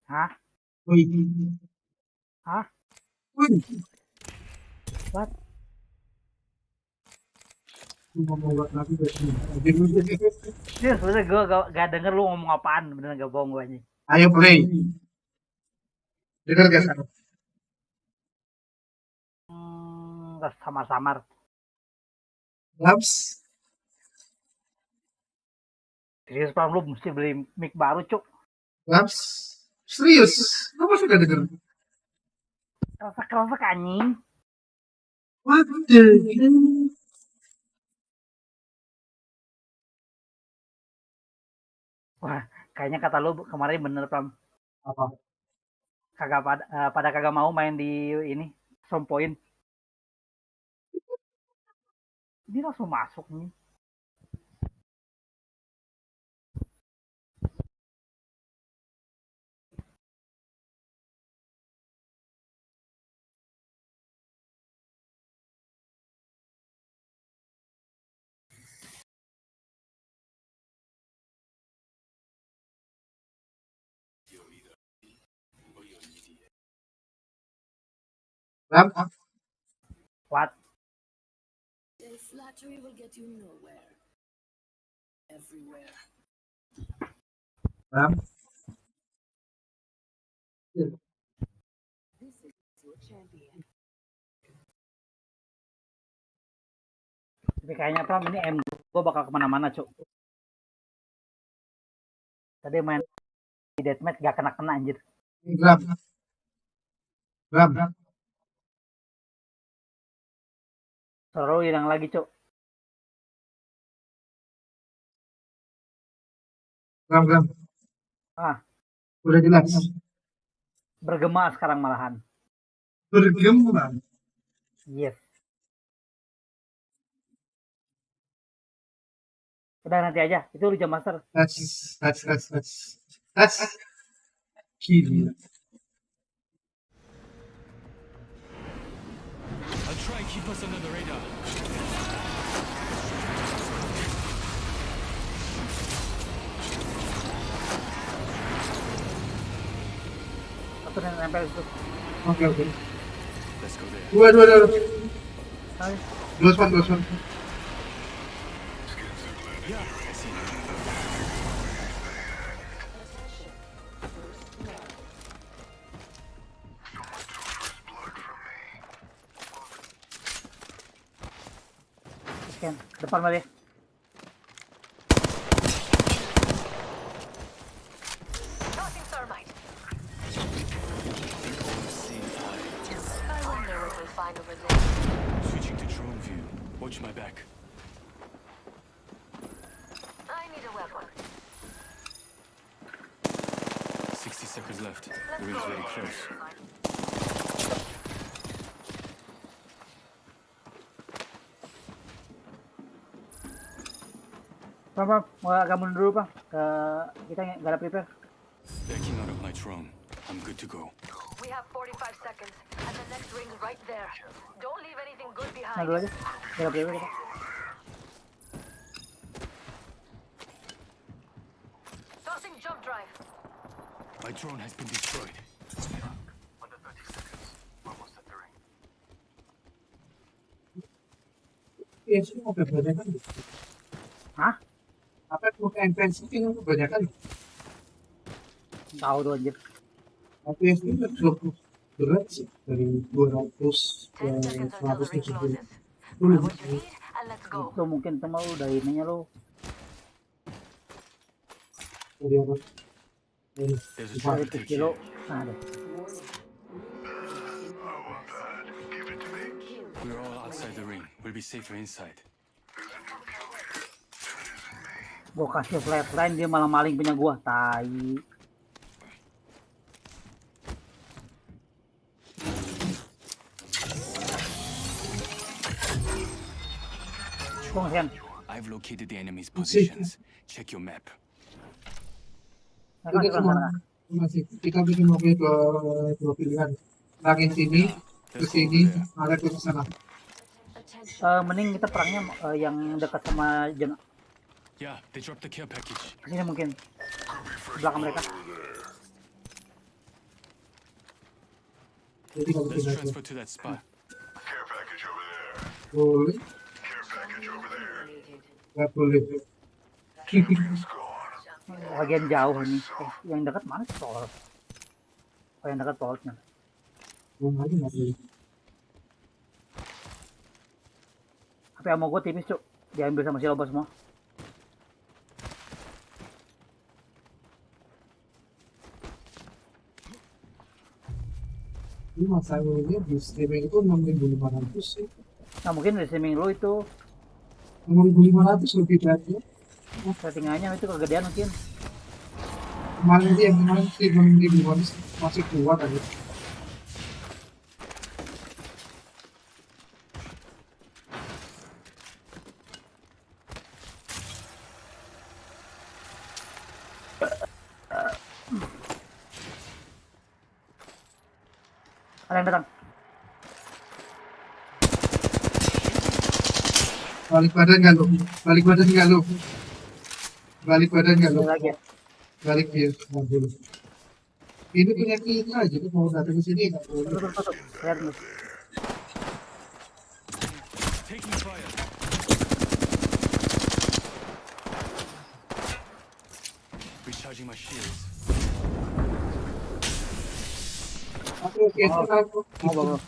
Hah? Wih. Hah? Wih. What? Mau buat lagi Sebenernya gue gak denger lu ngomong apaan, bener gak bohong gue. Ayo play. Dengar gak sekarang? Samar-samar. Laps. Serius Pram, lu mesti beli mic baru cuk. Laps. Serius? Apa sudah denger? Kerasa anjing. Waduh. Wah, kayaknya kata lu kemarin bener Pram. Apa? Kagak pada kagak mau main di ini Some Point. Dia langsung masuk nih. Ram? What? Flattery will get you nowhere. Everywhere. Ram? This is your champion. Tapi kayaknya Pram ini gue bakal kemana-mana cuk. Tadi main di deathmatch gak kena anjir. Ram? Ram? Seru hilang lagi cuk. Ram? Udah jelas. Bergema sekarang malahan. Bergema. Yes. Udah nanti aja, itu lu jam master. That's gila. I'll try and keep us under the radar. Satu yang nempel itu. Oke. Let's go there. Dua. Hai. Dua spot. Yeah, I see you. Scan, depan balik. Tossing thermite. I wonder what we'll find over there. Switching to drone view. Watch my back. I need a weapon. 60 seconds left. The ring's very close. Pram, mau agak mundur dulu Pak. Kita nggak ada prepare. Backing out of my drone. I'm good to go. We have 45 seconds, and the next ring's right there. Don't leave anything good Nah behind. dulu aja. Nggak ada prepare kita. Tossing jump drive. My drone has been destroyed. Under 30 seconds. Almost at the ring. Iya sih mau kebanyakan. Hah? Apa mau intensity yang kebanyakan? Tahu tuh anjir. Tapi itu cukup berat sih dari 200 ke 10 seconds until the ring 170. closes. Grab what you need, and let's go. Itu mungkin tema lu udah ininya lu. Jadi apa? There's a Dari traffic kilo. here. Nah, ada. We're all outside the ring. We'll be safer inside. Gua kasih flatline dia malah maling punya gua. Tai. Bung Sen. I've located the enemy's positions. Check your map. Mereka Kita sebelah sana. masih kita bikin mobil dua pilihan. Lagi sini, ke sini, ada ke sana. Mending kita perangnya yang dekat sama Yeah, they dropped the care package. sini mungkin. belakang mereka. Jadi kalau Let's kita transfer to that spot. Care package over there. boleh, Care package over there. nggak boleh. Champion's gone. Bagian jauh ini. Yang dekat mana sih Paul? Oh, yang dekat Paulnya. Yang lain nggak boleh. Tapi ammo gue tipis cuk. Diambil sama si Lobo semua. Ini masalahnya di streaming itu 6.500 sih. Nah mungkin di streaming lu itu 6.500 lebih dari settingannya itu kegedean mungkin. kemarin sih yang kemarin sih 6.500 masih kuat tadi. Ada yang datang. Balik badan nggak lu? Balik badan nggak lu? Balik badan nggak lu? Ada lagi ya. Balik dia, nggak boleh. Ini punya kita aja, tuh mau datang ke sini nggak boleh. Tutup. Lihat dulu. Taking fire. Recharging my shields. Oke, aku. Oh, bagus.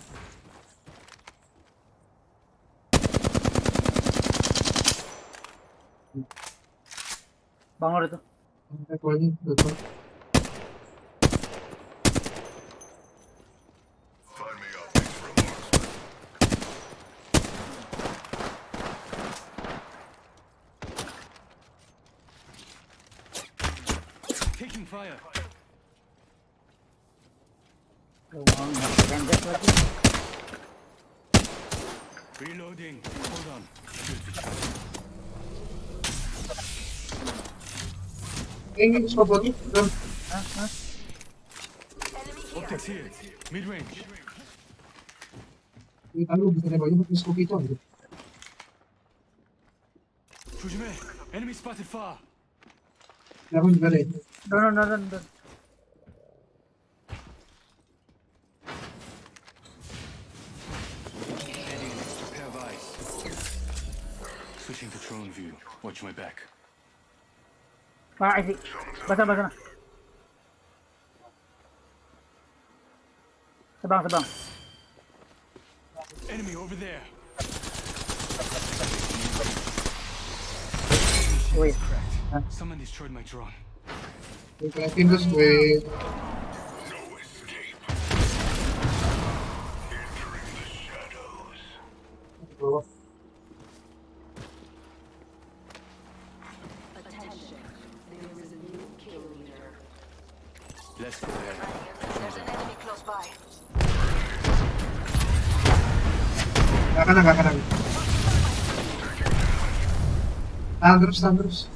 Bang Lur itu. Pokoknya betul. Find me optics for a marksman. Taking fire. Bang, nggak lagi. Reloading. Hold on. Shield recharging. Ini sobotnya belum. Hah? Enemy here. Optics here. Mid range. Ini kan lu bisa nembaknya pakai scope itu aja. Fujime. Enemy spotted far. Jangan juga deh. Don. Adding an extra pair of eyes. Switching to drone view. Watch my back. Pak isi. Basah. Sebang. Enemy over there. Wih. Someone destroyed my drone. Dikeliatin terus gue. No escape. Entering the shadows. Bawah. Attention. There is a new kill leader. Let's go there. There's an enemy close by. Nggak kena. Tahan terus.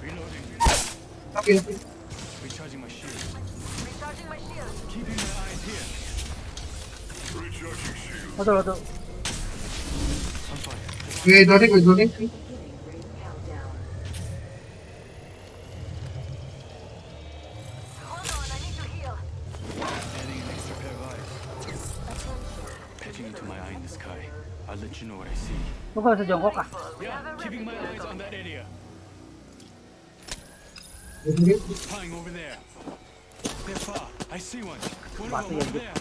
Reloading. Oke. Recharging my shield. Recharging my shield. Keeping my eyes here. Recharging shield. Betul. On fire. Gue doning. Countdown. Hold on, I need to heal. Adding an extra pair of eyes. Patching into my eye in the sky. I'll let you know what I see. Lu gak bisa jongkok ah. Yeah, keeping my eyes on that area. Doning. Spying over there. They're far. I see one. One of Batu them ya, over Jep. there.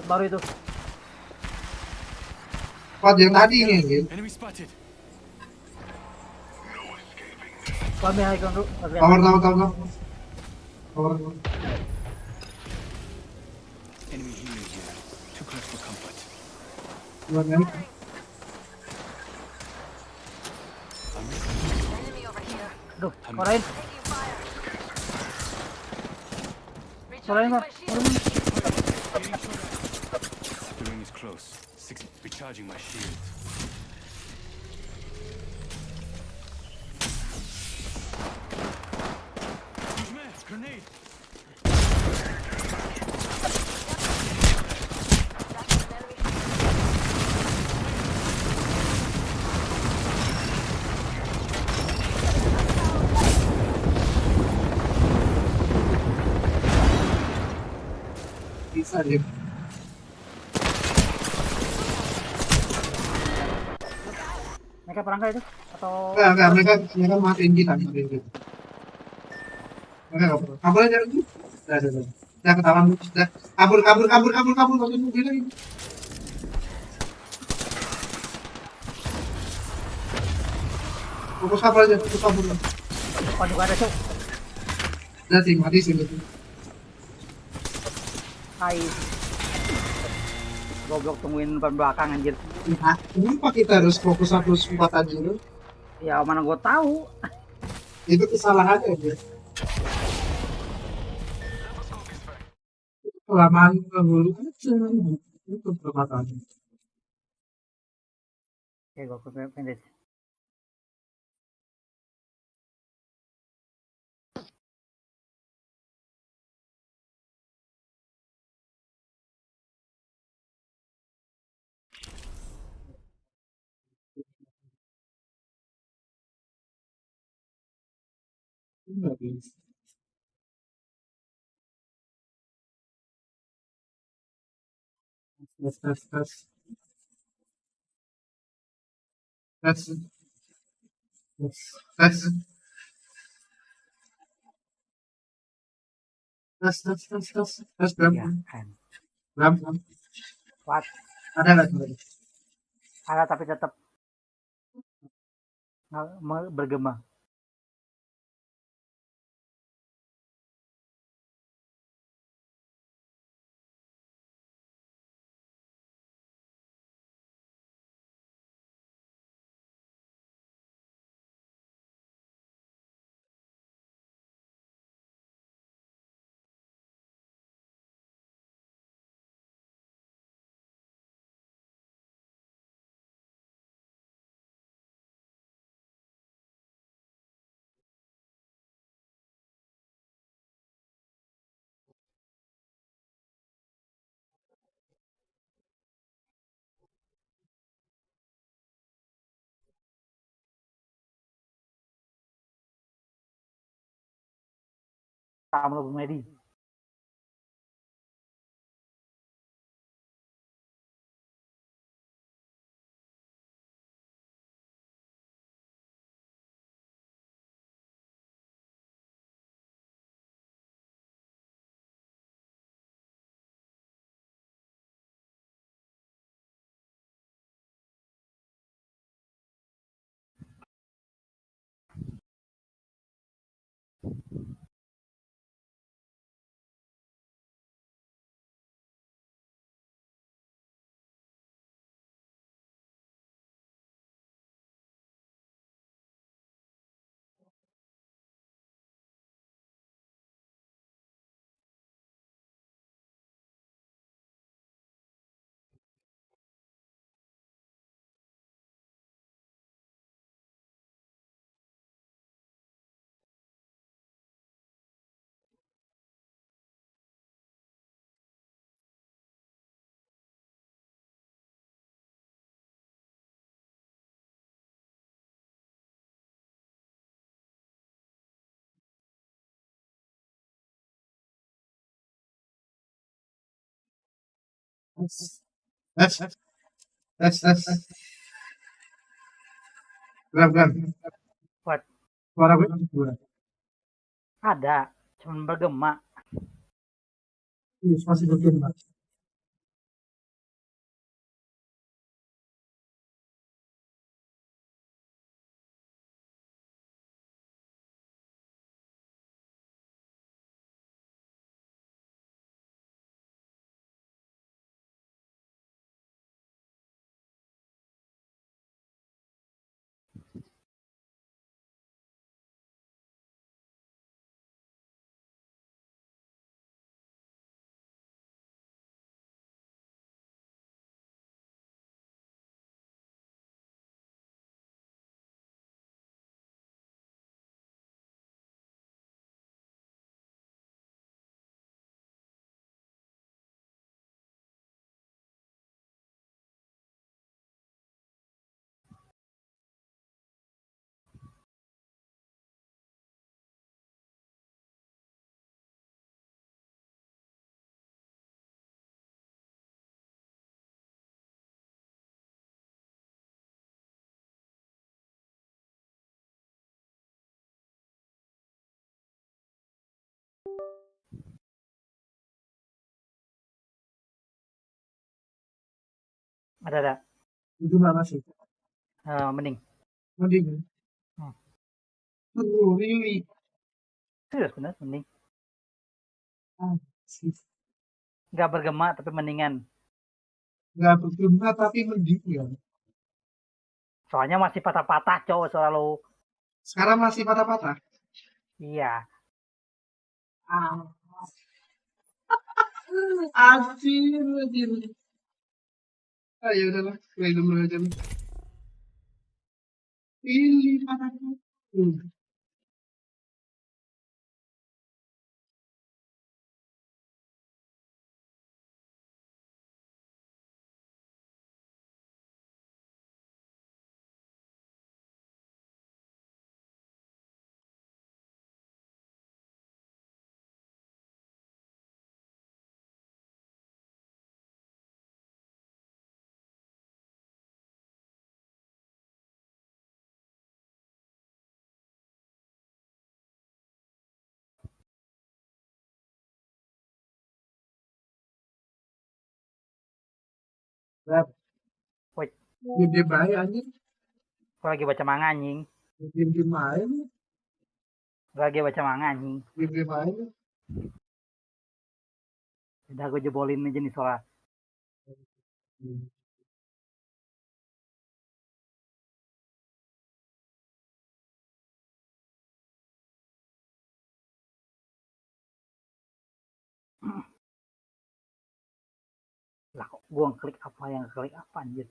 Baru itu. Kuat yang tadi nih anjir. Enemy spotted. Kami high ground dulu. Power. Enemy healing here. Too close for comfort. Luar naik. I'm Enemy over here. Aduh, korain. Taking fire. Korain Recharging Pak. my shield. getting shot at. The ring is close. Recharging my shield. Grenade. That's an enemy. Bisa deh. Mereka perang nggak itu? Atau Enggak, mereka matiin kita, matiin kita. Mereka nggak perlu. Kabur aja dulu. Udah. Udah ketahuan, udah. Kabur, matiin mobil lagi. Fokus kabur aja, fokus kabur. depan juga ada cuk. Udah sih, mati sih. Hai. Goblok tungguin depan belakang anjir. Nah, kenapa kita harus fokus satu kesempatan dulu? Ya mana gue tahu. Itu kesalahannya ya. Kelamaan dulu aja. Itu permasalahannya. Oke, gue pendek. Nggak bisa. Tes. Tes, Iya berapa? kan. Berapa? Kuat. Ada nggak tuh? Ada tapi tetap bergema. Tamu medi. Tes. Berapa? Kuat. Suara gue? Ada. Cuman bergema. Iya, masih bergema. Ada. Jumlah masih. Mending. Mending. Hmm. Really. Serius bener, mending. Sih. Nggak bergema tapi mendingan. Nggak berguna tapi mending ya. Soalnya masih patah-patah cowok selalu. Sekarang masih patah-patah. Iya. Anjir. Ah ya udahlah, play dulu aja. Pilih patah-patah. Wait, Gede baik anjir. gue lagi baca manga anjing. Gede main. Gue lagi baca manga anjing. Gede main. Udah gue jebolin aja nih soalnya. Lah kok gue ngeklik apa yang klik apa anjir.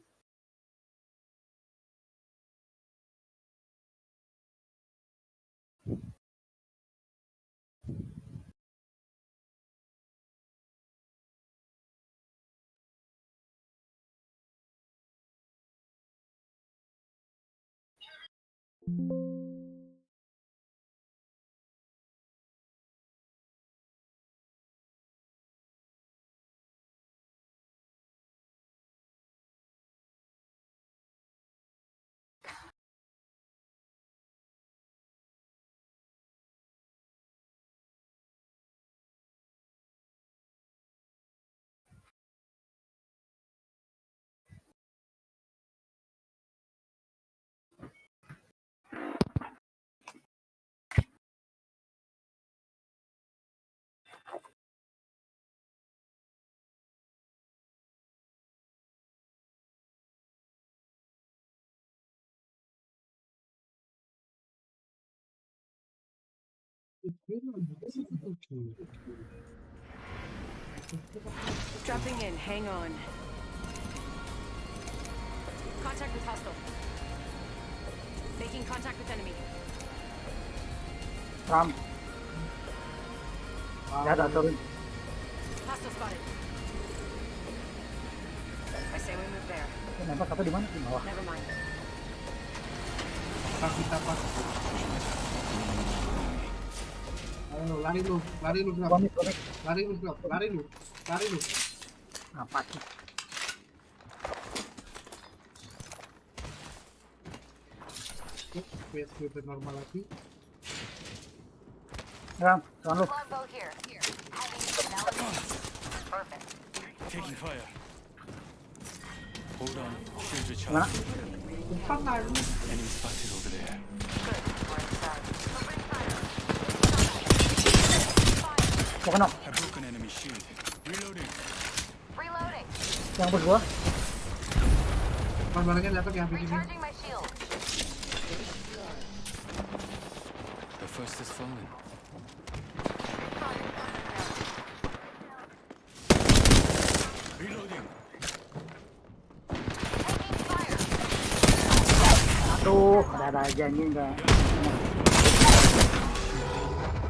Dropping in. Hang on. Contact with hostile. Making contact with enemy. Ram. Ya udah turun. Hostile spotted. I say we move there. Nembak satu di mana? Di bawah. Never mind. Kita pas. Ayo lari lu drop. Komik. Lari lu drop. Lari lu. Apa sih? PSBB normal lagi. Ram, soal lu. Longbow here. Perfect. Taking fire. Hold on. Shield Gimana? recharge. Enemy spotted over there. Good. We're inside. Mau kena. I broke an enemy shield. Reloading. Reloading. Yang bos gua. Barangnya dapat yang begini. Recharging my shield. The first is fallen. Reloading. Taking fire. Aduh, ada aja anjing enggak.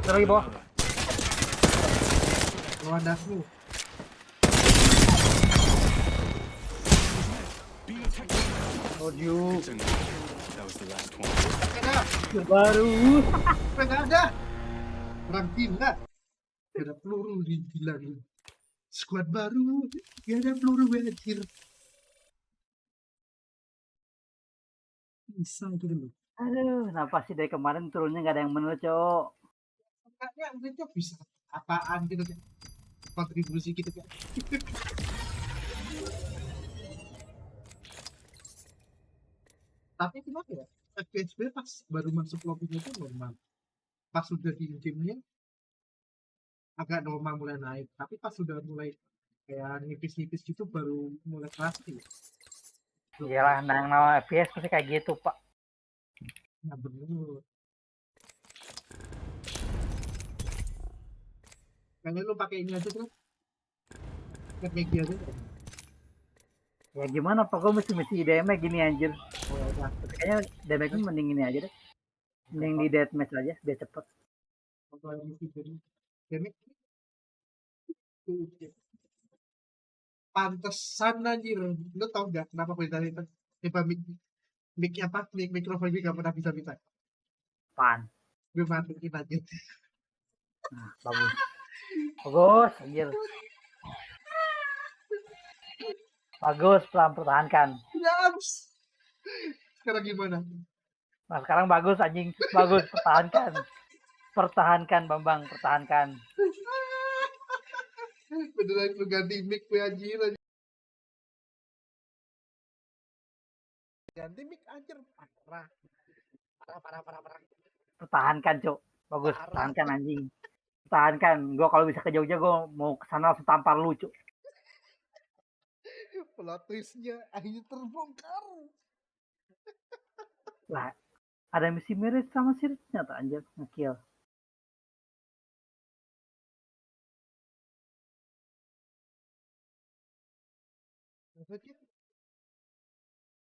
Terus lagi bawah. Lawan dasmu. Being attacked. Told you. It's enough. That was the last one. Baru. Nggak ada. Perang gila. Gak ada peluru di gila nih. Squad baru. Gak ada peluru anjir. Bisa itu dulu. Aduh, kenapa sih dari kemarin turunnya nggak ada yang bener, Cok? Kayaknya itu bisa apaan gitu kan. Kontribusi gitu kan. Tapi kenapa ya? FPS gue pas baru masuk lobbynya itu normal. Pas sudah di gamenya agak normal mulai naik. Tapi pas sudah mulai kayak nipis-nipis gitu baru mulai pasti. Iyalah, nah yang nama FPS pasti kayak gitu, Pak. Nah bener. Kayaknya lu pakai ini aja tuh. Pakai media aja. Ya gimana, Pak? Gue mesti damage gini anjir. Oh ya udah. Kayaknya damage mending ini aja deh. Mending di deathmatch aja, biar cepet. Kalau yang mesti jadi tuh pantesan anjir. Lu tau gak kenapa gue dari itu? Tiba mic apa? Mikrofon gue gak pernah bisa. Pan. Gue matiin aja. Nah, bagus. Bagus, anjir. Bagus, pelan pertahankan. Yams. Sekarang gimana? Nah, sekarang bagus anjing. Bagus, pertahankan. Pertahankan, Bambang, pertahankan. Beneran lu ganti mic gue anjir. Ganti mic anjir. Parah. Pertahankan, Cuk. Bagus, Parah. pertahankan anjing. Pertahankan. Gue kalau bisa ke Jogja, gue mau kesana langsung tampar lu, Cuk. Plot twistnya akhirnya terbongkar. Lah, ada misi mirip sama siripnya tak anjir, ngekill. Maksudnya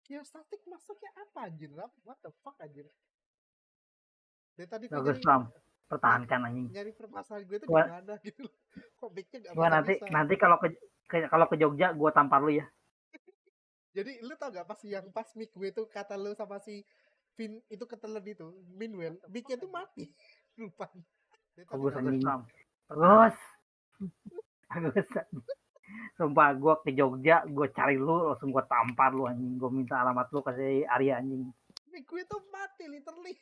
Geostatik masuknya apa anjir? What the fuck anjir? Dari tadi gue Bagus, Bang. Pertahankan anjing. nyari permasalahan gue itu di Gua- mana gitu loh. Kok mic-nya gak Gua bisa. nanti kalau ke Jogja, gue tampar lu ya. Jadi lu tau gak pas mic gue tuh kata lu sama si Vin itu ketelan itu, Minwell, mic-nya tuh mati. Lupa. Bagus anjing. Bagus. Bagus. Sumpah, gue ke Jogja, gue cari lu, langsung gue tampar lu anjing. Gue minta alamat lu, kasih Arya anjing. Mic gue tuh mati literally.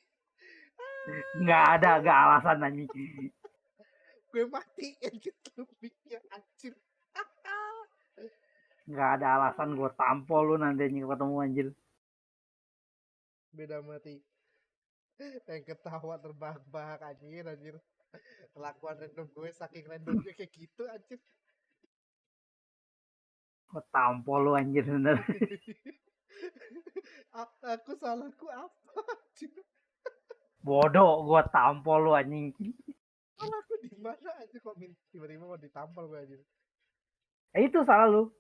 Nggak ada alasan anjing. Gue matiin gitu mic-nya anjir. Nggak ada alasan, gue tampol lu nanti anjing ketemu anjir. Beda mati. Yang ketawa terbahak-bahak anjir. Kelakuan random gue saking randomnya kayak gitu anjir. Gue tampol lu anjir bener. Aku salahku apa anjir? Bodoh, gue tampol lu anjing. Salahku di mana anjir kok tiba-tiba mau ditampol gue anjir. Itu salah lu.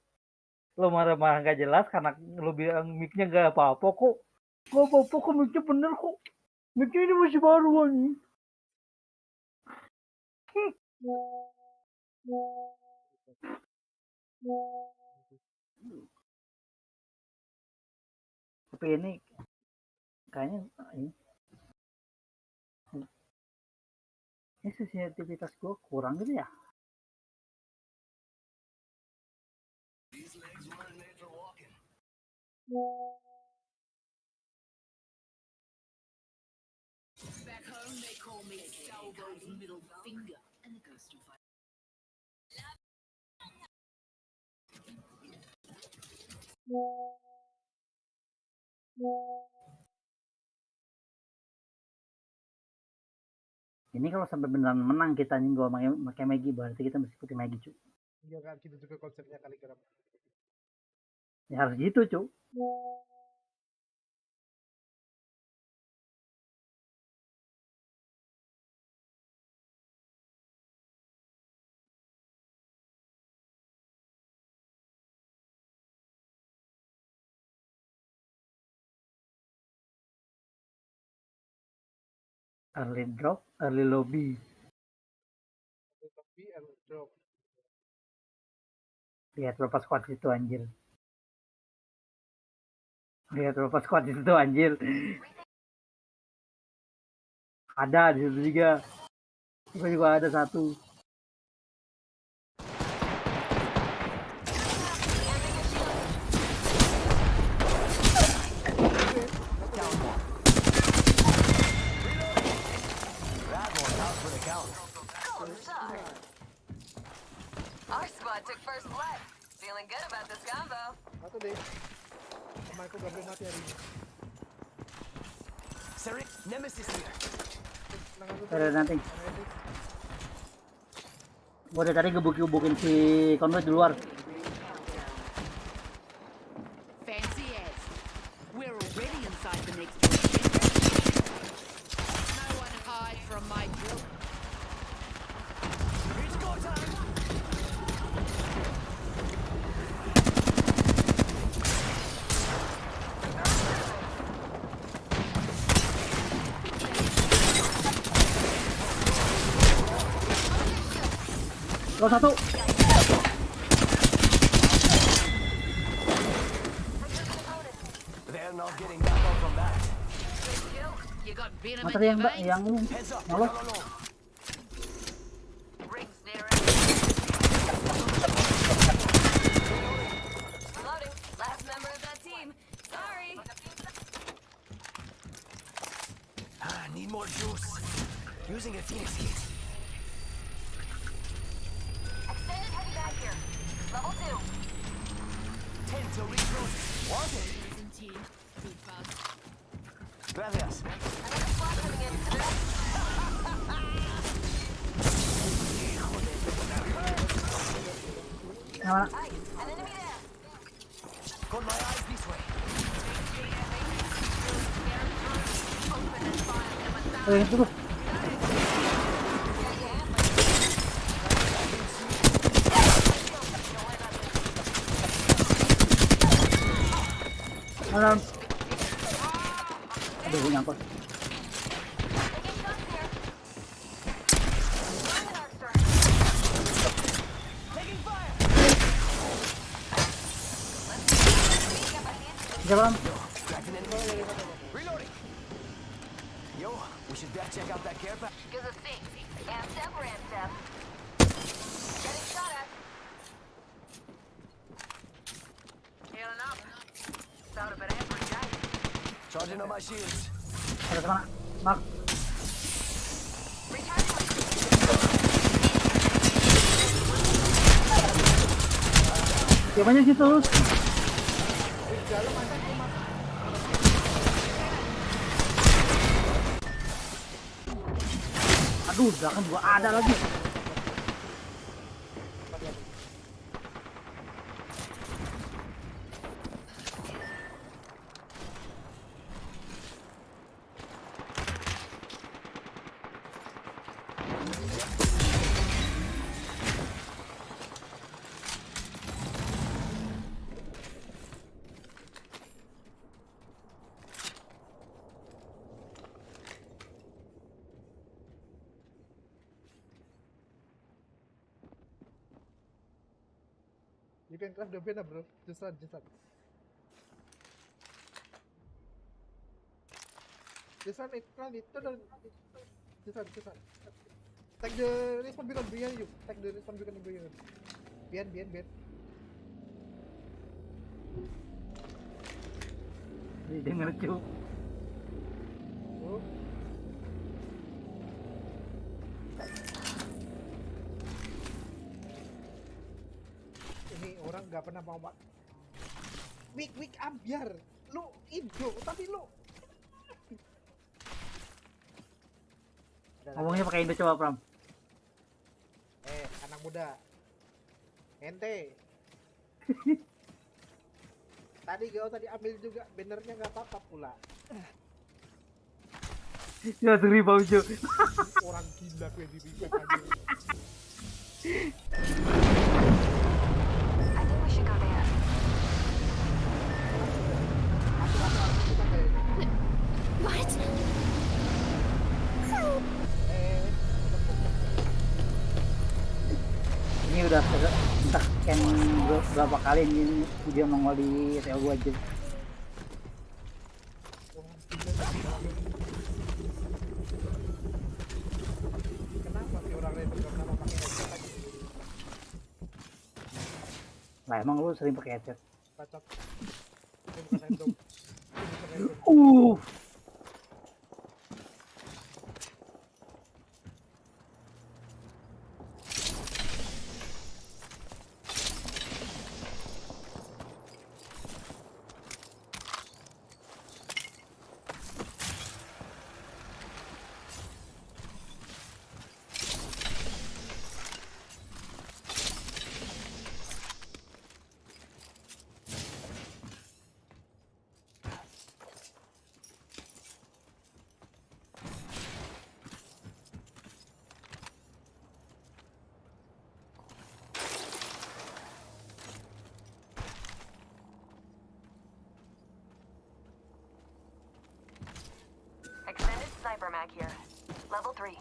Lu marah-marah gak jelas karena lu bilang mic-nya gak apa-apa kok. Gak apa-apa kok, mic-nya bener kok. Mic-nya ini masih baru anjing. Tapi ini kayaknya ini sensitivitas gue kurang gitu ya. Back home, they call me Salvo's middle finger and the ghost of fire. Ini kalau sampai beneran menang kita nih, gue pakai Maggie, berarti kita mesti putih Maggie, cu. Ya kan gitu juga konsepnya kali kira. Ya harus gitu, cu. Early drop, early lobby. Tapi drop. Lihat berapa squad itu anjir. Lihat berapa squad itu anjir. Ada di situ juga. Juga ada satu. Our squad took first blood. Feeling good about this combo. Satu deh. Temanku gak boleh mati hari ini. Nemesis here. Ada nanti. Gua dari tadi gebuk-gebukin si Conway di luar. Fancy as. We're already inside the next room. No one hides from my drill. It's go time. Lo satu. They're not getting ammo from that. You got venom Mata in your yang veins? yang ini. Heads up. Yang lo. Rings near. Loading. Last member of that team. Sorry. Need more juice. Using a Phoenix kit. Extended heavy bag here. Level 2. 10 to reload. Want it? Isn't he? Good buzz. Gracias. Another squad coming in. Yang mana? Nice. An enemy there. Got my eyes this way. Itu tuh. Malam. Aduh, nyangkut. Taking shots here. Find an arc, sir. Taking fire. Jalan. Cracked an enemy. Reloading. Yo, we should check out that care pack. Gives us C. And step, ran step. Getting shot at. Healing up. About a bit every day. Charging on my shields. Ada kemana? Mark. Recharging my Siapanya situ? Aduh, belakang juga ada lagi. You can craft the banner, bro. Just run. Just run, it, run it. Just run. Take the respawn beacon behind you. Take the respawn beacon behind you. Behind. Denger cu. Oh. Ini orang nggak pernah mau weak ambiar. Lu Indo, tapi lu Ngomongnya pakai Indo coba, Pram. anak muda. Ente. Tadi ambil juga bannernya nggak apa-apa pula. Ya seri baujo. Orang gila gue di repack aja. I think we should go there. What? Ini udah entah scan berapa kali ini video nongol di TL gua aja. Kenapa sih orang random gak pernah pakai headset aja? Lah emang lu sering pakai headset? Bacot. Ini bukan random. sniper mag here. Level 3.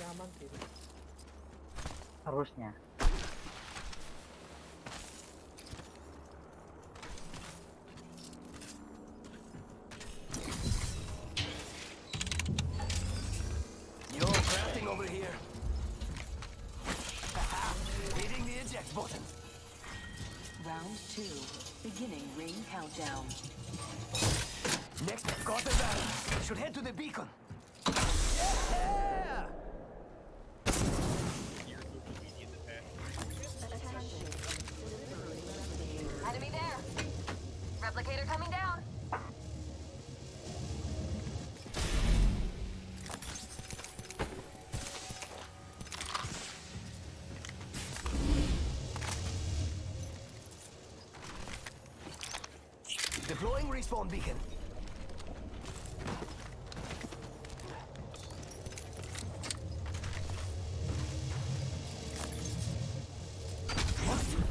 Nyaman sih. Harusnya. Yo, crafting over here. Hitting the eject button. Round 2. Beginning ring countdown. Next, quarter battle. Should head to the beacon. Yeah! Enemy there. Replicator coming down. Deploying respawn beacon.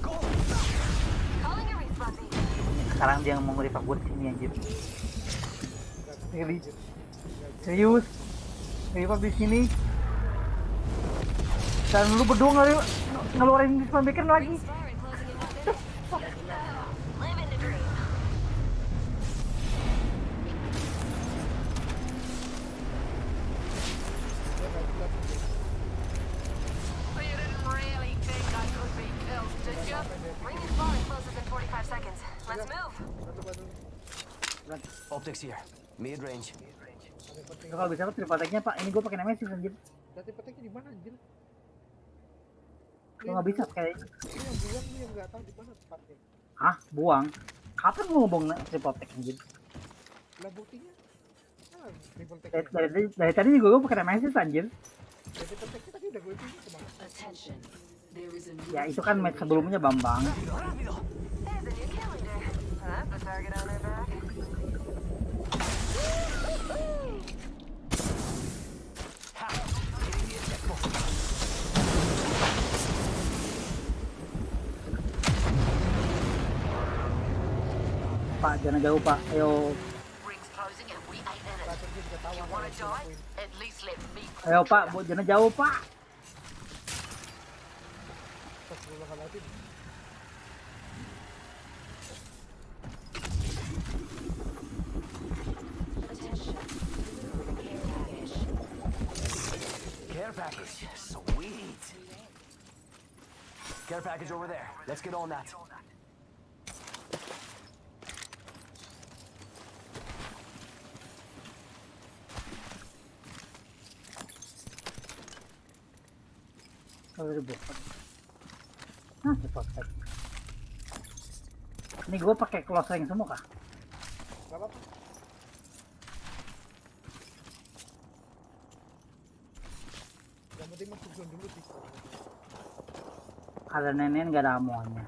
Go! Calling a respawn beacon. Sekarang dia mau nge-revive gue sini anjir. Serius? Revive di sini. Dan lu berdua ngeluarin respawn beacon lagi. Live in the dream. So you didn't really think I could be killed, did you? Ring is far and closes in 45 seconds. Let's move. Optics here. Mid range. Kalau bisa aku triple tag-nya Pak, ini gue pakai Nemesis anjir. Berarti peteknya di mana anjir? Lu nggak bisa pakai. Ini yang buang nih yang nggak tahu di mana tempatnya. Hah? Buang? Kapan lu ngomong triple tag anjir? Lah buktinya. Ah, triple tag. Dari tadi juga gue pakai Nemesis anjir. Triple tag tadi udah gue pilih kemana? Attention. There is a new Ya itu kan match sebelumnya Bambang. Rapido! There's a new kill leader. That's the target on their back. Ha! Hitting the eject button. Pak, jangan jauh Pak. Ayo, Ring's closing and we ain't in it. You wanna die? At least let me. ayo Pak, jangan jauh Pak. Astagfirullahaladzim. Care package. Sweet. Care package over there. Let's get on that. Kalau dibuka. Nah, triple tag. Ini gue pakai close ring semua kah? Gak apa-apa. Yang penting masuk zone dulu sih. Ada nenek nggak ada amuannya.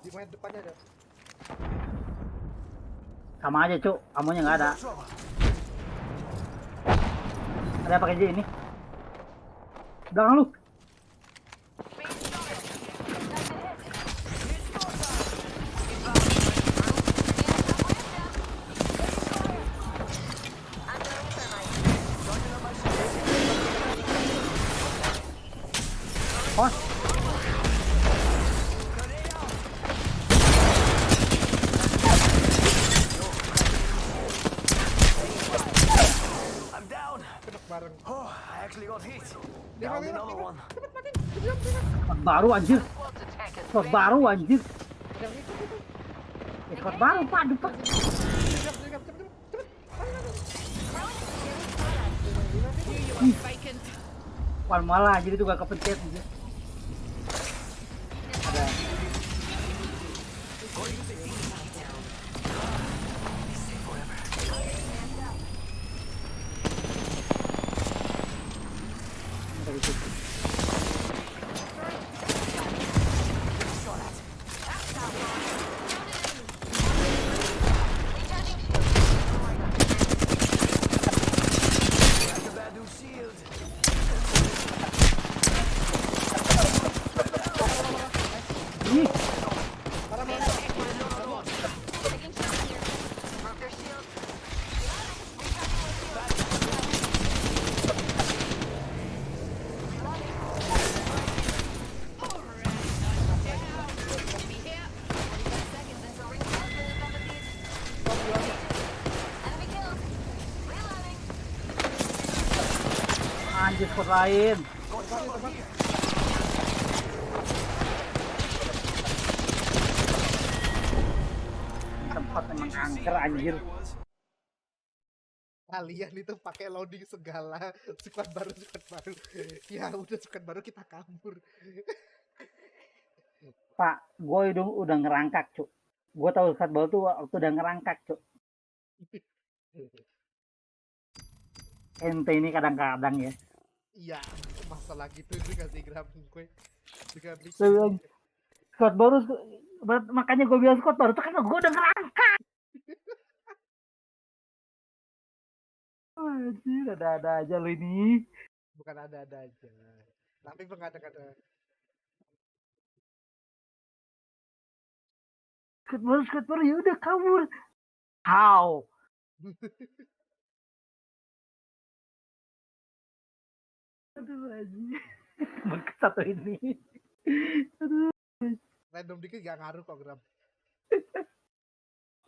Di main depannya ada. Sama aja cuk, amunya nggak ada. Trouble. Ada pakai J ini. Belakang lu. Oh, I'm down. Kenek bareng. Oh, I actually got hit. Down another one. spot baru anjir. Spot baru anjir. Yang itu. Spot baru Pak, depan. Wal malah jadi tuh gak kepencet anjir. Ada. Dari situ. Ih, Anjir squad lain. Tempat emang angker anjir. Kalian itu pakai loading segala, squad baru. Ya udah squad baru kita kabur. Pak, gue udah ngerangkak, Cuk. Gue tahu squad baru tuh waktu udah ngerangkak, Cuk. Ente ini kadang-kadang ya. Iya, masalah gitu juga sih Gram gue. Juga Squad baru, makanya gue bilang squad baru tuh karena gue udah ngerangkak. Anjir, ada-ada aja lo ini. bukan ada-ada aja. Tapi mengada-ngada. Squad baru ya udah kabur. How? Aduh anjir. Bangke satu ini. Aduh. Random dikit gak ngaruh kok Gram.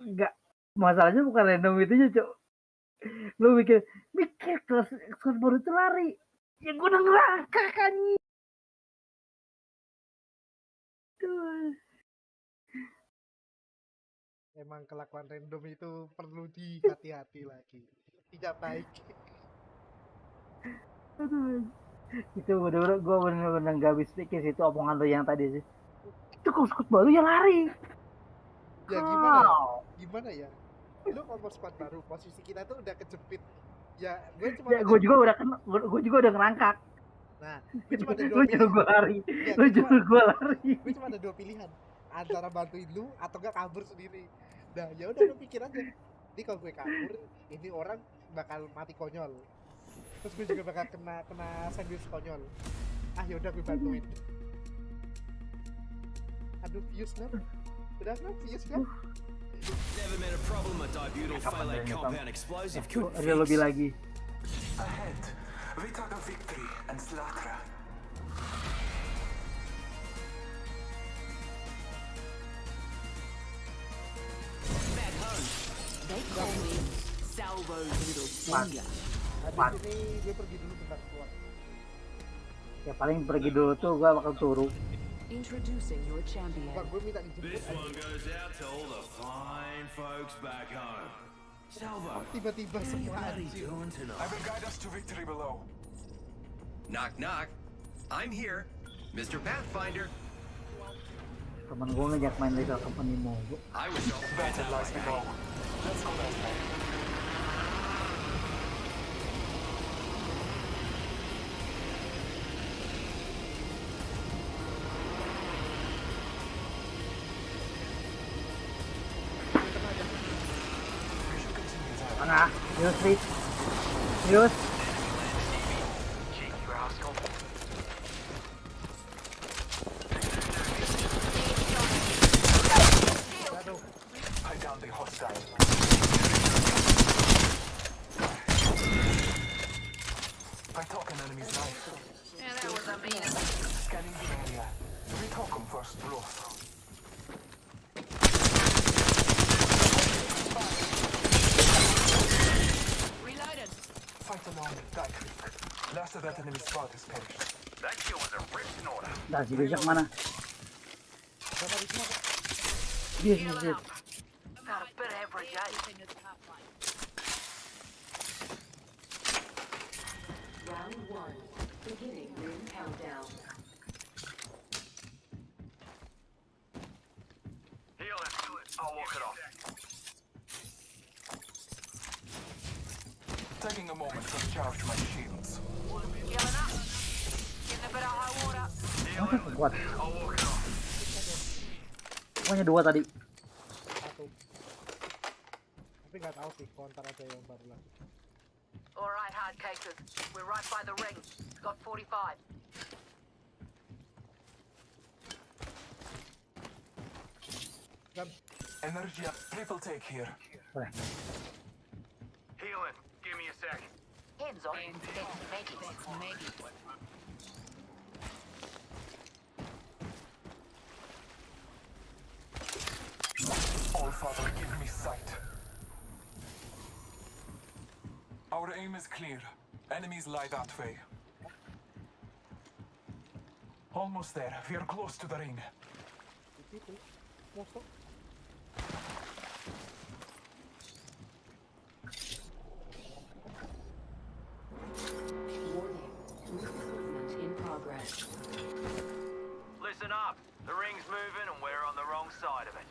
Enggak. Masalahnya bukan random itunya, Cuk. Lu mikir terus squad baru itu lari. Ya gue udah ngerangkak kan. Emang kelakuan random itu perlu dihati-hati lagi. Tidak baik. Aduh. Itu bener-bener gue bener-bener gak habis pikir sih itu omongan lo yang tadi sih. Itu kalau squad baru ya lari. Ya gimana ya? Gimana ya? Lu ngomong squad baru, posisi kita tuh udah kejepit. Ya gue cuma Ya gue juga udah ngerangkak. Nah, gue cuma ada Lu dua nyuruh pilihan. gue lari. Ya, Lu nyuruh gue lari. Gue cuma ada dua pilihan. Antara bantuin lu atau gak kabur sendiri. Nah, ya udah lu pikir aja. Jadi kalau gue kabur, ini orang bakal mati konyol. Terus gue juga bakal kena sandwich konyol. Ah, ya udah gue bantuin. Aduh, fuse lah. Udah lah, fuse lah. Never met a problem a dibutyl phthalate compound explosive could Ada lebih lagi. Ahead, we talk of victory and slaughter. Back home, they call me Salvo's middle finger. Habis ini gue pergi dulu bentar keluar. Ya paling pergi dulu tuh gue bakal turun. Introducing your champion. Bang, gue minta dijemput This aja. one goes out to all the fine folks back home. Salvo, Tiba-tiba semua anjir. doing tonight? I will guide us to victory below. Knock, knock. I'm here. Mr. Pathfinder. Temen gue ngejak main Lethal Company mulu. I wish all the Better lies below. Let's go that way. We should continue that. Tengah, Yus, Rit. Yus. Cheeky rascal. I downed the hostile. I talk an enemy's life. Yeah, that was a mean. Scanning the area. We talk on first bluff. Reloaded. Fight along, die quick. Last of that enemy squad is perished. That kill was a written order. Dah si Besok mana? Sama di semua. Yes. Got a bit every day. Round one, beginning ring countdown. Heal it. I'll walk it off. Taking a moment to charge my shields. Healing up. Getting a bit of high water. Masa kuat? I'll walk it off. Pokoknya 2 tadi. Satu. Tapi nggak tahu sih, kontar aja yang baru lagi. All right, hard cases. We're right by the ring. Got 45. Gram, Energy up. Triple take here. Boleh. Healing. Give me a second. Hands on. That's Maggie. All Father, give me sight. Our aim is clear. Enemies lie that way. Almost there. We're close to the ring. Itu. Mosok. Warning. Movement in progress. Listen up. The ring's moving and we're on the wrong side of it.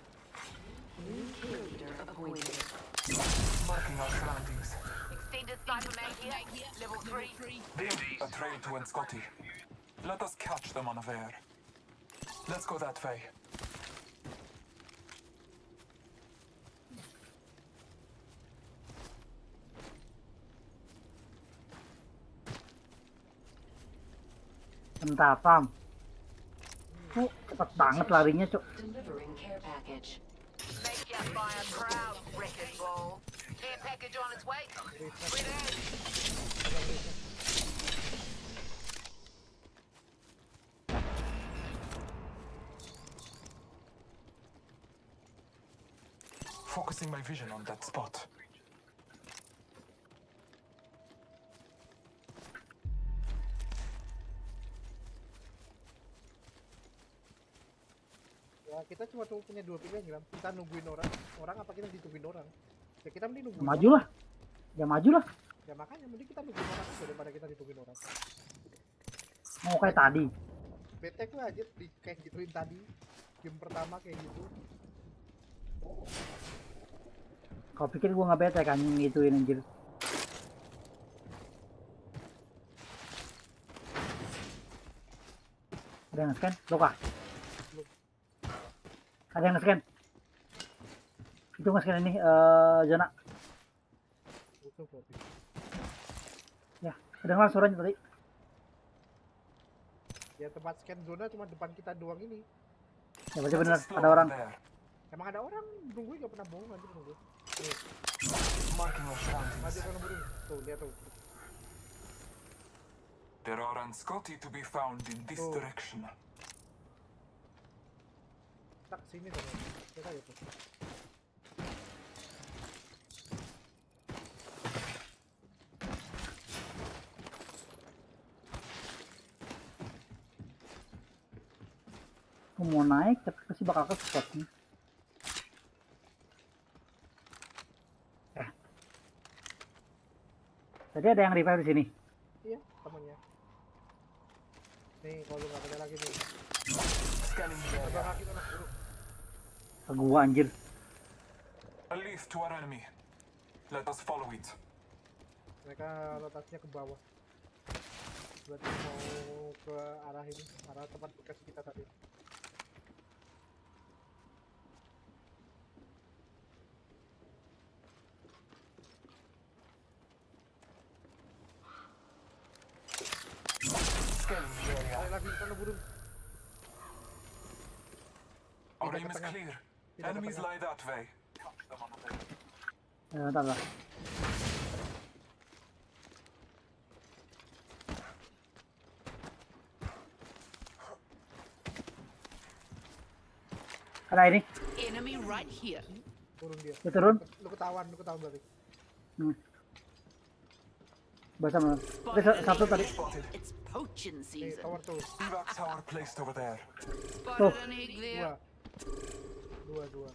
New kill leader appointed. Marking our surroundings. Extended cyber mag here. Level 3. A trail to Scotty. Let us catch them unaware. Let's go that way. Bentar, Pam. Cepet banget larinya, Cuk. Delivering care package. Make you by a crowd, wrecking ball. Care package on its way. Spread out. Focusing my vision on that spot. Ya kita cuma punya dua pilihan, Gram. Kita nungguin orang apa kita ditungguin orang. Ya kita mending nungguin. Maju lah. Ya maju lah. Ya makanya mending kita nungguin orang aja daripada kita ditungguin orang. Mau kayak tadi. Bete gue aja di kayak gituin tadi. Game pertama kayak gitu. Kau pikir gua nggak bete kan ngituin anjir. Ada yang nge-scan? Luka. Ada yang nge-scan. Itu nge-scan ini zona. Ya, kedengeran suaranya tadi. Ya tempat scan zona cuma depan kita doang ini. Ya berarti bener, ada orang. Emang ada orang, nungguin gak pernah bohong nanti nunggu. Nih, Marking our surroundings. maju ke nomor ini. Tuh, lihat tuh. There are Scotty to be found in this Oh. direction. Tak sini dong. Kita aja tuh. Aku mau naik tapi pasti bakal ke spot nih. Tadi ada yang revive di sini. Iya, temannya. Nih, kalau lu nggak ada lagi nih. Scanning the Ada area. lagi anak buruk. Ke gua anjir. A leaf to our enemy. Let us follow it. Mereka rotasinya ke bawah. Berarti mau ke arah ini, arah tempat bekas kita tadi. Scanning the area. Balik lagi ke sana burung. Our Tidak aim ke is tengah. clear. Tidak ke Enemies tengah. lie that way. Catch them unaware. Bentar lah. Ada ini. Enemy right here. Turun dia. Dia turun. Lu ketahuan berarti. Bahasa mana? Ada satu tadi. Spotted. It's poaching Nih, season. tower tuh. Evac tower placed over there. Spotted an igloo. Dua.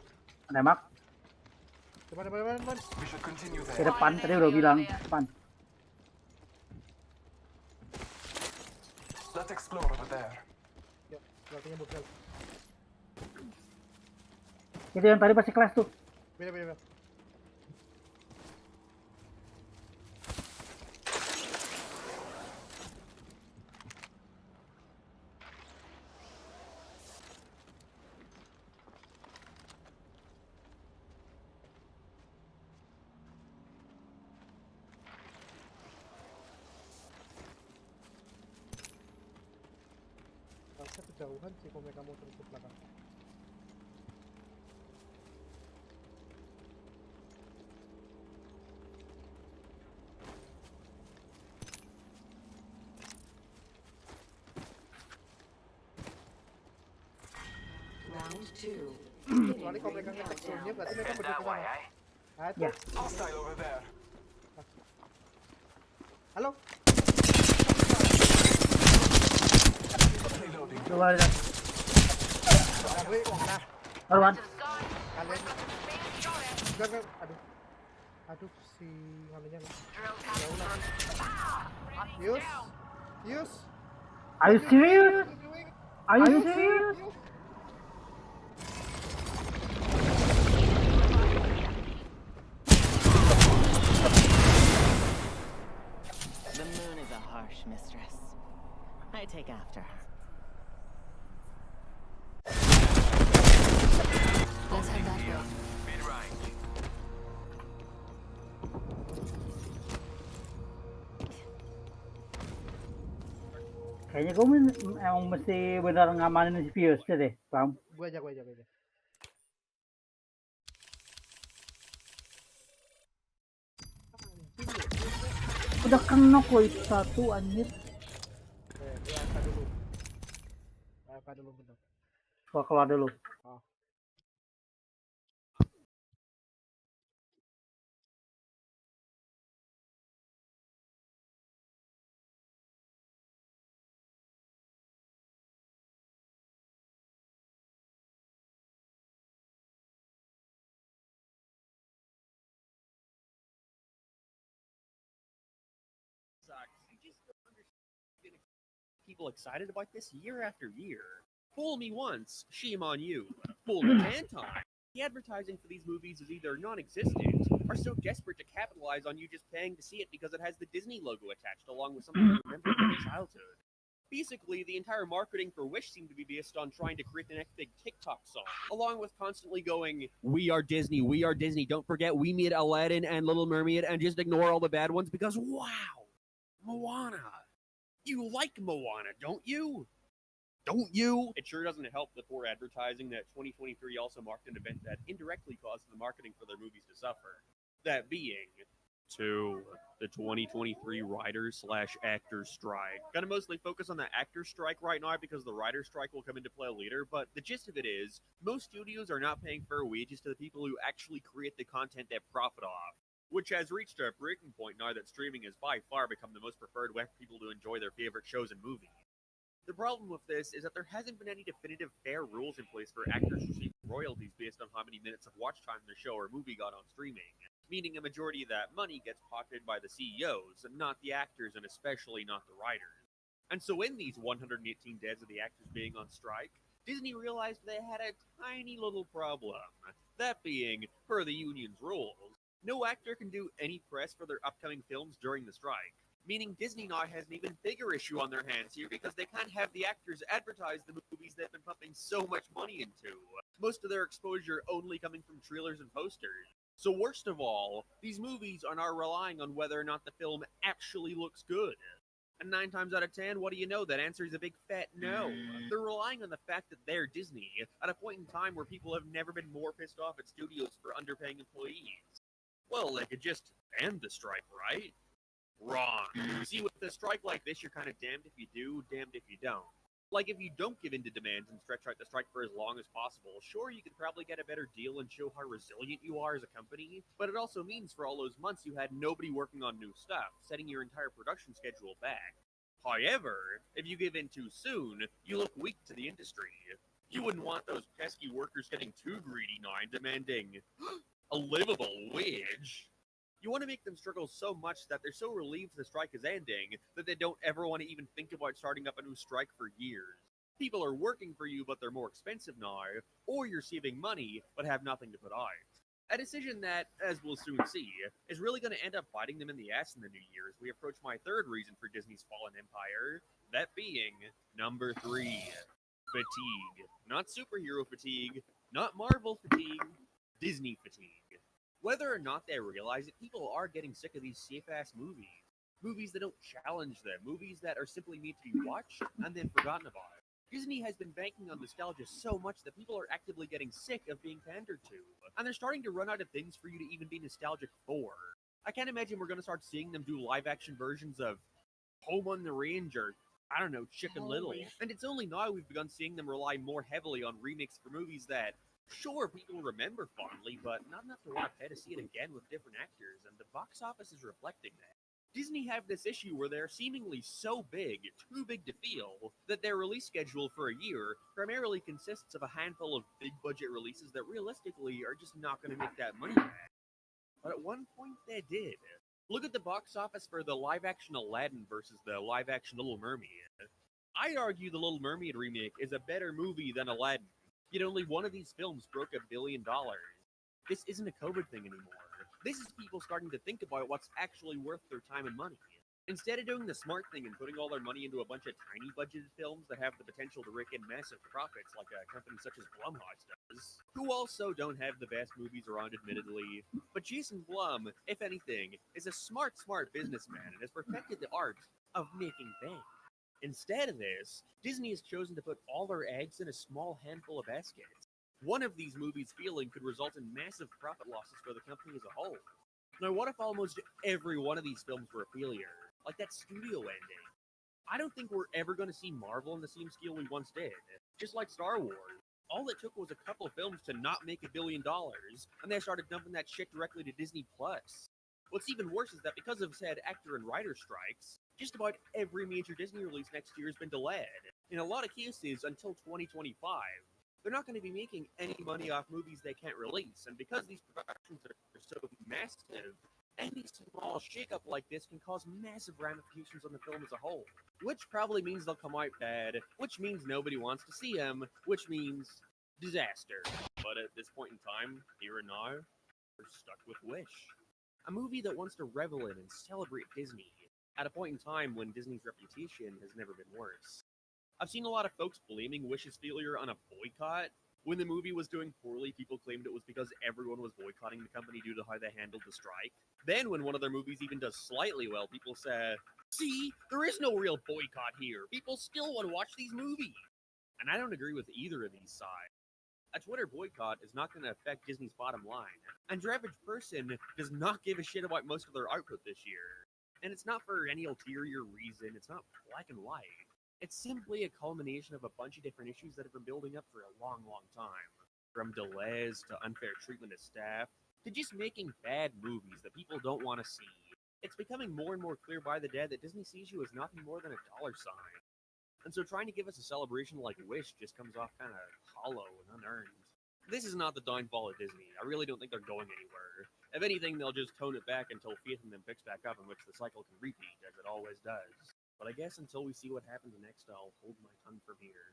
Nembak Depan. We should continue di there. depan. Tadi udah bilang depan. Let's explore over there. Ya, berarti bocel. Itu yang tadi pasti kelas tuh. Beda. Harusnya kejauhan sih kalau mereka mau terus ke belakang. Round 2. Kecuali kalau mereka ngetek zone-nya berarti mereka Head berdua that ke way, sana. eh? Ah, itu. Ya. Hostile over there. Halo? Payload Reloading. Coba lihat. Wih, nah, Lawan. kalian enggak, aduh si anunya lah. Yus, Yus, Are you serious? Are you serious? The moon is a harsh mistress. I take after her. Let's head that way. Mid-range. Kayaknya gue emang mesti benar ngamanin si Pius deh, Bang. Gue aja. Udah kena kok itu satu anjir. AFK dulu bentar. Gua keluar dulu. Oh. People excited about this year after year. Fool me once, shame on you. Fool me 10 times. The advertising for these movies is either non-existent or so desperate to capitalize on you just paying to see it because it has the Disney logo attached along with something you remember from your childhood. Basically, the entire marketing for Wish seemed to be based on trying to create the next big TikTok song, along with constantly going, we are Disney, don't forget we made Aladdin and Little Mermaid, and just ignore all the bad ones because, wow, Moana. You like Moana, don't you? Don't you? It sure doesn't help the poor advertising that 2023 also marked an event that indirectly caused the marketing for their movies to suffer. That being, the 2023 writers/actors strike. Gonna mostly focus on the actors strike right now because the writers strike will come into play later, but the gist of it is, most studios are not paying fair wages to the people who actually create the content they profit off, which has reached a breaking point now that streaming has by far become the most preferred way for people to enjoy their favorite shows and movies. The problem with this is that there hasn't been any definitive fair rules in place for actors receiving royalties based on how many minutes of watch time their show or movie got on streaming, meaning a majority of that money gets pocketed by the CEOs, and not the actors and especially not the writers. And so in these 118 days of the actors being on strike, Disney realized they had a tiny little problem. That being, per the union's rules, no actor can do any press for their upcoming films during the strike, meaning Disney now has an even bigger issue on their hands here because they can't have the actors advertise the movies they've been pumping so much money into, most of their exposure only coming from trailers and posters. So worst of all, these movies are now relying on whether or not the film actually looks good. And 9 times out of 10, what do you know? That answer is a big fat no. They're relying on the fact that they're Disney, at a point in time where people have never been more pissed off at studios for underpaying employees. Well, they could just end the strike, right? Wrong. See, with a strike like this, you're kind of damned if you do, damned if you don't. Like, if you don't give in to demands and stretch out the strike for as long as possible, sure, you could probably get a better deal and show how resilient you are as a company, but it also means for all those months you had nobody working on new stuff, setting your entire production schedule back. However, if you give in too soon, you look weak to the industry. You wouldn't want those pesky workers getting too greedy now and demanding a livable wage. You want to make them struggle so much that they're so relieved the strike is ending that they don't ever want to even think about starting up a new strike for years. People are working for you, but they're more expensive now, or you're saving money, but have nothing to put out. A decision that, as we'll soon see, is really going to end up biting them in the ass in the new year as we approach my third reason for Disney's fallen empire, that being number 3, fatigue. Not superhero fatigue, not Marvel fatigue, Disney fatigue. Whether or not they realize it, people are getting sick of these safe-ass movies. Movies that don't challenge them. Movies that are simply made to be watched and then forgotten about. Disney has been banking on nostalgia so much that people are actively getting sick of being pandered to. And they're starting to run out of things for you to even be nostalgic for. I can't imagine we're going to start seeing them do live-action versions of Home on the Range or, I don't know, Chicken Little. And it's only now we've begun seeing them rely more heavily on remakes for movies that, sure, people remember fondly, but not enough to want to pay to see it again with different actors, and the box office is reflecting that. Disney have this issue where they're seemingly so big, too big to feel, that their release schedule for a year primarily consists of a handful of big budget releases that realistically are just not going to make that money back. But at one point they did. Look at the box office for the live-action Aladdin versus the live-action Little Mermaid. I'd argue the Little Mermaid remake is a better movie than Aladdin, yet only one of these films broke $1 billion. This isn't a COVID thing anymore. This is people starting to think about what's actually worth their time and money. Instead of doing the smart thing and putting all their money into a bunch of tiny budgeted films that have the potential to rake in massive profits like a company such as Blumhouse does, who also don't have the best movies around admittedly, but Jason Blum, if anything, is a smart businessman and has perfected the art of making bank. Instead of this, Disney has chosen to put all their eggs in a small handful of baskets. One of these movies failing could result in massive profit losses for the company as a whole. Now, what if almost every one of these films were a failure? Like that studio ending? I don't think we're ever going to see Marvel on the same scale we once did. Just like Star Wars. All it took was a couple of films to not make $1 billion, and they started dumping that shit directly to Disney+. What's even worse is that because of said actor and writer strikes, just about every major Disney release next year has been delayed. In a lot of cases, until 2025. They're not going to be making any money off movies they can't release, and because these productions are so massive, any small shakeup like this can cause massive ramifications on the film as a whole. Which probably means they'll come out bad, which means nobody wants to see them, which means disaster. But at this point in time, here and now, we're stuck with Wish. A movie that wants to revel in and celebrate Disney, at a point in time when Disney's reputation has never been worse. I've seen a lot of folks blaming Wish's failure on a boycott. When the movie was doing poorly, people claimed it was because everyone was boycotting the company due to how they handled the strike. Then when one of their movies even does slightly well, people say, "See, there is no real boycott here. People still want to watch these movies." And I don't agree with either of these sides. A Twitter boycott is not going to affect Disney's bottom line. And your average person does not give a shit about most of their output this year. And it's not for any ulterior reason. It's not black and white. It's simply a culmination of a bunch of different issues that have been building up for a long, long time. From delays to unfair treatment of staff, to just making bad movies that people don't want to see. It's becoming more and more clear by the day that Disney sees you as nothing more than a dollar sign. And so trying to give us a celebration like Wish just comes off kind of hollow and unearned. This is not the downfall of Disney. I really don't think they're going anywhere. If anything, they'll just tone it back until faith in them picks back up, in which the cycle can repeat, as it always does. But I guess until we see what happens next, I'll hold my tongue from here.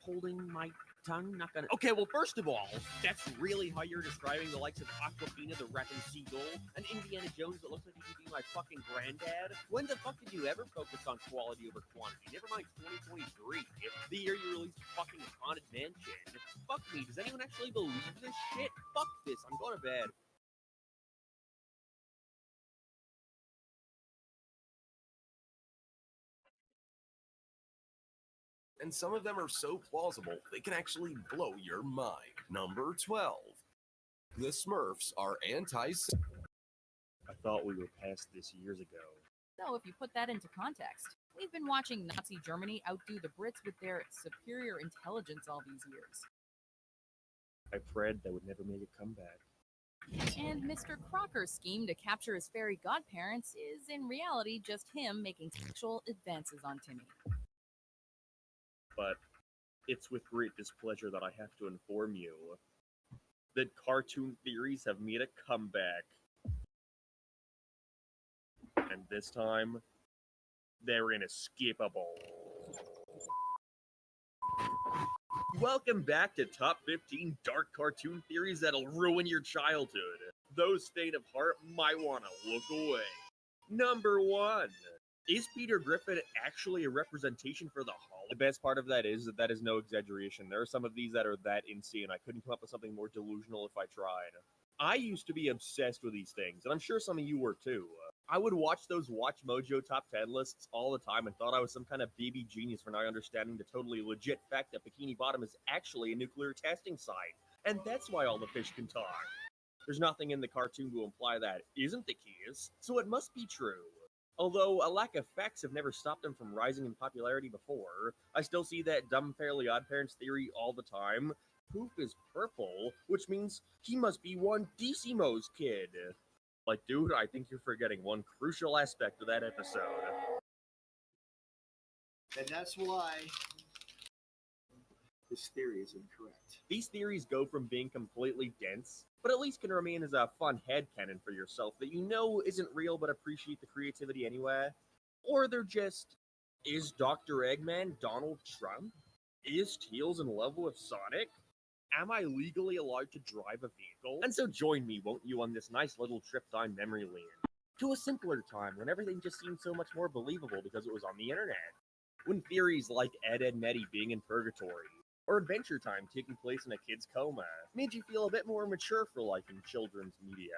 Holding my tongue? Not gonna... Okay, well, first of all, that's really how you're describing the likes of Aquafina the Rapping Seagull, and Indiana Jones that looks like he could be my fucking granddad? When the fuck did you ever focus on quality over quantity? Never mind 2023, the year you released fucking Haunted Mansion. Fuck me, does anyone actually believe this shit? Fuck this, I'm going to bed. And some of them are so plausible they can actually blow your mind. Number 12. The Smurfs are I thought we were past this years ago. So if you put that into context, we've been watching Nazi Germany outdo the Brits with their superior intelligence all these years. I prayed they would never make a comeback. And Mr. Crocker's scheme to capture his fairy godparents is in reality just him making sexual advances on Timmy. But it's with great displeasure that I have to inform you that cartoon theories have made a comeback. And this time, they're inescapable. Welcome back to Top 15 Dark Cartoon Theories That'll Ruin Your Childhood. Those faint of heart might want to look away. Number 1. Is Peter Griffin actually a representation for the Hall? The best part of that is no exaggeration. There are some of these that are that insane. I couldn't come up with something more delusional if I tried. I used to be obsessed with these things, and I'm sure some of you were too. I would watch those Watch Mojo top 10 lists all the time and thought I was some kind of baby genius for not understanding the totally legit fact that Bikini Bottom is actually a nuclear testing site. And that's why all the fish can talk. There's nothing in the cartoon to imply that isn't the case, so it must be true. Although a lack of facts have never stopped them from rising in popularity before, I still see that dumb Fairly Odd Parents theory all the time. poop is purple, which means he must be one Decimo's kid. Like, dude, I think you're forgetting one crucial aspect of that episode. And that's why this theory is incorrect. These theories go from being completely dense, but at least can remain as a fun headcanon for yourself that you know isn't real but appreciate the creativity anyway. Or they're just, is Dr. Eggman Donald Trump? Is Tails in love with Sonic? Am I legally allowed to drive a vehicle? And so join me, won't you, on this nice little trip down memory lane. To a simpler time when everything just seemed so much more believable because it was on the internet. When theories like Ed, Edd n Eddy being in purgatory, or Adventure Time taking place in a kid's coma, made you feel a bit more mature for liking children's media.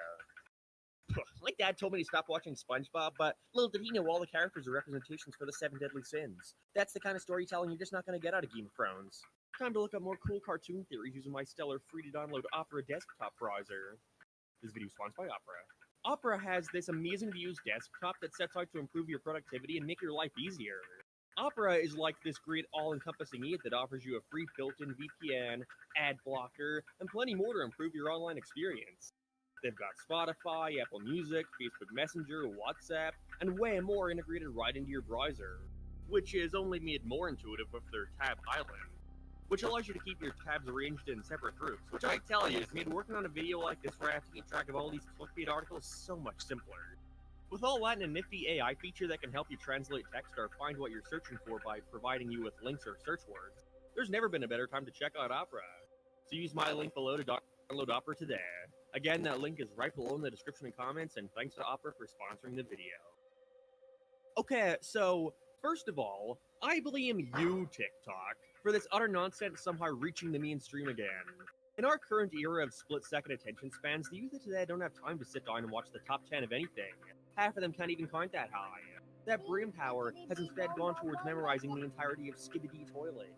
My dad told me to stop watching SpongeBob, but little did he know all the characters are representations for the 7 deadly sins. That's the kind of storytelling you're just not going to get out of Game of Thrones. Time to look up more cool cartoon theories using my stellar free-to-download Opera desktop browser. This video is sponsored by Opera. Opera has this amazing-to-use desktop that sets out to improve your productivity and make your life easier. Opera is like this great all-encompassing aid that offers you a free built-in VPN, ad blocker, and plenty more to improve your online experience. They've got Spotify, Apple Music, Facebook Messenger, WhatsApp, and way more integrated right into your browser, which is only made more intuitive with their tab island, which allows you to keep your tabs arranged in separate groups, which I tell you has made working on a video like this where I have to keep track of all these clickbait articles so much simpler. With all that and a nifty AI feature that can help you translate text or find what you're searching for by providing you with links or search words, there's never been a better time to check out Opera. So use my link below to download Opera today. Again, that link is right below in the description and comments, and thanks to Opera for sponsoring the video. Okay, so, first of all, I blame you, TikTok, for this utter nonsense somehow reaching the mainstream again. In our current era of split-second attention spans, the youth of today don't have time to sit down and watch the top 10 of anything. Half of them can't even count that high. That brain power has instead gone towards memorizing the entirety of Skibidi Toilet.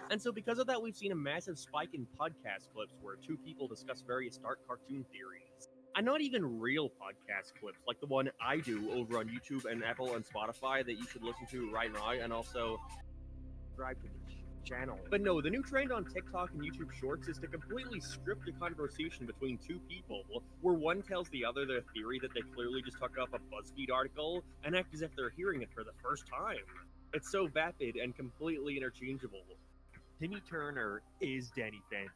And so because of that, we've seen a massive spike in podcast clips where two people discuss various dark cartoon theories. And not even real podcast clips, like the one I do over on YouTube and Apple and Spotify that you should listen to right now, and also subscribe to the channel. But no, the new trend on TikTok and YouTube Shorts is to completely script a conversation between two people, where one tells the other their theory that they clearly just took up a BuzzFeed article and act as if they're hearing it for the first time. It's so vapid and completely interchangeable. Timmy Turner is Danny Phantom.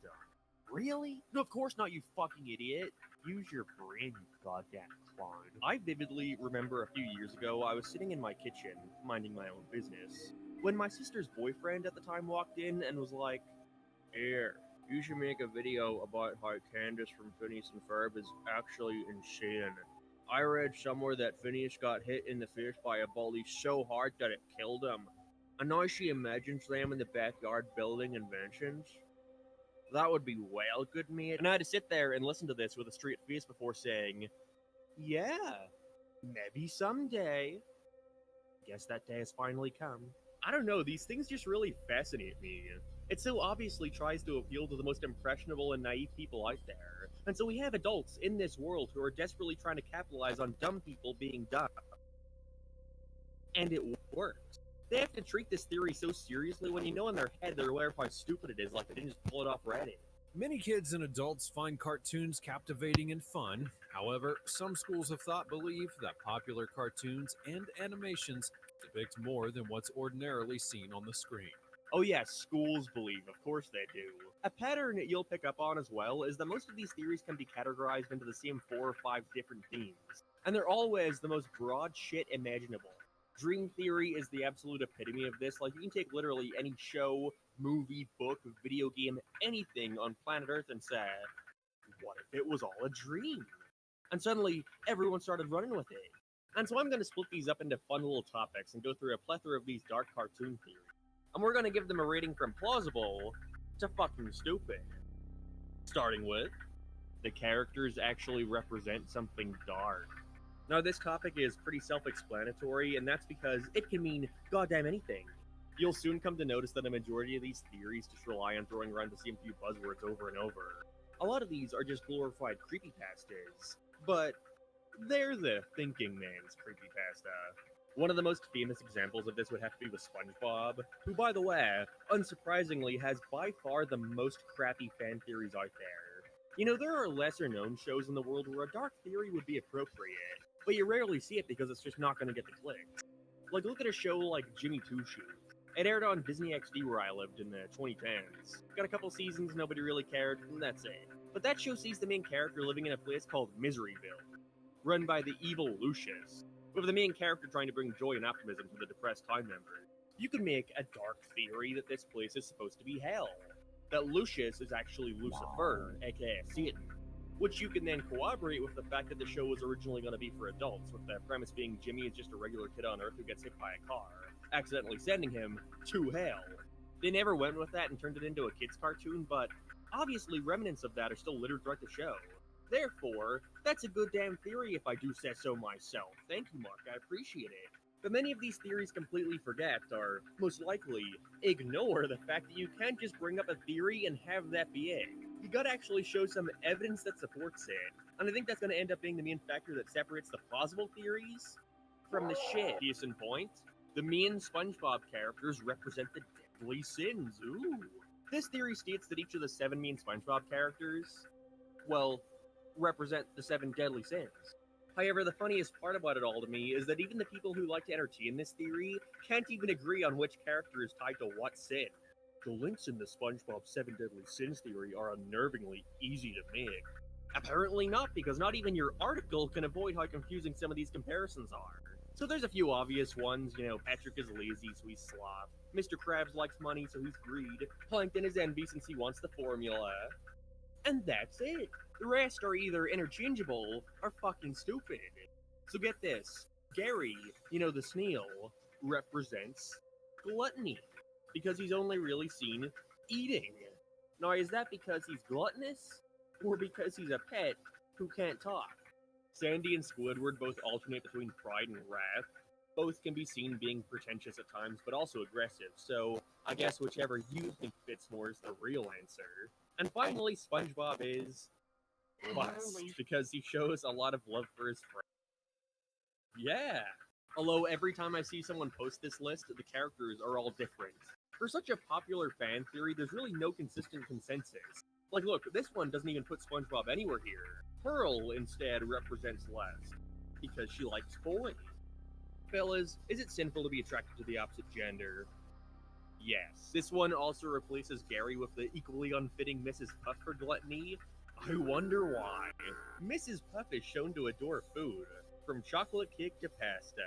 Really? No, of course not, you fucking idiot. Use your brain, you goddamn clown. I vividly remember a few years ago, I was sitting in my kitchen, minding my own business, when my sister's boyfriend at the time walked in and was like, "Here, you should make a video about how Candace from Phineas and Ferb is actually insane. I read somewhere that Phineas got hit in the face by a bully so hard that it killed him. And now she imagines them in the backyard building inventions. That would be well good, mate." And I had to sit there and listen to this with a straight face before saying, "Yeah, maybe someday. Guess that day has finally come." I don't know, these things just really fascinate me. It so obviously tries to appeal to the most impressionable and naive people out there. And so we have adults in this world who are desperately trying to capitalize on dumb people being dumb. And it works. They have to treat this theory so seriously when you know in their head they're aware of how stupid it is, like they didn't just pull it off Reddit. Many kids and adults find cartoons captivating and fun. However, some schools of thought believe that popular cartoons and animations depict more than what's ordinarily seen on the screen. Oh yes, schools believe, of course they do. A pattern you'll pick up on as well is that most of these theories can be categorized into the same 4 or 5 different themes. And they're always the most broad shit imaginable. Dream theory is the absolute epitome of this. Like, you can take literally any show, movie, book, video game, anything on planet Earth and say, what if it was all a dream? And suddenly, everyone started running with it. And so I'm going to split these up into fun little topics and go through a plethora of these dark cartoon theories. And we're going to give them a rating from plausible to fucking stupid. Starting with, the characters actually represent something dark. Now, this topic is pretty self-explanatory, and that's because it can mean goddamn anything. You'll soon come to notice that a majority of these theories just rely on throwing around the same few buzzwords over and over. A lot of these are just glorified creepypastas, but they're the thinking man's creepypasta. One of the most famous examples of this would have to be with SpongeBob, who, by the way, unsurprisingly, has by far the most crappy fan theories out there. You know, there are lesser-known shows in the world where a dark theory would be appropriate, but you rarely see it because it's just not going to get the clicks. Like, look at a show like Jimmy Two Shoes. It aired on Disney XD where I lived in the 2010s. Got a couple seasons, nobody really cared, and that's it. But that show sees the main character living in a place called Miseryville, run by the evil Lucius, with the main character trying to bring joy and optimism to the depressed time members. You could make a dark theory that this place is supposed to be hell. That Lucius is actually Lucifer, aka Satan. Which you can then corroborate with the fact that the show was originally going to be for adults, with the premise being Jimmy is just a regular kid on Earth who gets hit by a car, accidentally sending him to hell. They never went with that and turned it into a kid's cartoon, but obviously remnants of that are still littered throughout the show. Therefore, that's a good damn theory if I do say so myself. Thank you, Mark, I appreciate it. But many of these theories completely forget, or most likely, ignore the fact that you can't just bring up a theory and have that be it. You gotta actually show some evidence that supports it. And I think that's gonna end up being the main factor that separates the plausible theories from the shit. Case in point, the main SpongeBob characters represent the deadly sins. Ooh. This theory states that each of the 7 main SpongeBob characters, well, represent the 7 deadly sins. However, the funniest part about it all to me is that even the people who like to entertain this theory can't even agree on which character is tied to what sin. The links in the SpongeBob 7 Deadly Sins theory are unnervingly easy to make. Apparently not, because not even your article can avoid how confusing some of these comparisons are. So there's a few obvious ones, you know, Patrick is lazy, so he's sloth. Mr. Krabs likes money, so he's greed. Plankton is envy since he wants the formula. And that's it. The rest are either interchangeable or fucking stupid. So get this. Gary, you know, the snail, represents gluttony, because he's only really seen eating. Now, is that because he's gluttonous, or because he's a pet who can't talk? Sandy and Squidward both alternate between pride and wrath. Both can be seen being pretentious at times, but also aggressive, so I guess whichever you think fits more is the real answer. And finally, SpongeBob is lust, because he shows a lot of love for his friends. Yeah! Although every time I see someone post this list, the characters are all different. For such a popular fan theory, there's really no consistent consensus. Like, look, this one doesn't even put SpongeBob anywhere here. Pearl, instead, represents lust, because she likes boys. Fellas, is it sinful to be attracted to the opposite gender? Yes. This one also replaces Gary with the equally unfitting Mrs. Puff for gluttony. I wonder why. Mrs. Puff is shown to adore food, from chocolate cake to pasta,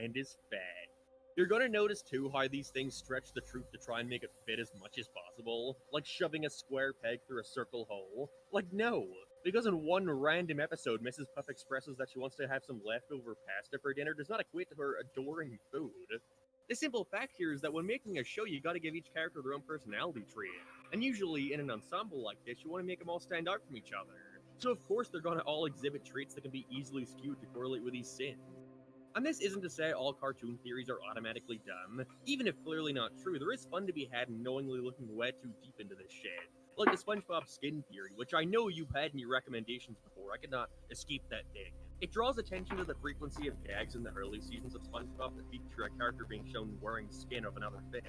and is fat. You're gonna notice too how these things stretch the truth to try and make it fit as much as possible, like shoving a square peg through a circle hole. Like, no, because in one random episode Mrs. Puff expresses that she wants to have some leftover pasta for dinner does not equate to her adoring food. The simple fact here is that when making a show, you gotta give each character their own personality trait, and usually in an ensemble like this, you want to make them all stand out from each other. So of course they're gonna all exhibit traits that can be easily skewed to correlate with these sins. And this isn't to say all cartoon theories are automatically dumb. Even if clearly not true, there is fun to be had in knowingly looking way too deep into this shit. Like the SpongeBob skin theory, which I know you've had in your recommendations before. I could not escape that thing. It draws attention to the frequency of gags in the early seasons of SpongeBob that feature a character being shown wearing skin of another fish,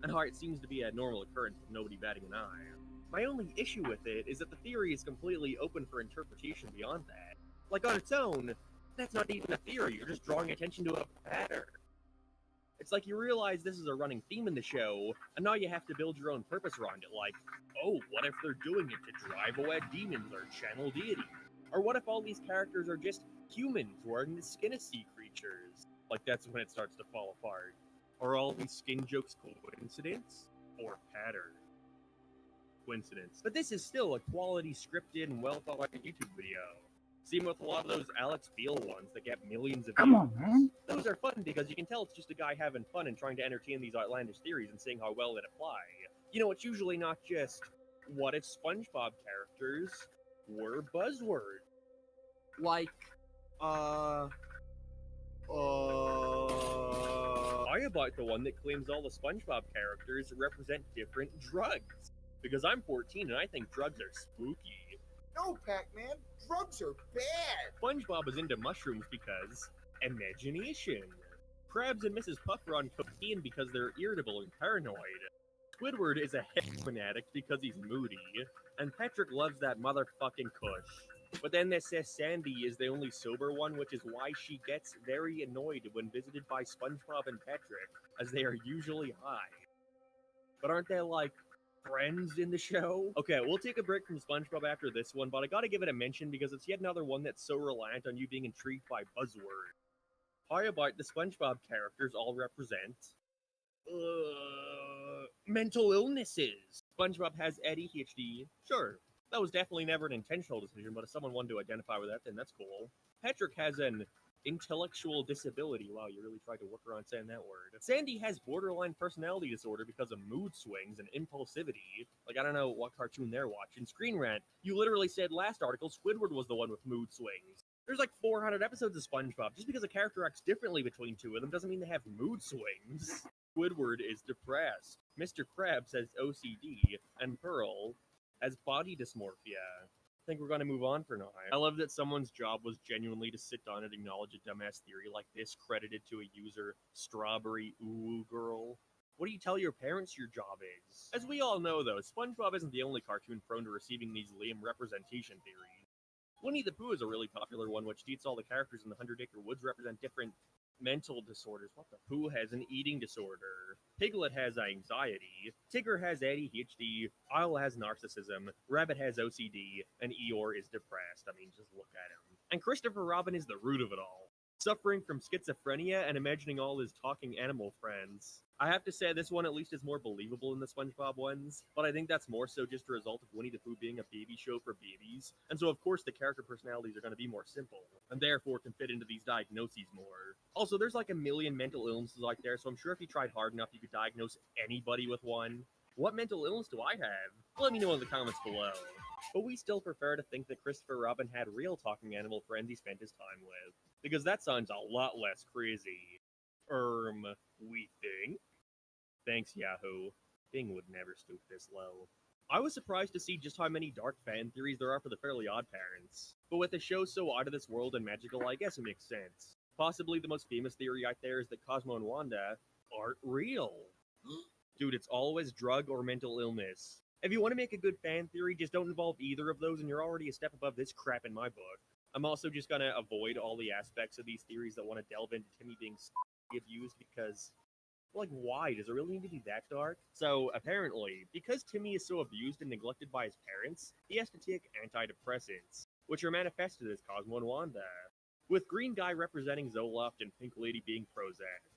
and how it seems to be a normal occurrence with nobody batting an eye. My only issue with it is that the theory is completely open for interpretation beyond that. Like, on its own, that's not even a theory, you're just drawing attention to a pattern. It's like you realize this is a running theme in the show, and now you have to build your own purpose around it, like, oh, what if they're doing it to drive away demons or channel deity? Or what if all these characters are just humans wearing the skin of sea creatures? Like, that's when it starts to fall apart. Are all these skin jokes coincidence? Or pattern? Coincidence. But this is still a quality scripted and well thought out YouTube video. Same with a lot of those Alex Beal ones that get millions of views. Come on, man. Those are fun because you can tell it's just a guy having fun and trying to entertain these outlandish theories and seeing how well they apply. You know, it's usually not just, what if SpongeBob characters were buzzwords? Like, I about the one that claims all the SpongeBob characters represent different drugs. Because I'm 14 and I think drugs are spooky. No, Pac-Man, drugs are bad. SpongeBob is into mushrooms because imagination. Krabs and Mrs. Puff are on cocaine because they're irritable and paranoid. Squidward is a heroin addict because he's moody. And Patrick loves that motherfucking kush. But then there's Sandy is the only sober one, which is why she gets very annoyed when visited by SpongeBob and Patrick, as they are usually high. But aren't they, like, friends in the show? Okay, we'll take a break from SpongeBob after this one, but I gotta give it a mention because it's yet another one that's so reliant on you being intrigued by buzzwords. How about the SpongeBob characters all represent mental illnesses? SpongeBob has ADHD. Sure, that was definitely never an intentional decision, but if someone wanted to identify with that, then that's cool. Patrick has an intellectual disability. Wow, you really tried to work around saying that word. Sandy has borderline personality disorder because of mood swings and impulsivity. Like, I don't know what cartoon they're watching. Screen Rant, you literally said last article Squidward was the one with mood swings. There's like 400 episodes of SpongeBob. Just because a character acts differently between two of them doesn't mean they have mood swings. Squidward is depressed. Mr. Krabs has OCD, and Pearl has body dysmorphia. I think we're going to move on for now. I love that someone's job was genuinely to sit down and acknowledge a dumbass theory like this, credited to a user, Strawberry Ooh Girl. What do you tell your parents your job is? As we all know, though, SpongeBob isn't the only cartoon prone to receiving these lame representation theories. Winnie the Pooh is a really popular one, which states all the characters in the 100 Acre Woods represent different mental disorders. What the? Pooh has an eating disorder. Piglet has anxiety. Tigger has ADHD. Owl has narcissism. Rabbit has OCD. And Eeyore is depressed. I mean, just look at him. And Christopher Robin is the root of it all, suffering from schizophrenia and imagining all his talking animal friends. I have to say this one at least is more believable than the SpongeBob ones, but I think that's more so just a result of Winnie the Pooh being a baby show for babies, and so of course the character personalities are going to be more simple, and therefore can fit into these diagnoses more. Also, there's like a million mental illnesses out there, so I'm sure if you tried hard enough you could diagnose anybody with one. What mental illness do I have? Let me know in the comments below. But we still prefer to think that Christopher Robin had real talking animal friends he spent his time with, because that sounds a lot less crazy. We think. Thanks, Yahoo. Bing would never stoop this low. I was surprised to see just how many dark fan theories there are for the Fairly Odd Parents. But with the show so out of this world and magical, I guess it makes sense. Possibly the most famous theory out there is that Cosmo and Wanda aren't real. Dude, it's always drug or mental illness. If you want to make a good fan theory, just don't involve either of those and you're already a step above this crap in my book. I'm also just gonna avoid all the aspects of these theories that want to delve into Timmy being abused because, like, why? Does it really need to be that dark? So, apparently, because Timmy is so abused and neglected by his parents, he has to take antidepressants, which are manifested as Cosmo and Wanda, with Green Guy representing Zoloft and Pink Lady being Prozac,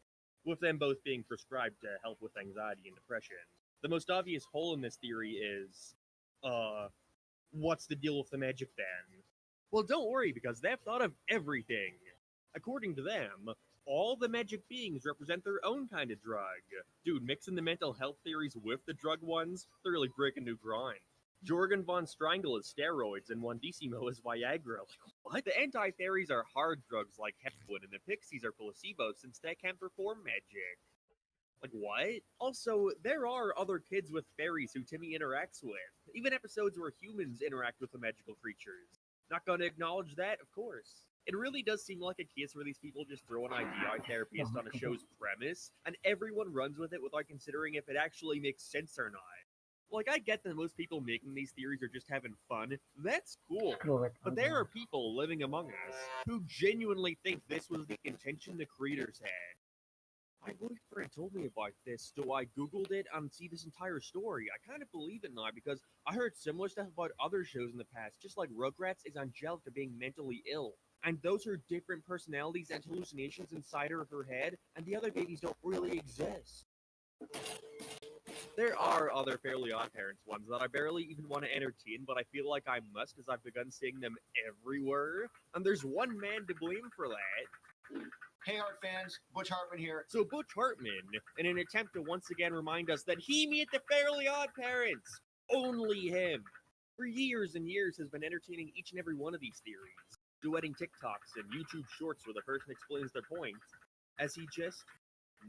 with them both being prescribed to help with anxiety and depression. The most obvious hole in this theory is, what's the deal with the magic then? Well, don't worry, because they've thought of everything. According to them, all the magic beings represent their own kind of drug. Dude, mixing the mental health theories with the drug ones, they're really breaking new ground. Jorgen von Strangle is steroids and Wandissimo is Viagra. Like, what? The anti-fairies are hard drugs like heroin, and the pixies are placebos since they can't perform magic. Like, what? Also, there are other kids with fairies who Timmy interacts with. Even episodes where humans interact with the magical creatures. Not gonna acknowledge that, of course. It really does seem like a case where these people just throw an idea out there based on a show's premise, and everyone runs with it without considering if it actually makes sense or not. Like, I get that most people making these theories are just having fun. That's cool. But there are people living among us who genuinely think this was the intention the creators had. My boyfriend told me about this, so I googled it and see this entire story. I kind of believe it now because I heard similar stuff about other shows in the past, just like Rugrats is Angelica being mentally ill. And those are different personalities and hallucinations inside her head, and the other babies don't really exist. There are other Fairly Odd Parents ones that I barely even want to entertain, but I feel like I must as I've begun seeing them everywhere. And there's one man to blame for that. Hey, art fans, Butch Hartman here. So Butch Hartman, in an attempt to once again remind us that he made the Fairly Odd Parents, only him, for years and years has been entertaining each and every one of these theories, duetting TikToks and YouTube shorts where the person explains their point, as he just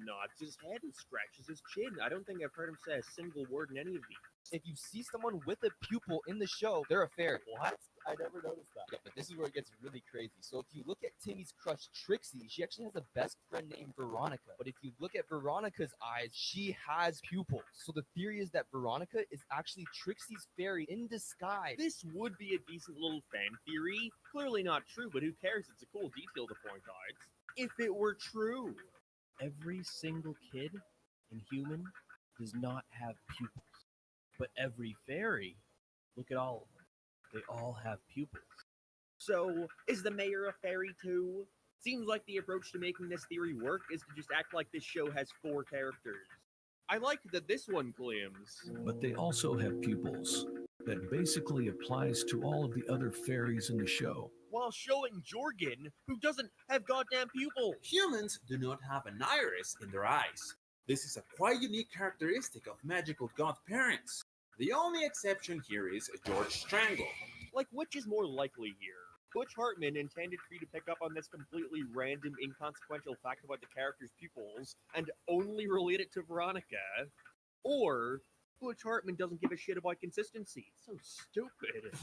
nods his head and scratches his chin. I don't think I've heard him say a single word in any of these. If you see someone with a pupil in the show, they're a fairy. What? I never noticed that. Yeah, but this is where it gets really crazy. So if you look at Timmy's crush Trixie, she actually has a best friend named Veronica. But if you look at Veronica's eyes, she has pupils. So the theory is that Veronica is actually Trixie's fairy in disguise. This would be a decent little fan theory. Clearly not true, but who cares? It's a cool detail to point out. If it were true. Every single kid in human does not have pupils. But every fairy, look at all of them. They all have pupils. So, is the mayor a fairy too? Seems like the approach to making this theory work is to just act like this show has 4 characters. I like that this one claims. But they also have pupils. That basically applies to all of the other fairies in the show. While showing Jorgen, who doesn't have goddamn pupils. Humans do not have an iris in their eyes. This is a quite unique characteristic of magical godparents. The only exception here is George Strangle. Like, which is more likely here? Butch Hartman intended for you to pick up on this completely random, inconsequential fact about the character's pupils and only relate it to Veronica, or Butch Hartman doesn't give a shit about consistency. It's so stupid.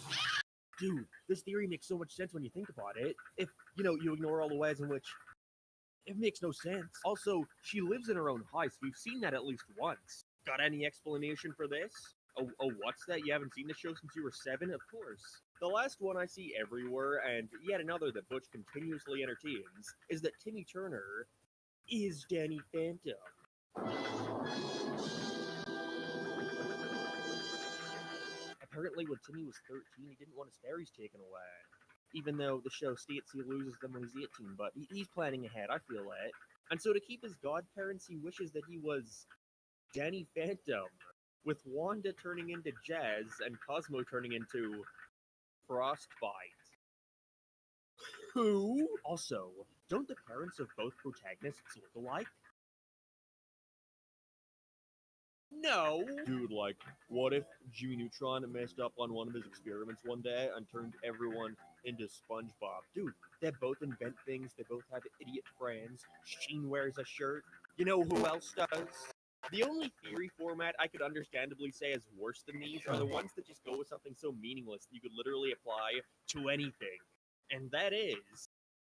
Dude, this theory makes so much sense when you think about it. If, you ignore all the ways in which it makes no sense. Also, she lives in her own house. We've seen that at least once. Got any explanation for this? Oh, what's that? You haven't seen the show since you were 7? Of course. The last one I see everywhere, and yet another that Butch continuously entertains, is that Timmy Turner is Danny Phantom. Apparently when Timmy was 13, he didn't want his fairies taken away. Even though the show states he loses them when he's 18, but he's planning ahead, I feel it. And so to keep his godparents, he wishes that he was Danny Phantom, with Wanda turning into Jazz and Cosmo turning into Frostbite. Who? Also, don't the parents of both protagonists look alike? No! Dude, like, what if Jimmy Neutron messed up on one of his experiments one day and turned everyone into SpongeBob? Dude, they both invent things, they both have idiot friends, Sheen wears a shirt. You know who else does? The only theory format I could understandably say is worse than these are the ones that just go with something so meaningless that you could literally apply to anything. And that is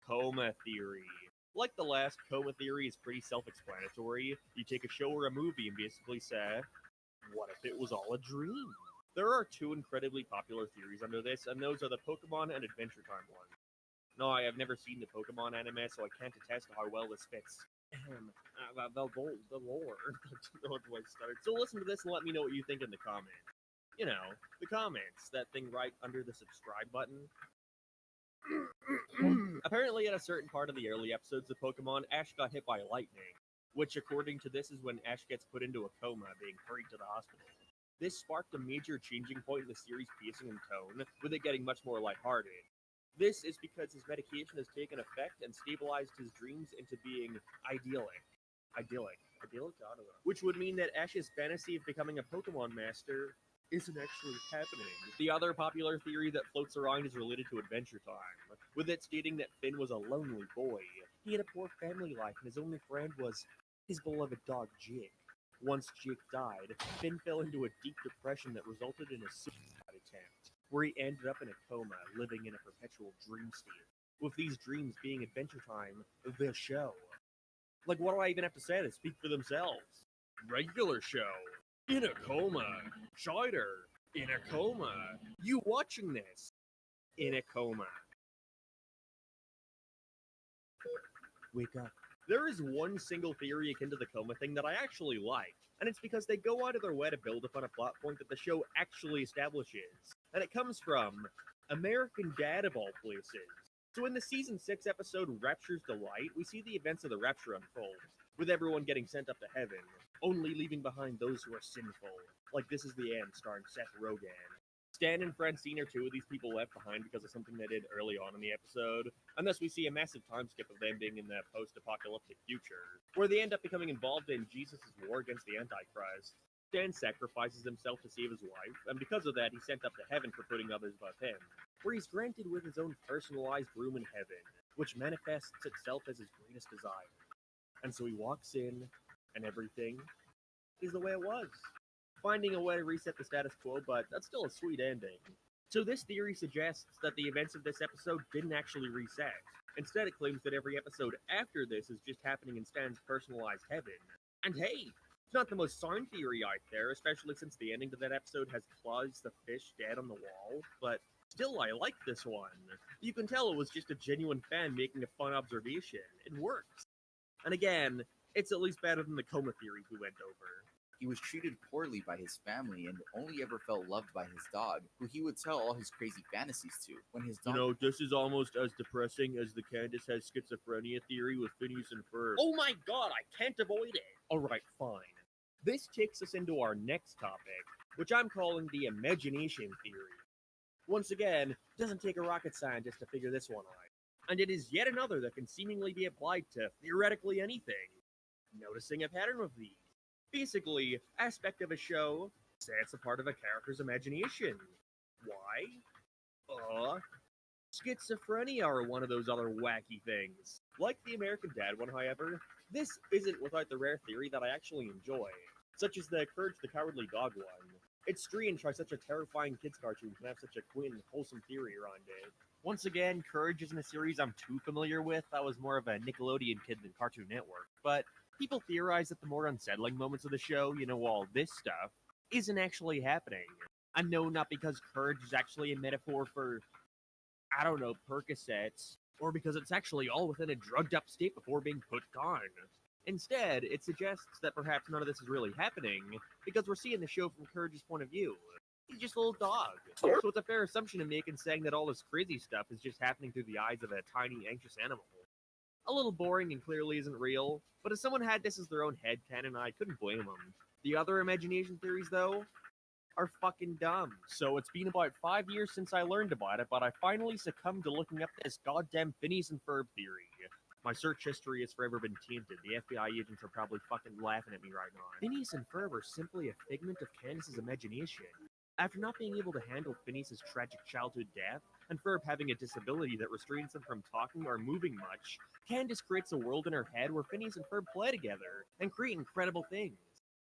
coma theory. Like the last, coma theory is pretty self-explanatory. You take a show or a movie and basically say, what if it was all a dream? There are 2 incredibly popular theories under this, and those are the Pokemon and Adventure Time ones. No, I have never seen the Pokemon anime, so I can't attest to how well this fits. The lore. So listen to this and let me know what you think in the comments. You know, the comments, that thing right under the subscribe button. Apparently at a certain part of the early episodes of Pokemon, Ash got hit by lightning, which according to this is when Ash gets put into a coma, being hurried to the hospital. This sparked a major changing point in the series' pacing and tone, with it getting much more lighthearted. This is because his medication has taken effect and stabilized his dreams into being idyllic. I don't know. Which would mean that Ash's fantasy of becoming a Pokemon master isn't actually happening. The other popular theory that floats around is related to Adventure Time, with it stating that Finn was a lonely boy. He had a poor family life and his only friend was his beloved dog Jig. Once Jig died, Finn fell into a deep depression that resulted in a suicide attempt, where he ended up in a coma, living in a perpetual dream state, with these dreams being Adventure Time, the show. Like, what do I even have to say? They speak for themselves. Regular show. In a coma. Shider. In a coma. You watching this. In a coma. Wake up. There is one single theory akin to the coma thing that I actually like, and it's because they go out of their way to build upon a plot point that the show actually establishes. And it comes from American Dad of all places. So in the Season 6 episode Rapture's Delight, we see the events of the Rapture unfold, with everyone getting sent up to heaven, only leaving behind those who are sinful. Like This Is the End, starring Seth Rogen. Stan and Francine are 2 of these people left behind because of something they did early on in the episode, and thus we see a massive time skip of them being in the post-apocalyptic future, where they end up becoming involved in Jesus' war against the Antichrist. Stan sacrifices himself to save his wife, and because of that, he's sent up to heaven for putting others above him, where he's granted with his own personalized room in heaven, which manifests itself as his greatest desire. And so he walks in, and everything is the way it was. Finding a way to reset the status quo, but that's still a sweet ending. So this theory suggests that the events of this episode didn't actually reset. Instead, it claims that every episode after this is just happening in Stan's personalized heaven. And hey, it's not the most sound theory out there, especially since the ending to that episode has Claus the fish dead on the wall, but still, I like this one. You can tell it was just a genuine fan making a fun observation. It works. And again, it's at least better than the coma theories we went over. He was treated poorly by his family and only ever felt loved by his dog, who he would tell all his crazy fantasies to. When his dog... You know, this is almost as depressing as the Candace has schizophrenia theory with Phineas and Ferb. Oh my god, I can't avoid it! Alright, fine. This takes us into our next topic, which I'm calling the imagination theory. Once again, it doesn't take a rocket scientist to figure this one out. And it is yet another that can seemingly be applied to theoretically anything. Noticing a pattern of these. Basically, aspect of a show sets a part of a character's imagination. Why? Schizophrenia are one of those other wacky things. Like the American Dad one, however, this isn't without the rare theory that I actually enjoy, such as the Courage the Cowardly Dog one. It's strange how such a terrifying kids cartoon can have such a quaint and wholesome theory around it. Once again, Courage isn't a series I'm too familiar with. That was more of a Nickelodeon kid than Cartoon Network, but people theorize that the more unsettling moments of the show, all this stuff, isn't actually happening. And no, not because Courage is actually a metaphor for, I don't know, Percocets, or because it's actually all within a drugged up state before being put down. Instead, it suggests that perhaps none of this is really happening, because we're seeing the show from Courage's point of view. He's just a little dog. So it's a fair assumption to make in saying that all this crazy stuff is just happening through the eyes of a tiny, anxious animal. A little boring and clearly isn't real, but if someone had this as their own headcanon, I couldn't blame them. The other imagination theories, though, are fucking dumb. So it's been about 5 years since I learned about it, but I finally succumbed to looking up this goddamn Phineas and Ferb theory. My search history has forever been tainted. The FBI agents are probably fucking laughing at me right now. Phineas and Ferb are simply a figment of Candace's imagination. After not being able to handle Phineas's tragic childhood death, and Ferb having a disability that restrains him from talking or moving much, Candace creates a world in her head where Phineas and Ferb play together and create incredible things.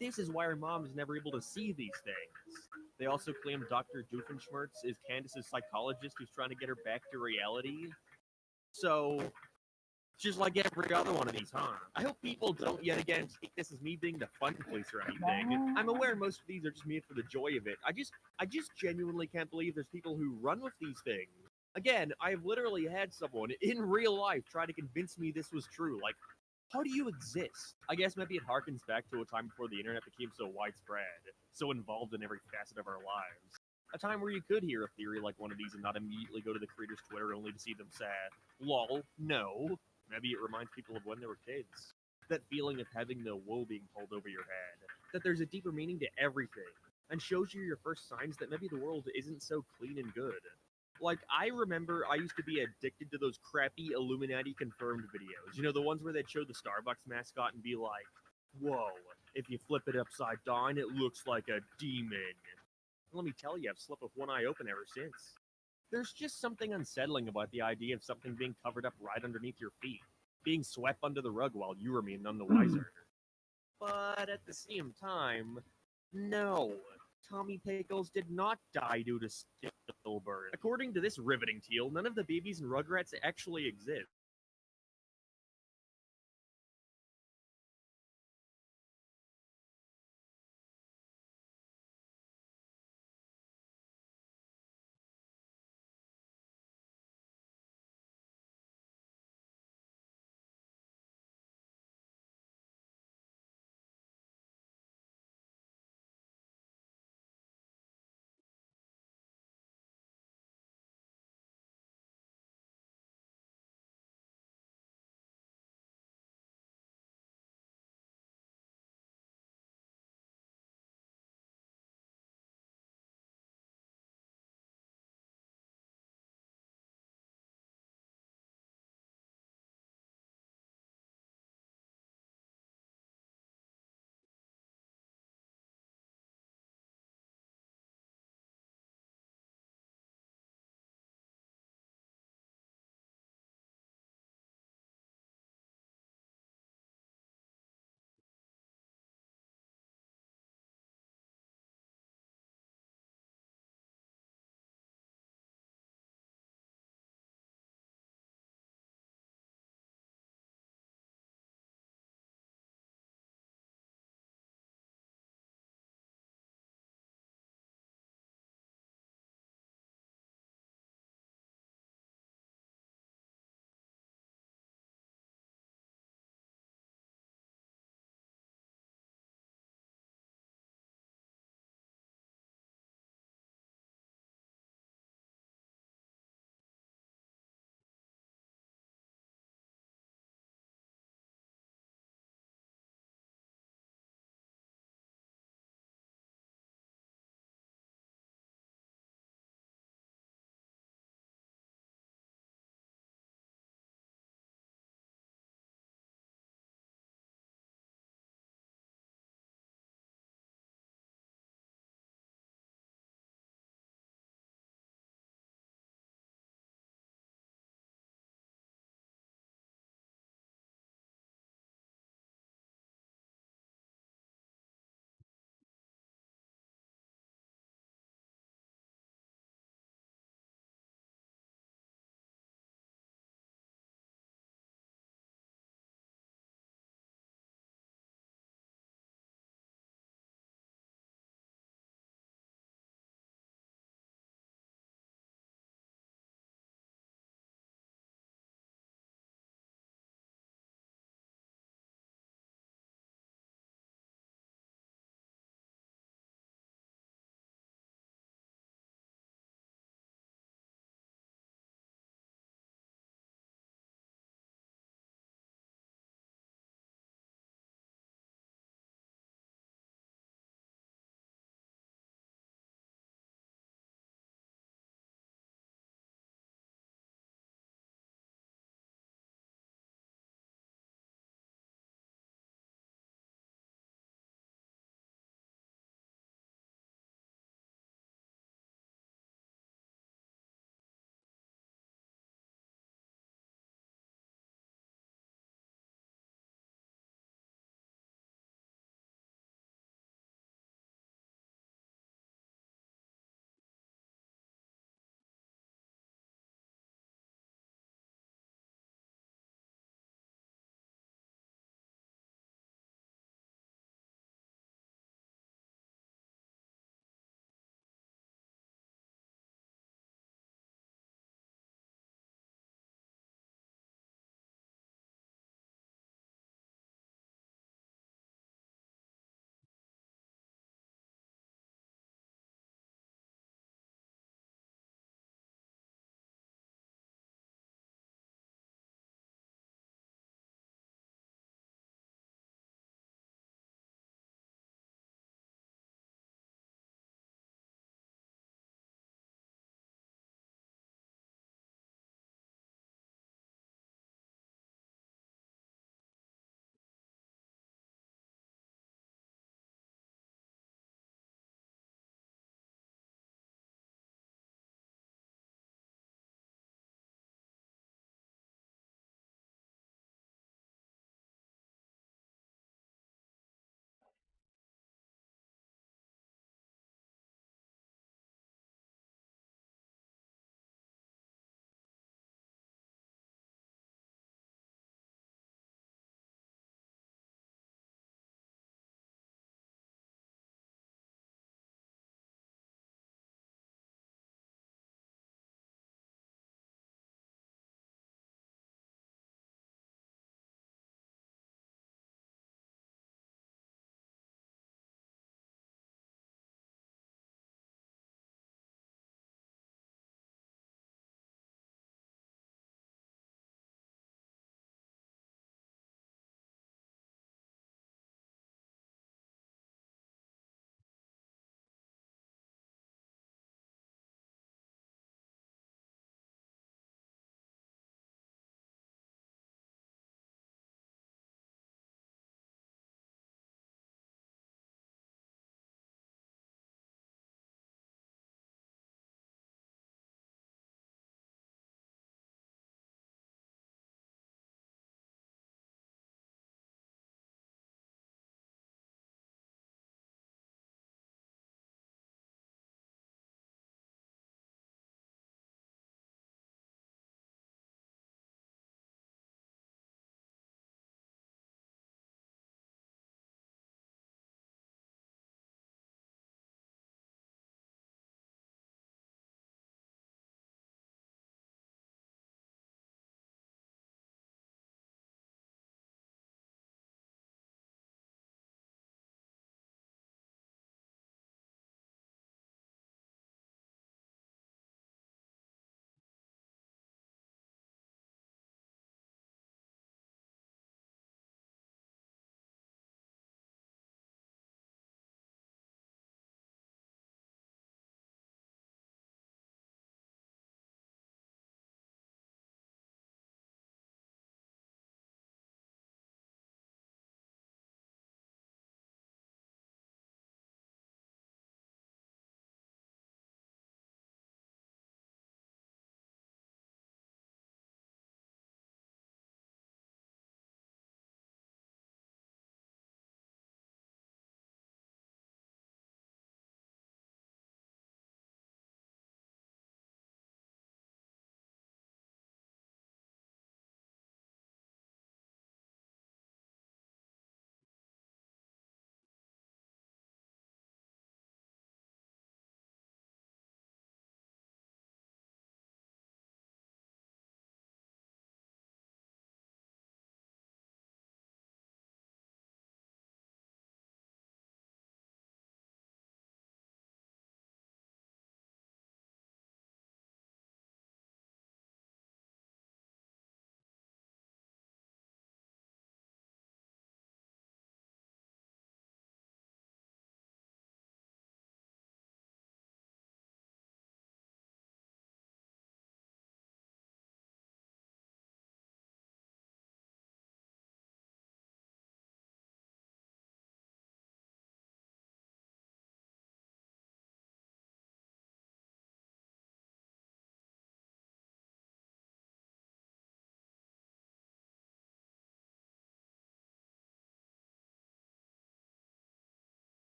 This is why her mom is never able to see these things. They also claim Dr. Doofenshmirtz is Candace's psychologist who's trying to get her back to reality. So, just like every other one of these, huh? I hope people don't yet again take this as me being the fun police or anything. I'm aware most of these are just made for the joy of it. I just genuinely can't believe there's people who run with these things. Again, I've literally had someone in real life try to convince me this was true. Like, how do you exist? I guess maybe it harkens back to a time before the internet became so widespread, so involved in every facet of our lives. A time where you could hear a theory like one of these and not immediately go to the creator's Twitter only to see them say, lol, no. Maybe it reminds people of when they were kids. That feeling of having the woe being pulled over your head. That there's a deeper meaning to everything. And shows you your first signs that maybe the world isn't so clean and good. Like, I remember I used to be addicted to those crappy Illuminati confirmed videos. The ones where they'd show the Starbucks mascot and be like, whoa, if you flip it upside down, it looks like a demon. And let me tell you, I've slept with one eye open ever since. There's just something unsettling about the idea of something being covered up right underneath your feet, being swept under the rug while you remain none the wiser. But at the same time, no. Tommy Pickles did not die due to stillbirth. According to this riveting tale, none of the babies in Rugrats actually exist.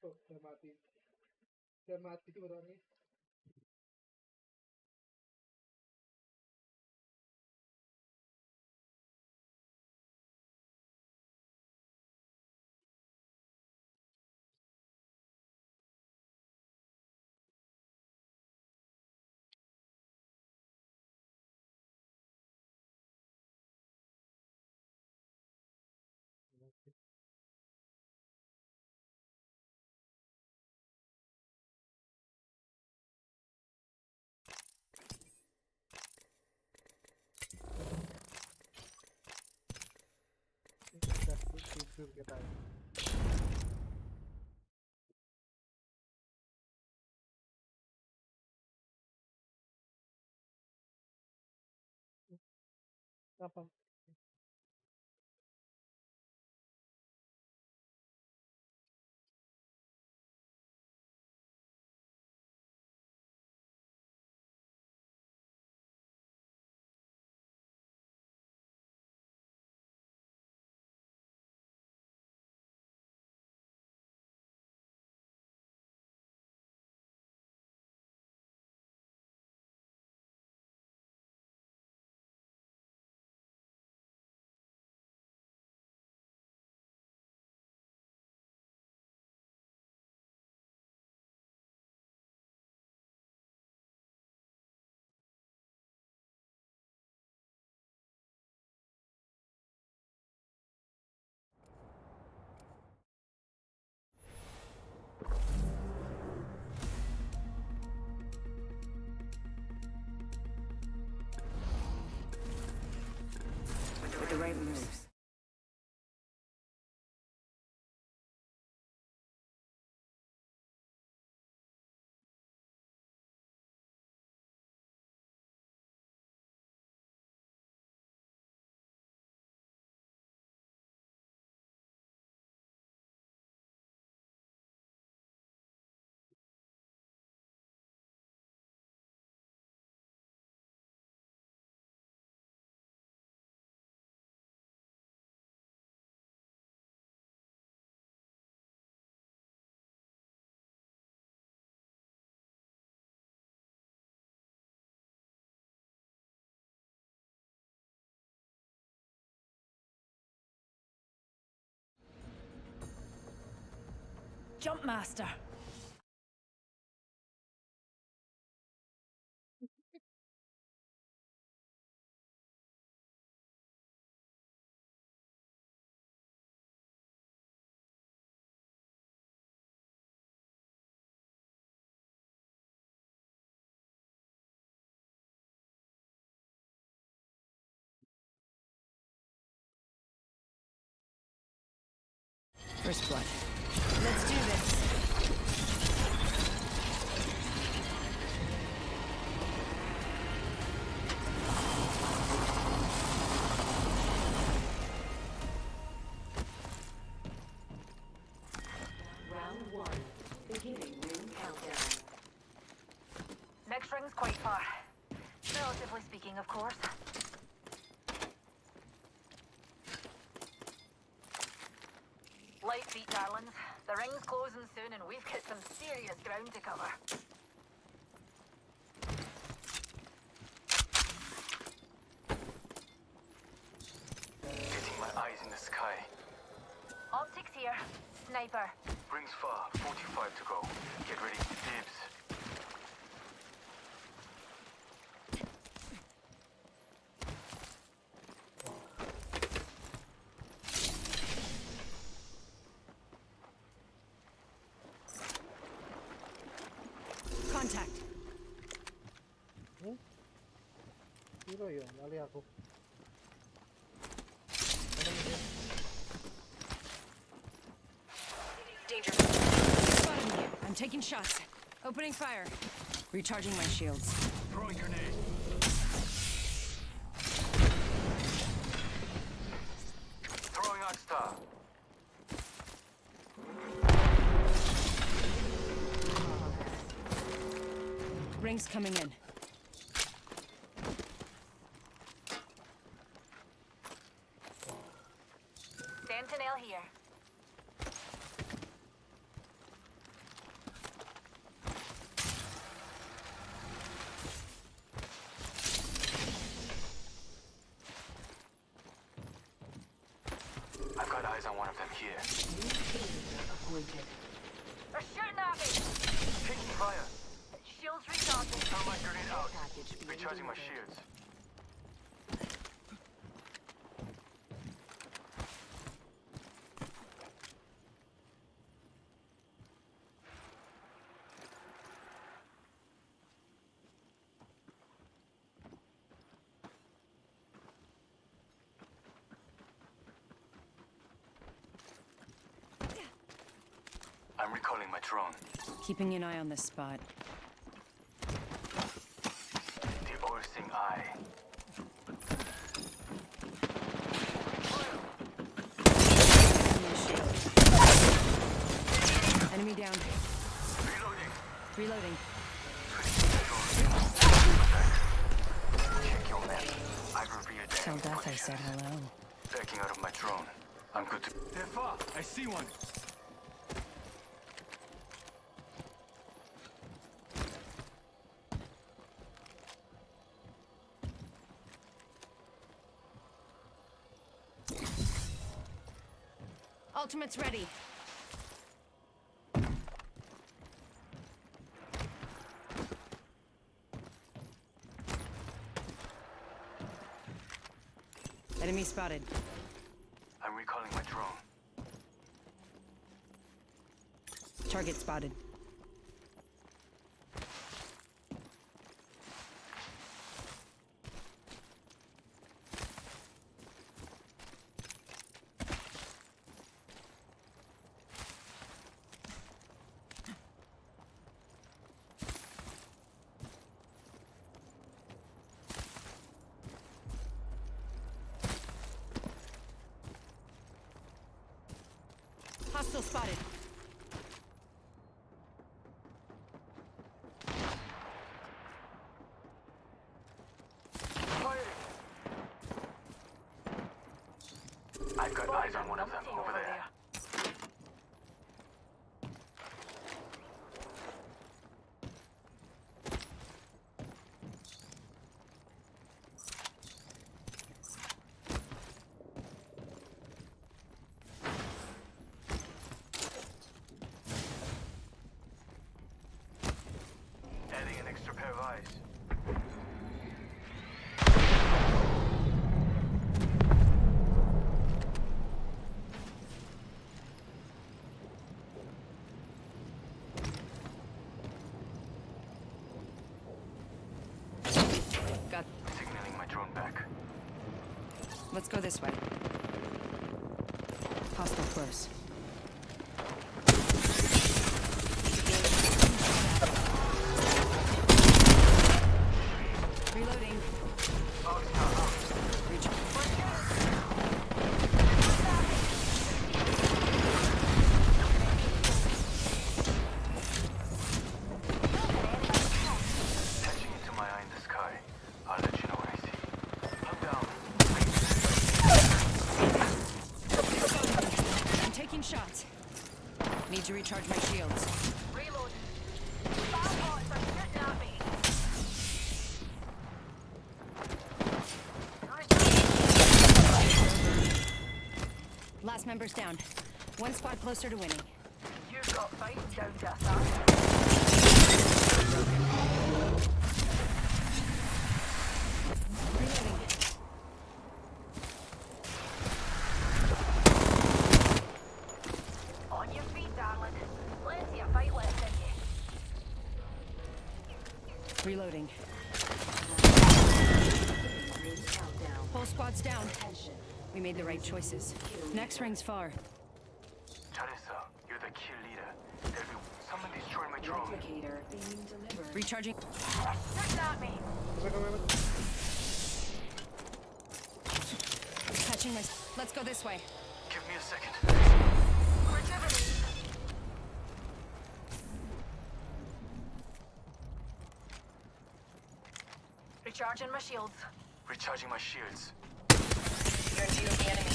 Tuh, udah mati. Udah mati tuh orangnya. Udah tidur kita. Apa? With the right moves. Jump master. First blood. Let's do this. Round 1. Beginning ring countdown. Next ring's quite far. Relatively speaking, of course. Light feet, darlings. The ring's closing soon and we've got some serious ground to cover. Getting my eyes in the sky. Optics here. Sniper. Rings far, 45 to go. Get ready, dibs. Contact. Hero ya, lali aku. Danger. Spotted me. I'm taking shots. Opening fire. Recharging my shields. Throwing grenade. Throwing Arc Star. Rings coming in. Sentinel here. here. They're shooting at me! Taking fire. Shields recharging. Thermite grenade out. Recharging my shields. I'm recalling my drone. Keeping an eye on this spot. The all-seeing eye. Enemy down. Reloading. Check your map. I revealed Tell Death I said hello. backing out of my drone. I'm good to... They're far. I see one. Ultimate's ready. Enemy spotted. I'm recalling my drone. Target spotted. Hostile spotted. I've got eyes on one of them over there. Adding an extra pair of eyes. Got. Signaling my drone back. Let's go this way. Hostile close. Reloading. Catching into my eye in the sky. I'll let you know what I see. I'm down. I'm taking shots. Need to recharge my shields. Reload. Firebots are shooting at me. Last member's down. One squad closer to winning. You've got fights down to a thousand. Reloading. On your feet, darling. Plenty of fight left in you. Reloading. Whole squad's down. We made the right choices. Next ring's far. Charissa, you're the kill leader. Someone destroyed my drone. Recharging. Shooting at me. Catching my. Let's go this way. Give me a second. Rejuvenate. Recharging my shields. Recharging my shields. You're in view of the enemy.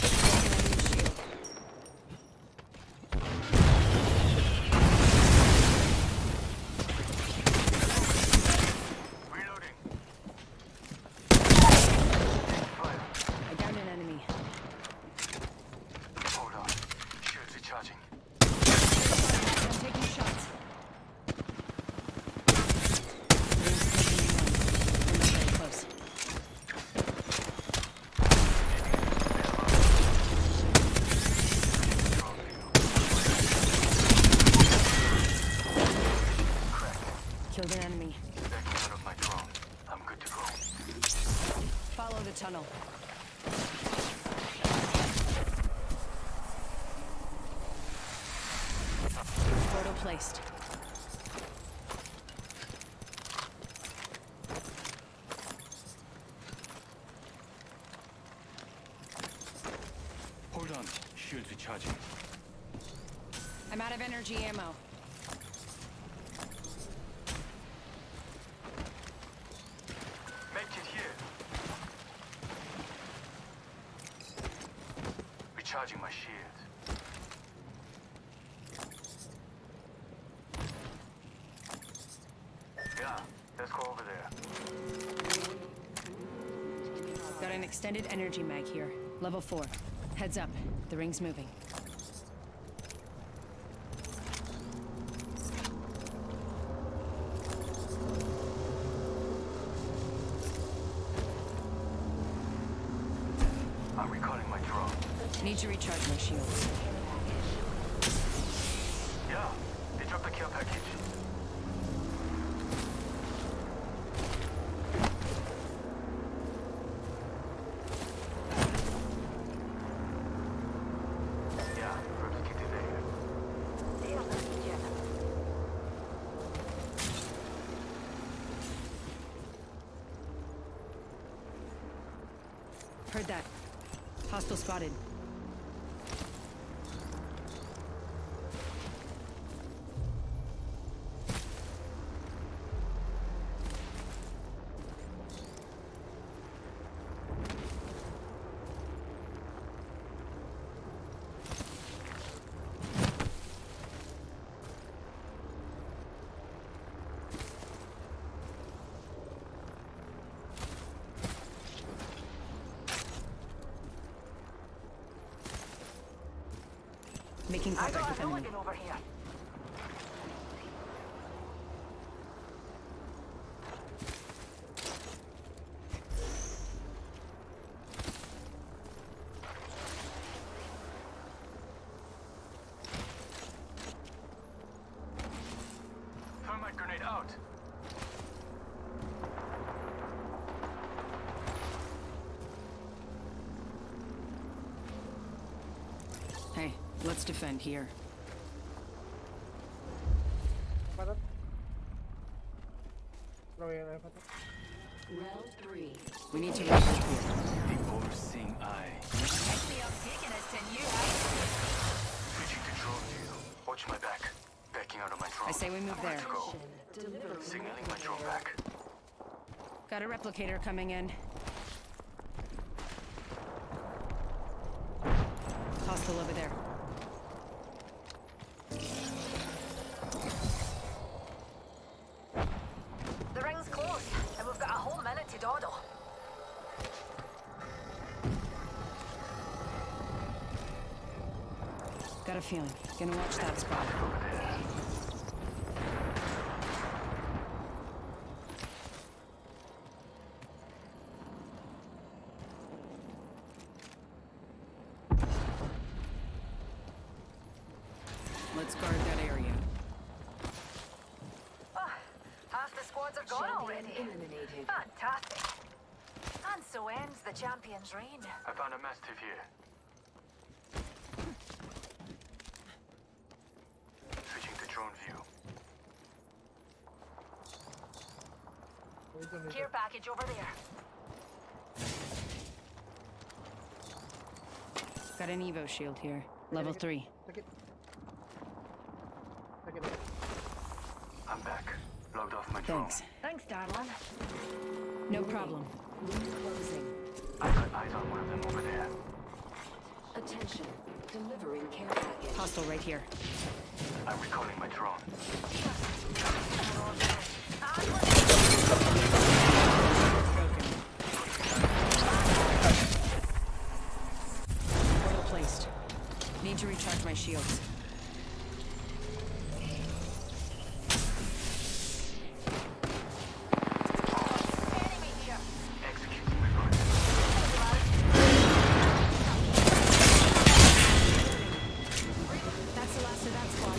Reloading. I downed an enemy. Hold on. Killed an enemy. Backing out of my drone. I'm good to go. Follow the tunnel. Photo placed. Hold on. Shield recharging. I'm out of energy ammo. Make it here. Recharging my shield. Yeah, let's go over there. Got an extended energy mag here. Level 4. Heads up. The ring's moving. I'm recalling my drone. Need to recharge my shields. Yeah, they dropped the care package. Yeah, replicated there. Heard that. Hostile spotted. Making contact with enemy. Over here. Thermite grenade out. Hey, let's defend here. Round 3. We need to regroup here. The overseeing eye. Actually, I'm taking us to new heights. Switching to drone view. Watch my back. Backing out of my drone. I say we move there. To go. Signaling my drone back. Got a replicator coming in. Hostile over there. The ring's closed, and we've got a whole minute to dawdle. Got a feeling. Gonna watch that spot. Let's guard that area. Oh, half the squads are gone already. Eliminated. Fantastic. And so ends the champion's reign. I found a mastiff here. Switching to drone view. Care package over there. Got an Evo shield here. Level 3. I'm back. Logged off my drone. Thanks. Thanks, darling. No problem. Closing. I've got eyes on one of them over there. Attention. Delivering care package. Hostile right here. I'm recalling my drone. Portal placed. Need to recharge my shields. That's the last of that squad.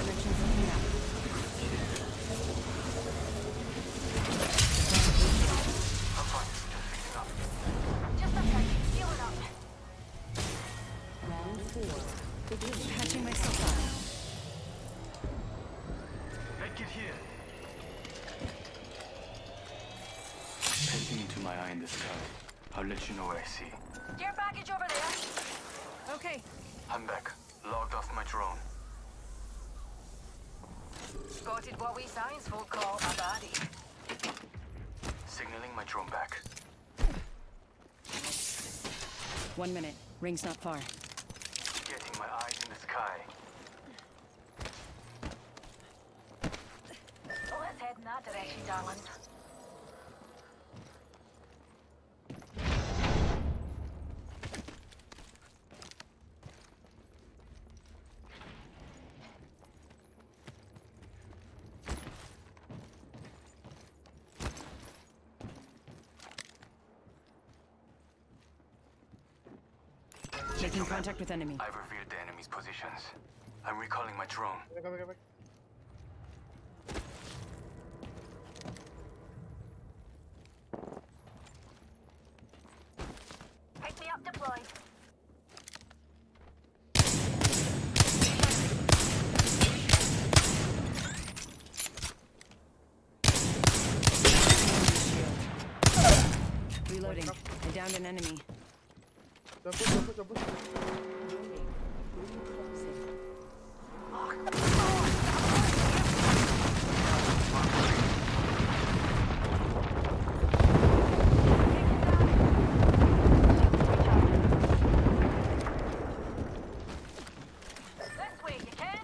Connection's looking up. to my eye in the sky. I'll let you know what I see. Care package over there. Okay. I'm back. Logged off my drone. Spotted what we science folk call a body. Signaling my drone back. 1 minute. Ring's not far. Getting my eyes in the sky. Let's head in that direction, darling. Making contact with enemy. I've revealed the enemy's positions. I'm recalling my drone. Pick me up, deployed. Reloading. I downed an enemy. This way, you can.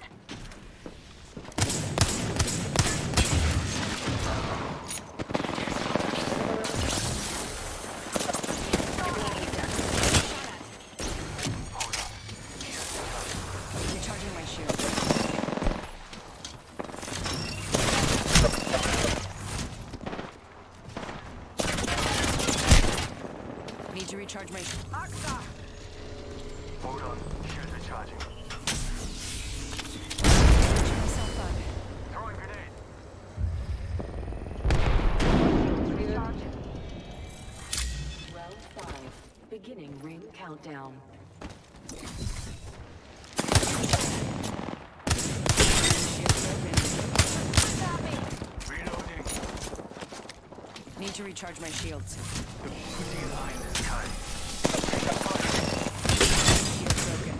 Recharging my shield. Need to recharge my shield. Hold on. Shield recharging. Charging myself up. Throwing grenade. Recharging. Round 5. Beginning ring countdown. Reloading. Need to recharge my shields. Putting an eye in the sky. Shield broken.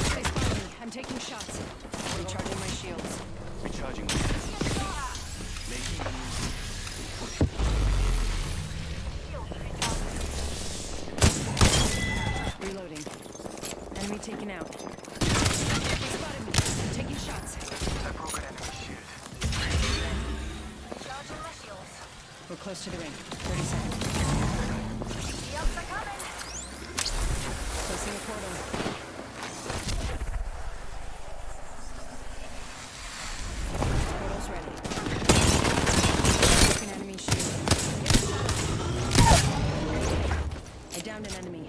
They spotted me. I'm taking shots. Recharging my shields. Recharging. Making a move. Pushing. Reloading. Enemy taken out. They spotted me. I'm taking shots. I broke an enemy shield. Recharging my shields. We're close to the ring. 30 seconds. Shields are coming. Placing a portal. Portal's ready. Broken enemy shield. I downed an enemy.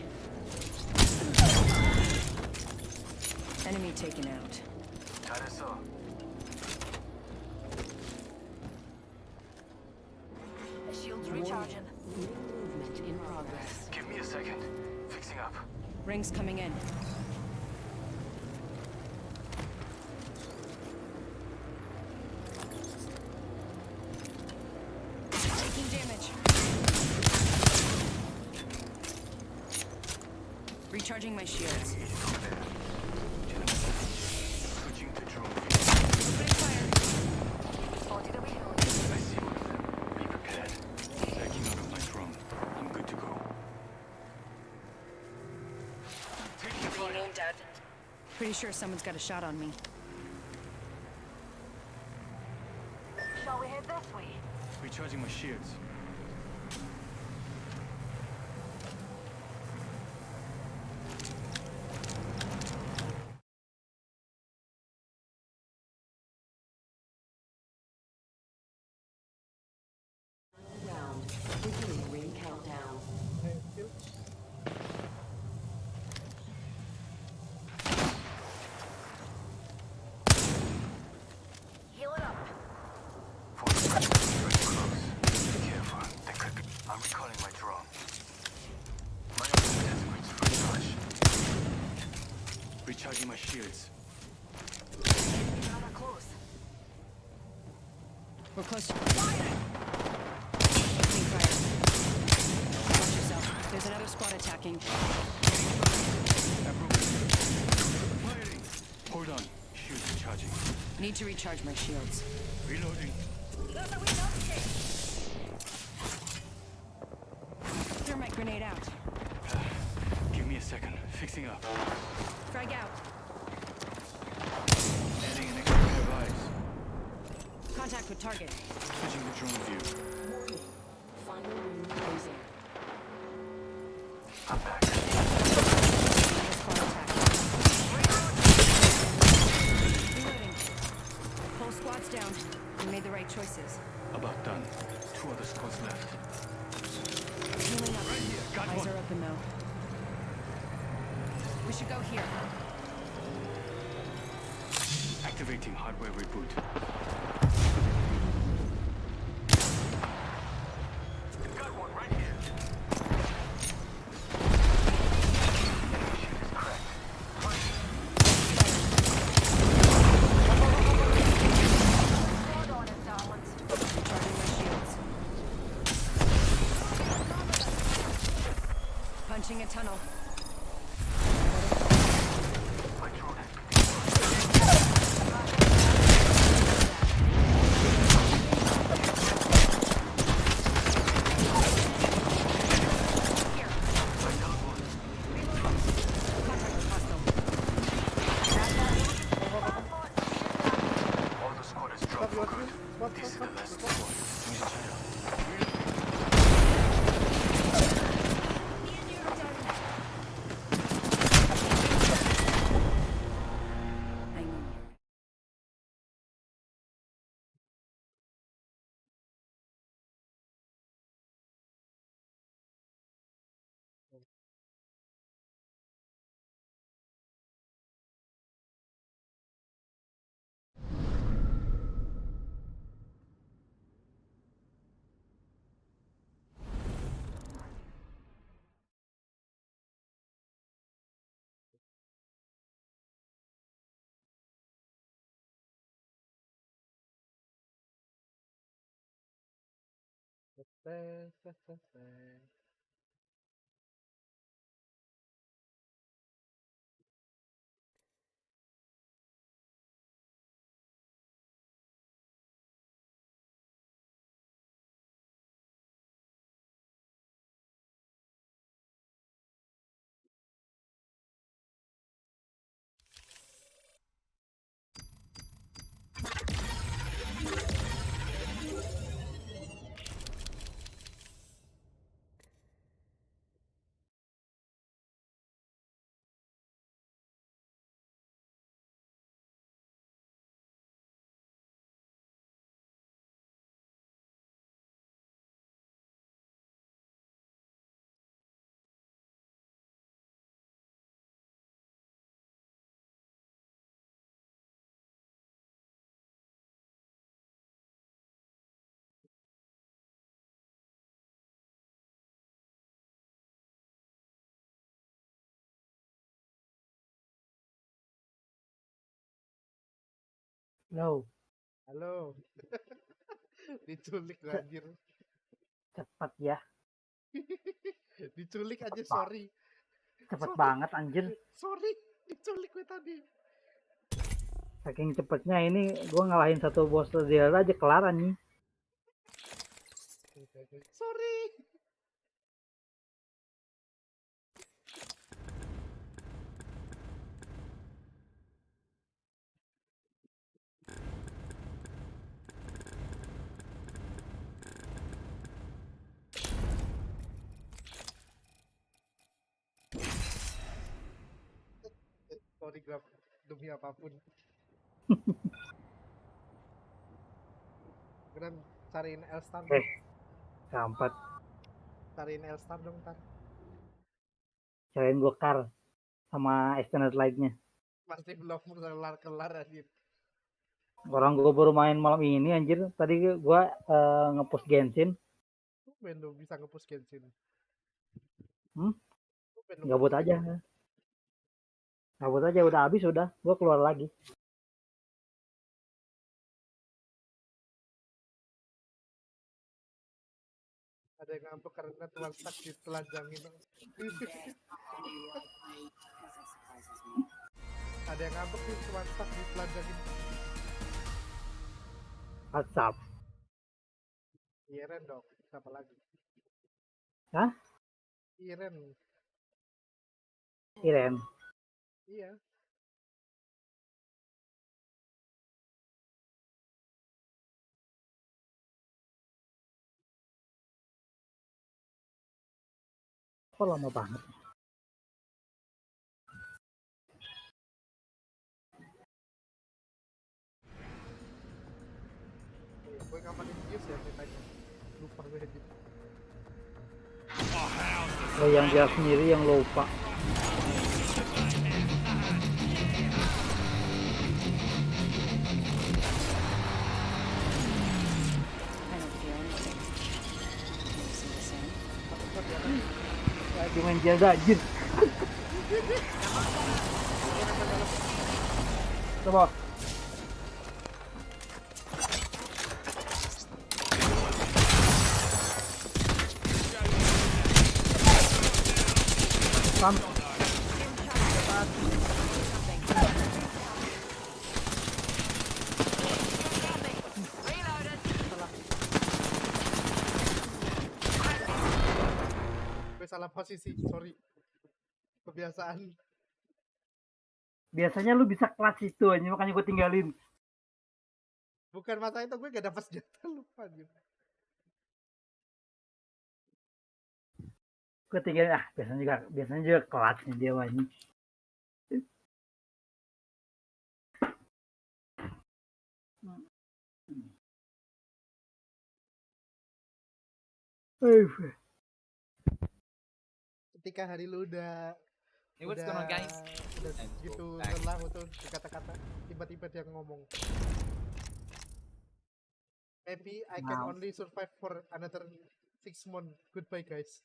Enemy taken out. 잘했어. Shields recharging. Movement in progress. Give me a second. Fixing up. Rings coming in. Taking damage. Recharging my shields. Switching to drone. Opening fire. Spotted a reload. I see one of them. Be prepared. Backing out of my drone. I'm good to go. Taking fire. Dead. Pretty sure someone's got a shot on me. Shall we head this way? Recharging my shields. Round. Beginning ring countdown. Heal it up. Careful. They could be. I'm recalling my drone. My ultimate has reached full charge. Recharging my shields. Rather close. We're close to fire. There's another squad attacking. Firing! Hold on. Shields charging. Need to recharge my shields. Reloading. Thermite grenade out. Give me a second. Fixing up. Frag out. Adding an extra pair of eyes. Contact with target. Switching to drone view. Warning. Final ring closing. I'm back. Reloading. Whole squad's down. We made the right choices. About done. 2 other squads left. Healing up. Right here. Got Eyes one. are open though. We should go here. Activating hardware reboot. Got one right here. Punching a tunnel. All the squad is dropped for good. This is the last squad. Halo. Halo. Diculik gua, anjir. Cepet ya. Diculik aja, sorry. Cepet banget anjir. Sorry, diculik gue tadi. Saking cepetnya ini gue ngalahin satu bos dia aja kelar anjing. Sorry. Sorry Grab, demi apapun. Keren, cariin Elstar dong. Keempat. Cariin Elstar dong, ntar. Cariin gue kar sama extended light-nya. Pasti belum kelar anjir. Orang gue baru main malam ini anjir. Tadi gue nge-push Genshin. Bendo bisa nge-push Genshin. Gabut aja. Gabut aja, udah habis udah. Gue keluar lagi. Ada yang ngambek karena tuan sak ditelanjangin. Ada yang ngambek nih tuan sak ditelanjangin. WhatsApp. Iren dong, siapa lagi? Hah? Iren. Iren. Iya. Kok lama banget? Gue ngapain news ya ceritanya. Lupa gue aja. Oh, yang dia sendiri yang lupa. Lagi main jaga anjir. Coba. Gue salah posisi, sorry. Kebiasaan. Biasanya lu bisa clutch itu aja, makanya gue tinggalin. Bukan masalah itu, gue gak dapat senjata, lupa gitu. Gue tinggalin, biasanya juga clutchnya dia wajib. Ketika hari lu udah what's going on, guys? Udah gitu lelah untuk berkata-kata, tiba-tiba dia ngomong, maybe I can only survive for another 6 months. Goodbye guys.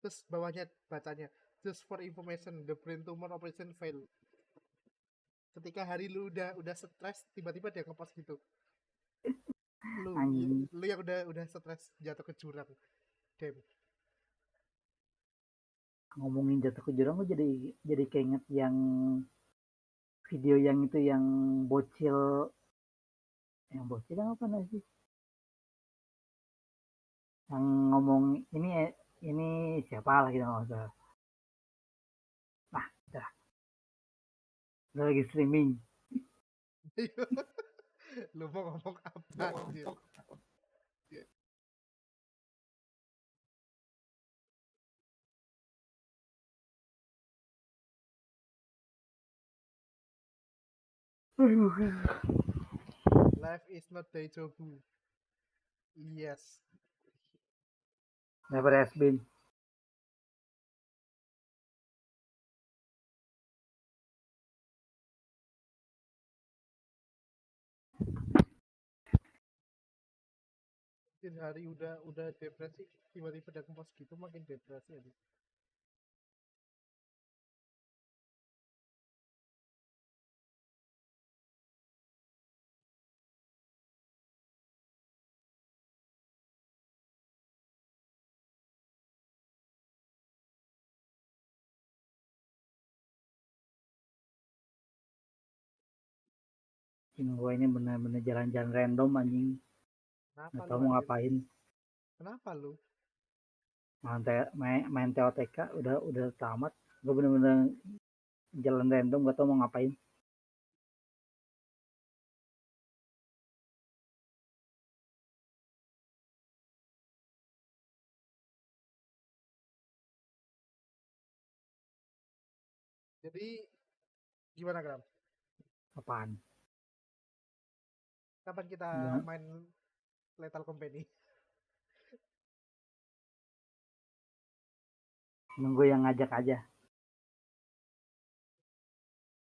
Terus bawahnya bacanya, just for information, the brain tumor operation failed. Ketika hari lu udah stres, tiba-tiba dia ngepost gitu. Lu yang udah stres jatuh ke jurang. Damn. Ngomongin jatuh ke jurang, gue jadi keinget yang video yang itu yang bocil yang apa sih? Yang ngomong ini siapa lagi nggak usah. Udah lagi streaming. Lu mau ngomong apa dia? Life is not deja vu. Yes. Never has been. Makin hari udah depresi, tiba-tiba udah kempos gitu, makin depresi aja. Gue ini bener-bener jalan-jalan random anjing. Nggak tahu mau ngapain. Kenapa lu? Main TOTK udah tamat. Gue bener-bener jalan random, gak tahu mau ngapain. Jadi gimana Gram? Apaan? Kapan kita main Lethal Company? Nunggu yang ngajak aja.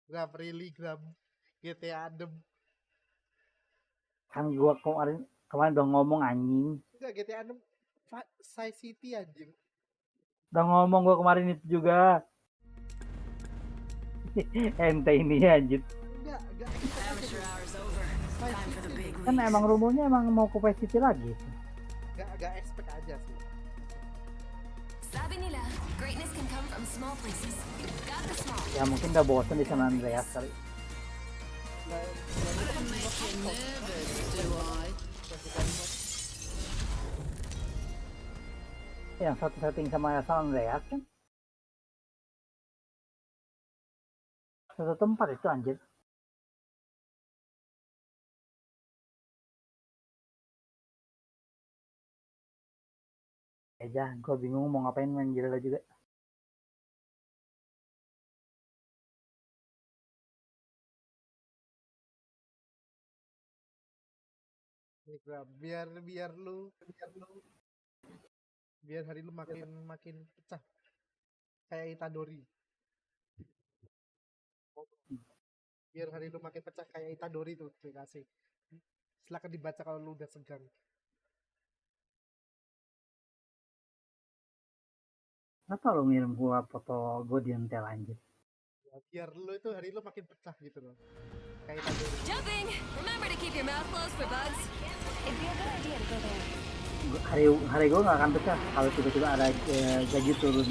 Gram, really Gram. GTA adem. Kan gua kemarin udah ngomong anjing. Enggak, GTA adem Size City anjing. Udah ngomong gua kemarin itu juga. Ente ini anjir. Enggak. Kan emang rumornya emang mau ke Vice City lagi. Gak expect aja sih. Sabi nila, greatness can come from small places. Got the small. Ya mungkin udah bosan di San Andreas kali. Yang satu setting sama San Andreas kan? Satu tempat itu anjir. Aja, gue bingung mau ngapain main gila juga. biar hari lu makin pecah kayak Itadori. Biar hari lu makin pecah kayak Itadori tuh dikasih. Silakan dibaca kalau lu udah segang. Kenapa lo ngirim gua foto gue di entel anjir? Ya, biar lu itu hari lu makin pecah gitu loh. Kayak Itadori. Jumping! Remember to keep your mouth closed for bugs. It'd be a good idea to go there. Hari gue nggak akan pecah kalau tiba-tiba ada gaji turun.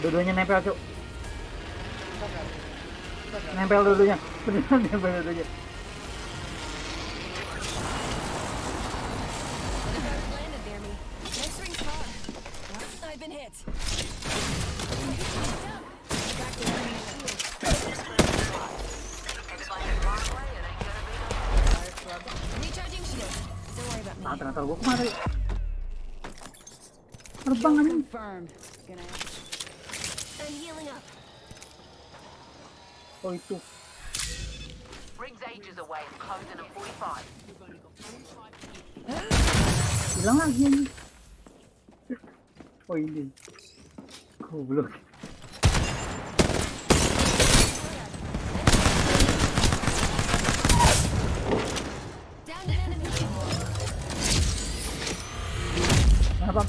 Dua-duanya nempel cuk. Nempel dua-duanya. Beneran nempel dua-duanya. Landed near me. Next ring's far. I've been hit. Recharging shield. Don't worry about me. Ternyata gue kemana? Terbang aja. I'm healing up. Oh itu. Rings ages away and closing at 45. Hilang lagi ini. Oh ini. Goblok. Down to enemy. Kenapa?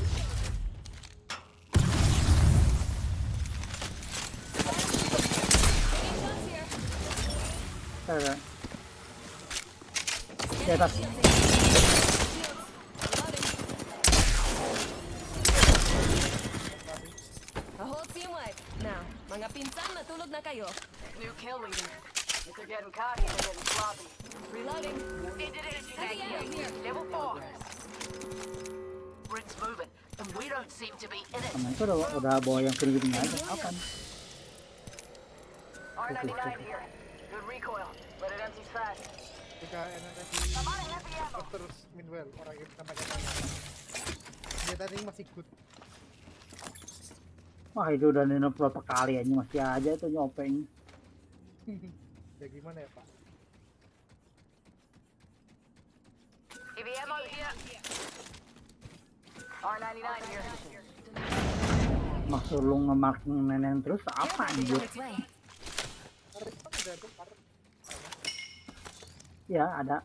Di atas. A whole team wipe. Now, mga pinsan, matulog na kayo. New kill leader. If they're getting cocky, they're getting sloppy. Reloading. Here. Level 4. Ring's moving, and we don't seem to be in it. Sama itu udah bawa yang kering-kering aja. Apaan? R99 here. Good recoil, but it empties fast. Jika terus Minwell orang yang kata-kata dia tadi masih good. Wah itu udah nino berapa kali aja masih aja itu nyopeng. Ya gimana ya Pak? Heavy ammo here. R99 here. Maksud lu nge-marking nenek terus apa anjir? Ya ada.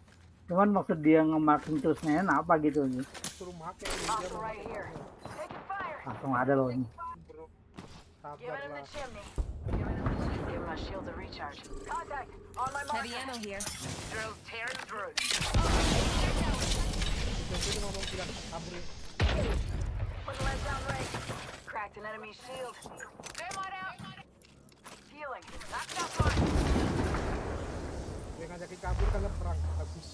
Cuman maksud dia nge-marking terus nenek apa gitu nih? Suruh make langsung ada loh ini. Sabar lah. Give my shield a recharge. Contact on my marker. Heavy ammo here. Drills tearing through. Jadi ngomong bilang kabur. Put the lens down range. Cracked an enemy shield. Thermite out. Healing. Knocked out one. Dia ngajakin kabur kagak perang. Bagus.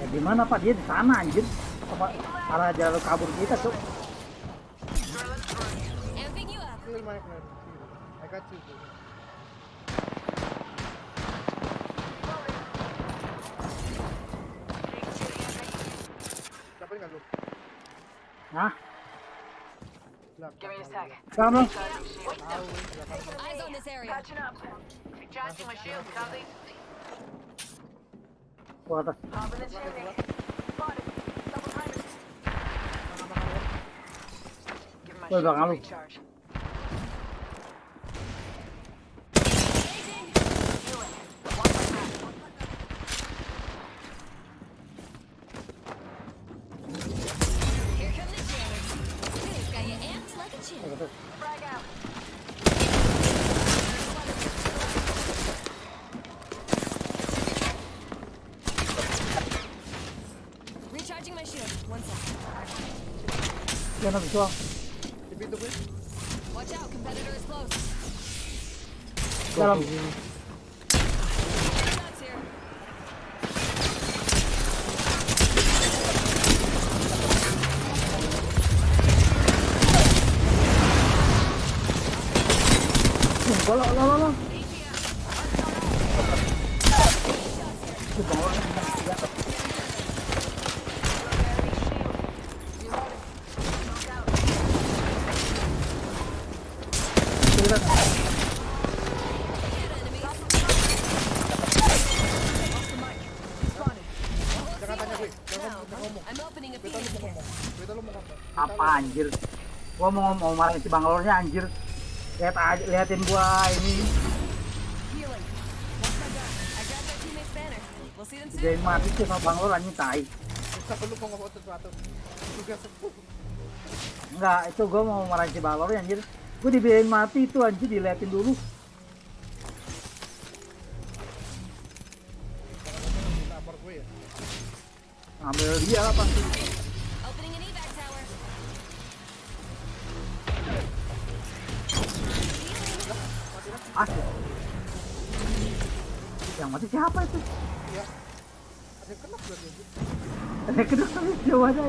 Ya gimana Pak, dia di sana anjir. Apa arah jalur kabur kita tuh. Amping you up. Heal my friend. I got you. Dapat enggak lu? Hah? Give me a sec. Kamu? Eyes on this area. Catching up. Recharging my shield, copy. Gua atas. Pop in the chimney. Spotted. Double timers. Give my Gua shield a belakang lu. recharge. Here come the jammers. This guy amped like a Frag out. Recharging my shield. One sec. Jangan visual. Di pintu gue. Watch out, competitor is close. Dalam. Shots here. Lo. Jangan tanya gue, jangan ngomong. I'm opening a Phoenix kit. Beta lu mau ngomong. Apa anjir? Gua mau marahin si Bangalornya anjir. Liatin gua ini. Healing. That's my gun. I grabbed my teammate's banner. We'll see them soon. Jadi mati sih sama Bangalor anjing tai. Bisa perlu mau ngomong sesuatu. Juga sepuh. Enggak, itu gua mau marahin si Bangalor anjir. Gua dibiarin mati itu anjir, diliatin dulu. Lapor gue ya. Ambil dia lah pasti. Opening an evac tower. Asik. Yang mati siapa itu? Iya. Ada yang kena berarti anjir. Ada yang kena sama Jawa aja.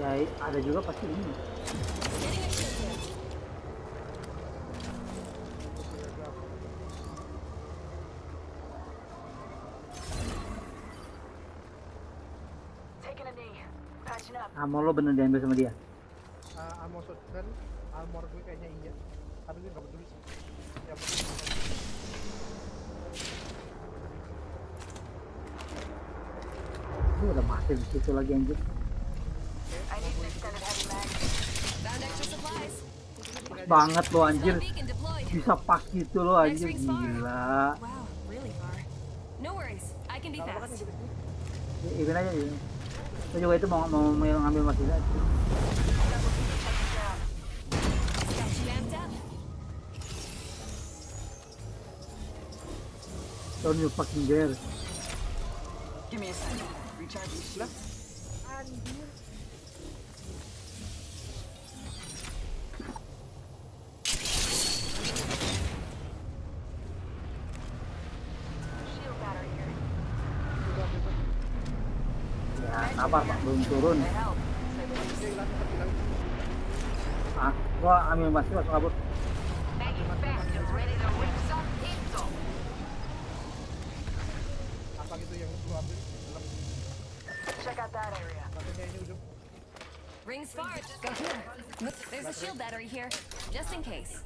Ya ada juga pasti ini. Taking a knee. Patching up. Amor lo bener diambil sama dia. Amor shotgun, armor gue kayaknya iya. Tapi gue gak peduli sih. Ya, Ini udah mati di situ lagi anjir. I need an extended heavy mag. Found extra supplies. Banget lo anjir. Beacon deployed. Bisa pas gitu lo anjir, gila. Wow, really far. No worries. I can be fast. Even aja ini. Lo juga itu mau ngambil masih aja. Got you amped up. Don't you fucking dare. Give me a second. Recharge your shield. anjir. Ya, sabar Pak, belum turun. Ah, gua ambil masih masuk kabut. Apa gitu yang lu ambil? Check out that area. Katanya ini ujung. Rings far. Go here. There's a shield battery here, just in case.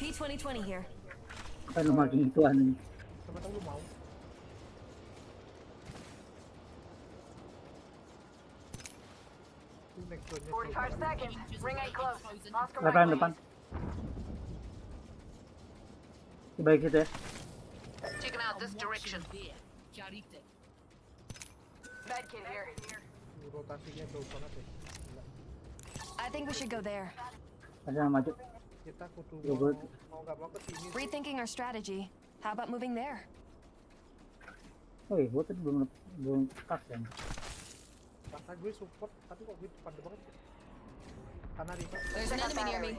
P2020 here. Apa lu makin gituan nih? Siapa tahu lu mau. Next 45 seconds. Ring ain't close. Oscar Depan depan. Di balik situ ya. Checking out this direction. Medkit here. Rotasinya jauh banget ya. I think we should go there. Ada yang maju. Kita kudu Ya, gua- mau nggak mau ke sini. Rethinking our strategy. How about moving there? Oh iya, gua tadi belum pas ya. Kata gue support, tapi kok gue depan banget. Karena di There's an enemy near me.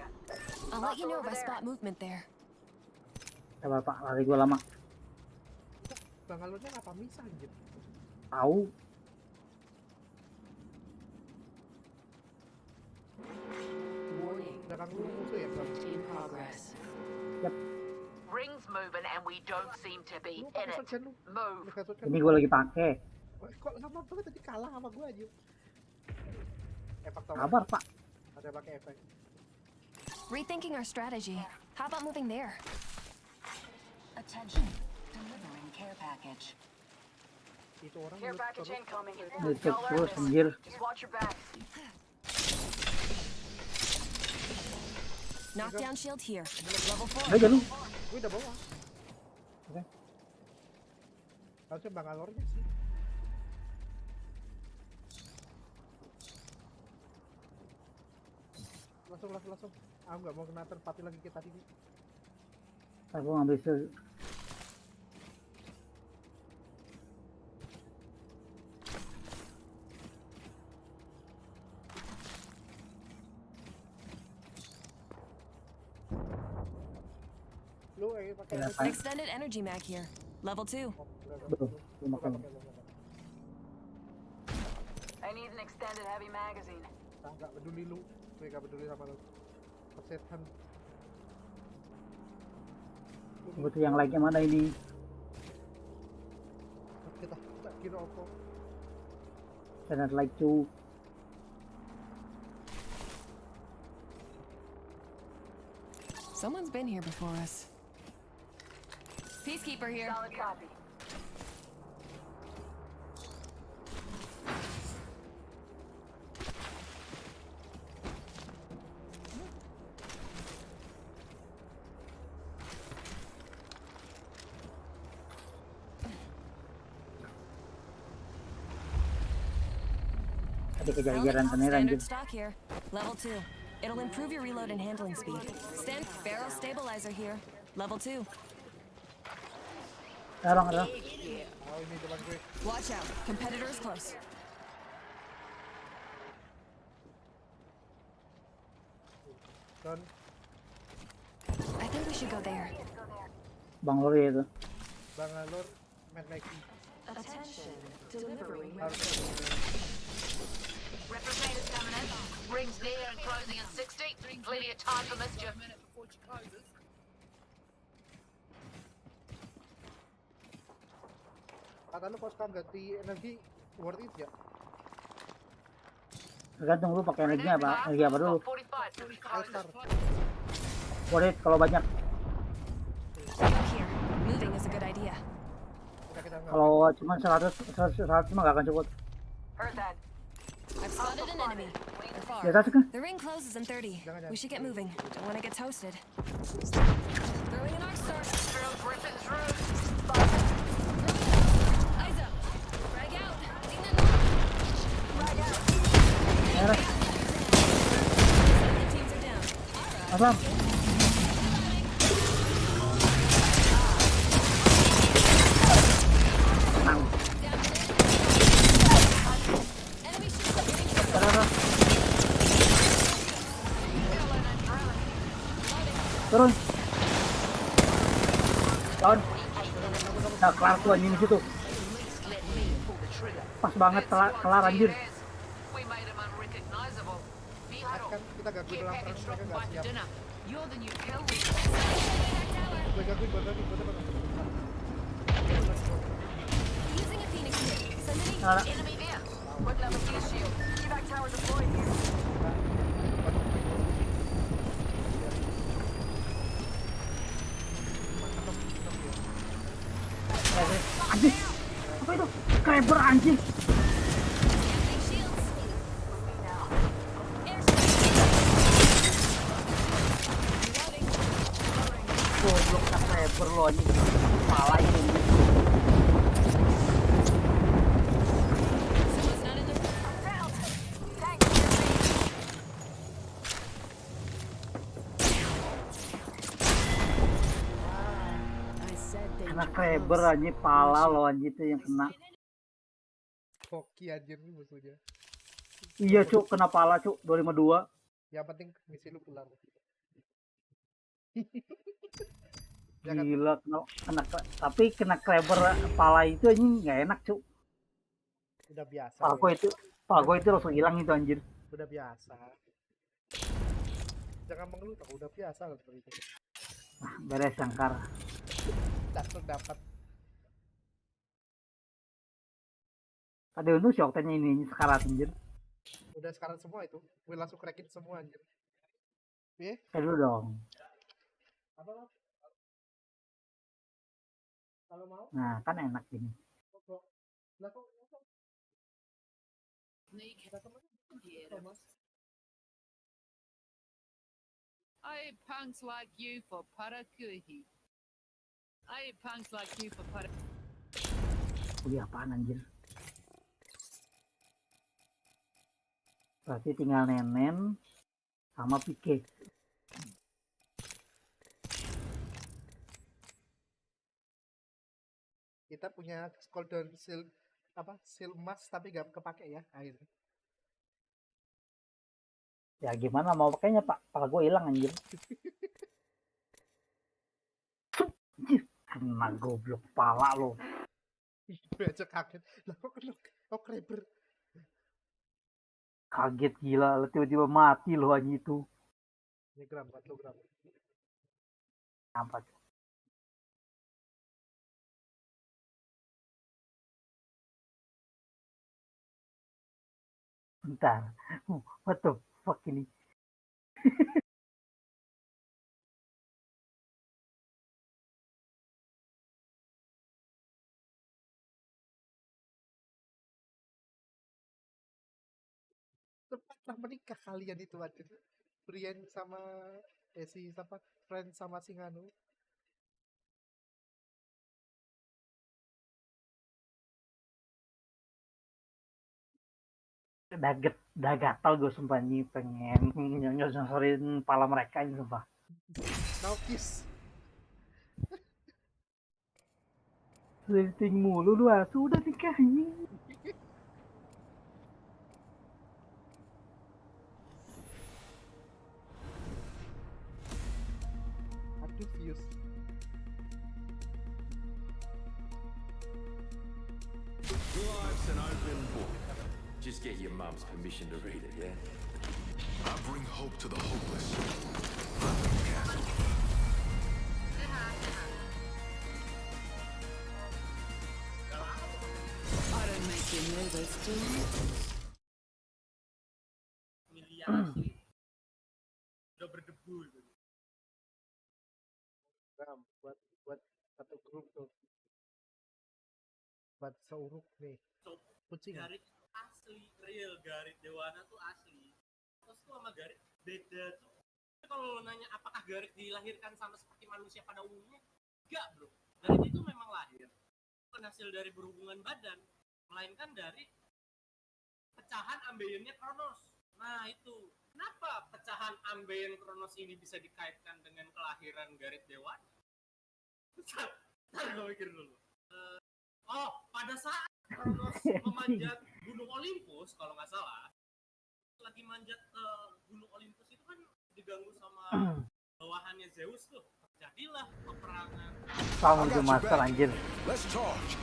I'll let you know if I spot movement there. Coba Pak, lari gua lama. Bangalornya ngapa misah anjir? Tahu. Belakang lu musuh ya, Bang? In progress. Yep. Rings moving and we don't seem to be in it. Move. Ini gua lagi pakai. Kok lama banget tadi kalah sama gue aja. Efek tau. Sabar Pak. Ada pakai efek. Rethinking our strategy. How about moving there? Attention. Delivering care package. Itu orang Care package incoming. Itu terus anjir. Just watch your back. Knockdown shield here. Level 4. Udah jalan. Gue udah bawa. Oke. Harusnya Bangalore-nya sih. Langsung. Aku nggak mau kena terpati lagi kita tadi. Aku ngambil Lu pakai Extended energy mag here. Level 2. belum makan. I need an extended heavy magazine. Nggak peduli lu. Gue nggak peduli sama lu. Persetan. Butuh yang lainnya mana ini? Kita kira apa? Cannot like to. Someone's been here before us. Peacekeeper here. Solid copy. Ada kejar-kejaran tener anjir. Standard stock here. Level 2. It'll improve your reload and handling speed. Barrel stabilizer here. Level 2. Ada. Oh, ini depan gue. Watch out. Competitor is close. Don. I think we should go there. Bangalore ya itu. Bangalore, main lagi. Attention, delivery. Replicators coming in. Rings near and closing in 60. Plenty of time for mischief. Kata lu kalau sekarang ganti energi worth it ya? Tergantung lu pakai energi apa? Energi apa dulu? 45. Worth it kalau banyak. Here. Moving is a good idea. Kalau cuma 100 mah gak akan cukup. Heard that. I've spotted an enemy. They're far. Ya, that's okay. The ring closes in 30. We should get moving. Don't want to get toasted. Throwing an arc star. Drills ripping through. Eyes up. Frag out. Merah. Teams are down. Aslam. Turun. Lawan. Nah, kelar tuh anjing di situ. Pas banget kelar anjir. Kan kita gak dalam perang mereka gak siap. You're the new kill leader. Gue gangguin. Using a phoenix kit. Nah, Enemy there. Putting up a key shield. Evac tower deployed here. anjing. Apa itu? Kraber anjing. Goblok kraber lo anjing. Salah itu. Anak Kraber anjing, pala lo anjing itu yang kena. Hoki anjir nih musuhnya. Iya cuk, kena pala cuk, 252. Yang penting misi lu kelar. Gila, kena tapi kena Kraber pala itu anjing nggak enak cuk. Udah biasa. Pago itu langsung hilang itu anjir. Udah biasa. Jangan mengeluh, udah biasa lah seperti itu. Nah, beres Sangkar. Dapat. Tadi itu si Oktannya ini sekarang anjir. Udah sekarang semua itu. Gue langsung crackin semua anjir. Kayak dulu dong. Apa lo? Kalau mau? Nah, kan enak ini. Lah kok? I hate punks like you for parakuhi. I hate punks like you for para. Kuliah apaan anjir? Berarti tinggal Nenen sama Pike. Kita punya Golden Seal seal emas tapi gak kepake ya akhirnya. Ya gimana mau pakainya Pak? Pala gue hilang anjir. Kena goblok pala lo. Gue aja kaget. Lah kok kena Kraber? Kaget gila, lo tiba-tiba mati lo anjir itu. Ini gram, 4 gram. Apa tuh? Bentar. What the fuck ini? Tempatlah menikah kalian itu aja. Brian sama si siapa? Friend sama Singanu. Udah gatal gue sumpah nih, pengen nyosorin pala mereka ini sumpah. Now kiss. Flirting mulu lu sudah nikah ini. Aduh views. Life's an open book. Just get your mum's permission to read it, yeah? I bring hope to the hopeless. I don't make you nervous, do you? Udah berdebu itu. Buat satu grup tuh. Buat seuruk nih. Kucing. Garit asli, real Garit Dewana tuh asli. Terus tuh sama Garit beda tuh. Kalau lo nanya apakah Garit dilahirkan sama seperti manusia pada umumnya? Enggak bro. Garit itu memang lahir. Bukan hasil dari berhubungan badan. Melainkan dari pecahan ambeyennya Kronos. Nah itu. Kenapa pecahan ambeien Kronos ini bisa dikaitkan dengan kelahiran Garit Dewana? Gue mikir dulu. Pada saat Kronos memanjat Gunung Olympus, kalau nggak salah, lagi manjat ke Gunung Olympus itu kan diganggu sama bawahannya Zeus tuh. Jadilah peperangan. Sama itu master anjir. Let's charge.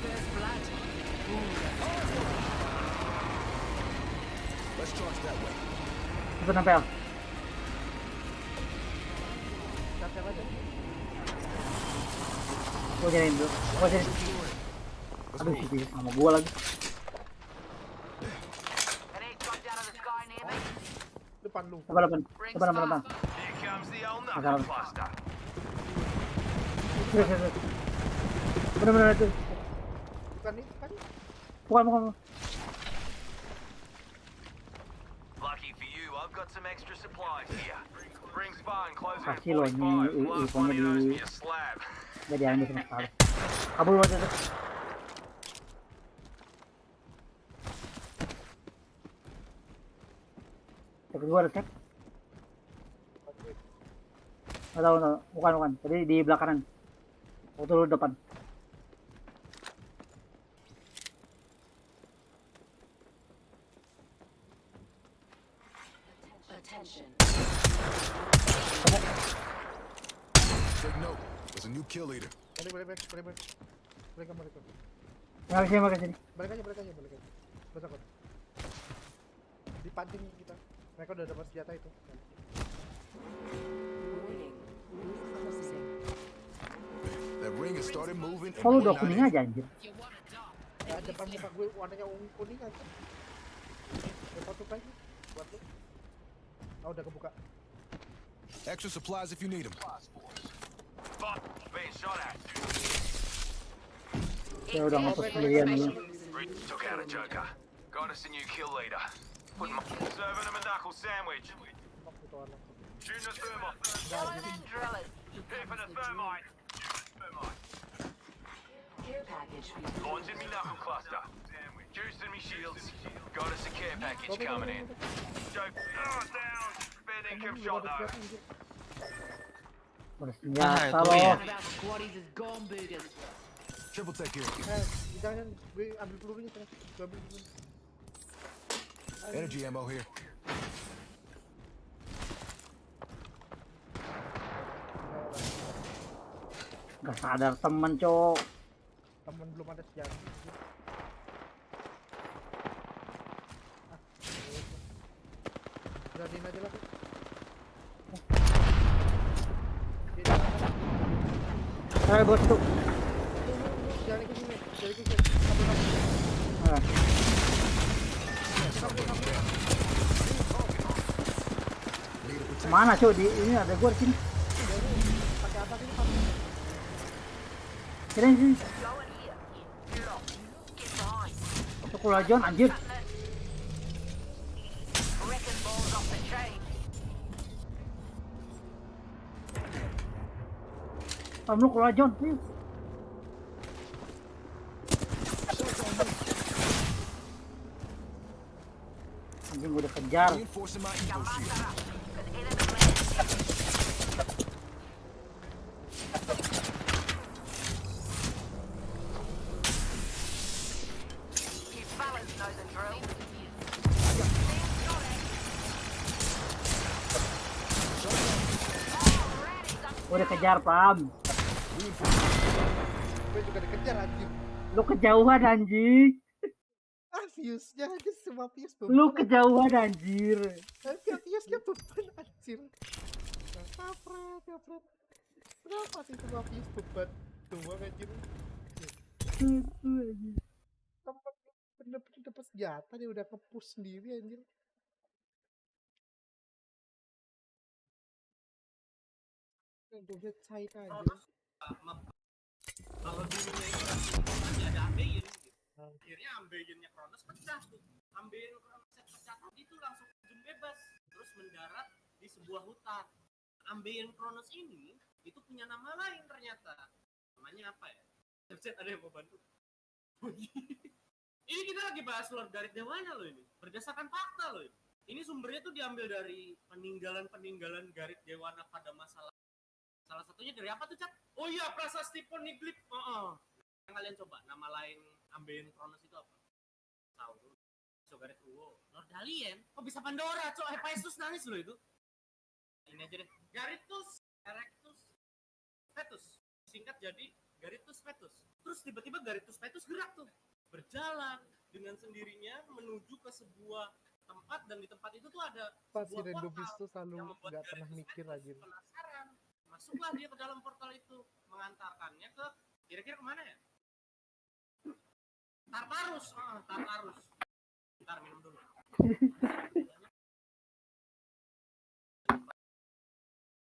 There's blood. Let's charge that way. Cepet nempel. Gue jadiin dulu. Gue jadiin. Aduh sih sama gue lagi. Depan lu. Depan. Here comes the old knuckle cluster. Bener-bener itu. Bukan. Lucky for you, I've got some extra supplies here. Bring Spa and closer in Kasih lo 45. ini Last ikonnya one he owes di me a slab. gak diambil sama sekali. Kabur waktu itu. Tapi gue ada cek. Gak tau, bukan. Tadi di belakangan. Waktu lu depan. Attention. Take note, there's a new kill leader. Balik. Makasih. Balik aja. Gak takut. Dipancing kita. Mereka udah dapat senjata itu. That ring has started moving. Oh, lu udah kuning aja anjir. Ya, depan muka gue warnanya ungu kuning aja. Lepas tuh aja buat lu. Oh, udah kebuka. Extra supplies if you need them. Being shot at. Ya udah ngapus sendirian dulu. Took out a joker. Got us a new kill leader. Serving him a knuckle sandwich. Shooting a thermite. Here for the thermite. Care package. Launching me knuckle cluster. Juicing me shields. Got us a care package coming in. Joke. Down. Bed income shot though. Bersenjata loh. Triple take here. Jangan, gue ambil pelurunya terus. Gue ambil peluru. Energy ammo here. Gak sadar temen, Cok. Temen belum ada senjata. Beraniin aja lah. Bos tuh. Jangan ikut sini. Mana, Cok? Di ini ada gua di sini. Pakai apa sih? Kirain sini. Aku lajon anjir. Kamu keluar John, please. Anjing gue udah kejar. Udah kejar, Pam. Gue juga dikejar anjing. Lu kejauhan anjing. Fuse-nya aja semua fuse beban. Lu kejauhan anjir. Fuse-nya beban anjir. Kapret. Kenapa sih semua fuse beban doang anjir? Tempat bener-bener dapat senjata dia udah nge-push sendiri anjir. Udah China anjir. Kalau dulunya itu masih ada ambeien gitu. Akhirnya ambeiennya Kronos pecah tuh. Ambeien Kronosnya pecah tadi tuh langsung terjun bebas. Terus mendarat di sebuah hutan. Ambeien Kronos ini itu punya nama lain ternyata. Namanya apa ya? Cep ada yang mau bantu? Ini kita lagi bahas Lord Garit Dewana loh ini. Berdasarkan fakta loh ini. Ini sumbernya tuh diambil dari peninggalan-peninggalan Garit Dewana pada masa lalu. Salah satunya dari apa tuh, Cap? Oh iya, prasasti Poneglyph. Kalian coba nama lain Ambeien Kronos itu apa? Tahu. Garit Uwo. Lord Dalien. Kok bisa Pandora, Cok? Hephaestus nangis loh itu. Ini aja deh. Garitus Erectus Fetus. Singkat jadi Garitus Fetus. Terus tiba-tiba Garitus Fetus gerak tuh. Berjalan dengan sendirinya menuju ke sebuah tempat, dan di tempat itu tuh ada Pas si sebuah Rendobis tuh portal selalu yang membuat nggak pernah Garitus mikir Fetus lagi. penasaran. Masuklah dia ke dalam portal itu, mengantarkannya ke kira-kira kemana ya? Tartarus. Tartarus. Bentar, minum dulu.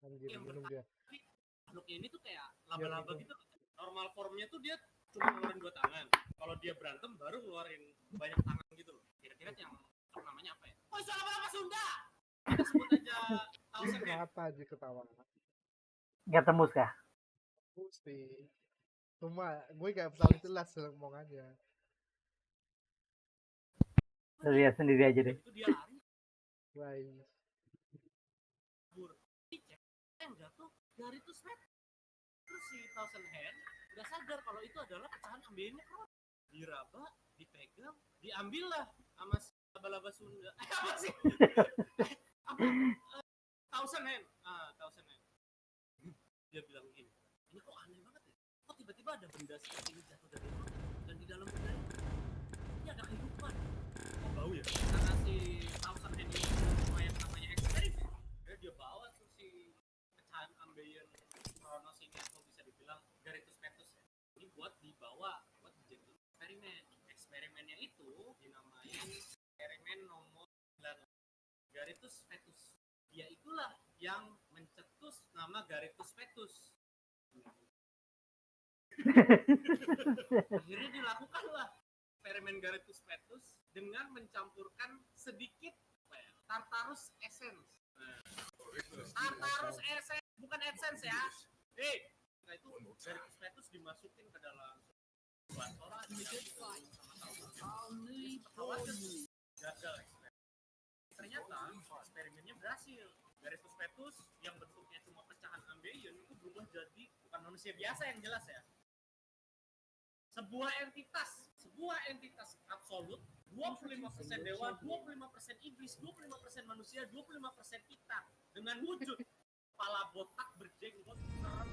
Anjir, minum dia. Makhluknya ini tuh kayak laba-laba gitu. Normal formnya tuh dia cuma ngeluarin 2 tangan. Kalau dia berantem baru ngeluarin banyak tangan gitu loh. Kira-kira yang namanya apa ya? Oh, itu laba-laba Sunda. Kita sebut aja Thousand Head. Kenapa aja ketawa? Gak tembus kah? Pasti. Cuma gue gak bisa jelas omongannya. Lihat sendiri aja deh. Itu dia lari. Baik. Enggak tuh, dari itu snap. Terus si Thousand Hand udah sadar kalau itu adalah pecahan ambeiennya Kronos. Diraba, dipegang, diambil lah sama si laba-laba Sunda. Apa sih? Thousand Hand. Thousand Hand. Dia bilang gini, ini kok aneh banget ya? Kok tiba-tiba ada benda seperti ini jatuh dari mana? Dan di dalam benda ini ada kehidupan. Kok bau ya? Karena si Thousand Hand ini yang namanya eksperimen. Dia bawa tuh si pecahan ambeien Kronos ini, atau bisa dibilang Garitus Fetus ya. Ini buat dibawa, buat dijadikan eksperimen. Eksperimennya itu dinamai eksperimen nomor 9. Garitus Fetus. Dia itulah yang mencetus spetus, nama Garethus Petus. Akhirnya dilakukanlah eksperimen Garethus Petus dengan mencampurkan sedikit Tartarus Essence. Tartarus Essence, bukan Essence ya. Nah itu Garethus Petus dimasukin ke dalam orang gagal eksperimen. Ternyata eksperimennya berhasil. Garethus Petus yang bentuknya cuma pecahan ambeien itu berubah jadi bukan manusia biasa yang jelas ya. Sebuah entitas absolut, 25% dewa, 25% iblis, 25% manusia, 25% kita dengan wujud kepala botak berjenggot serem.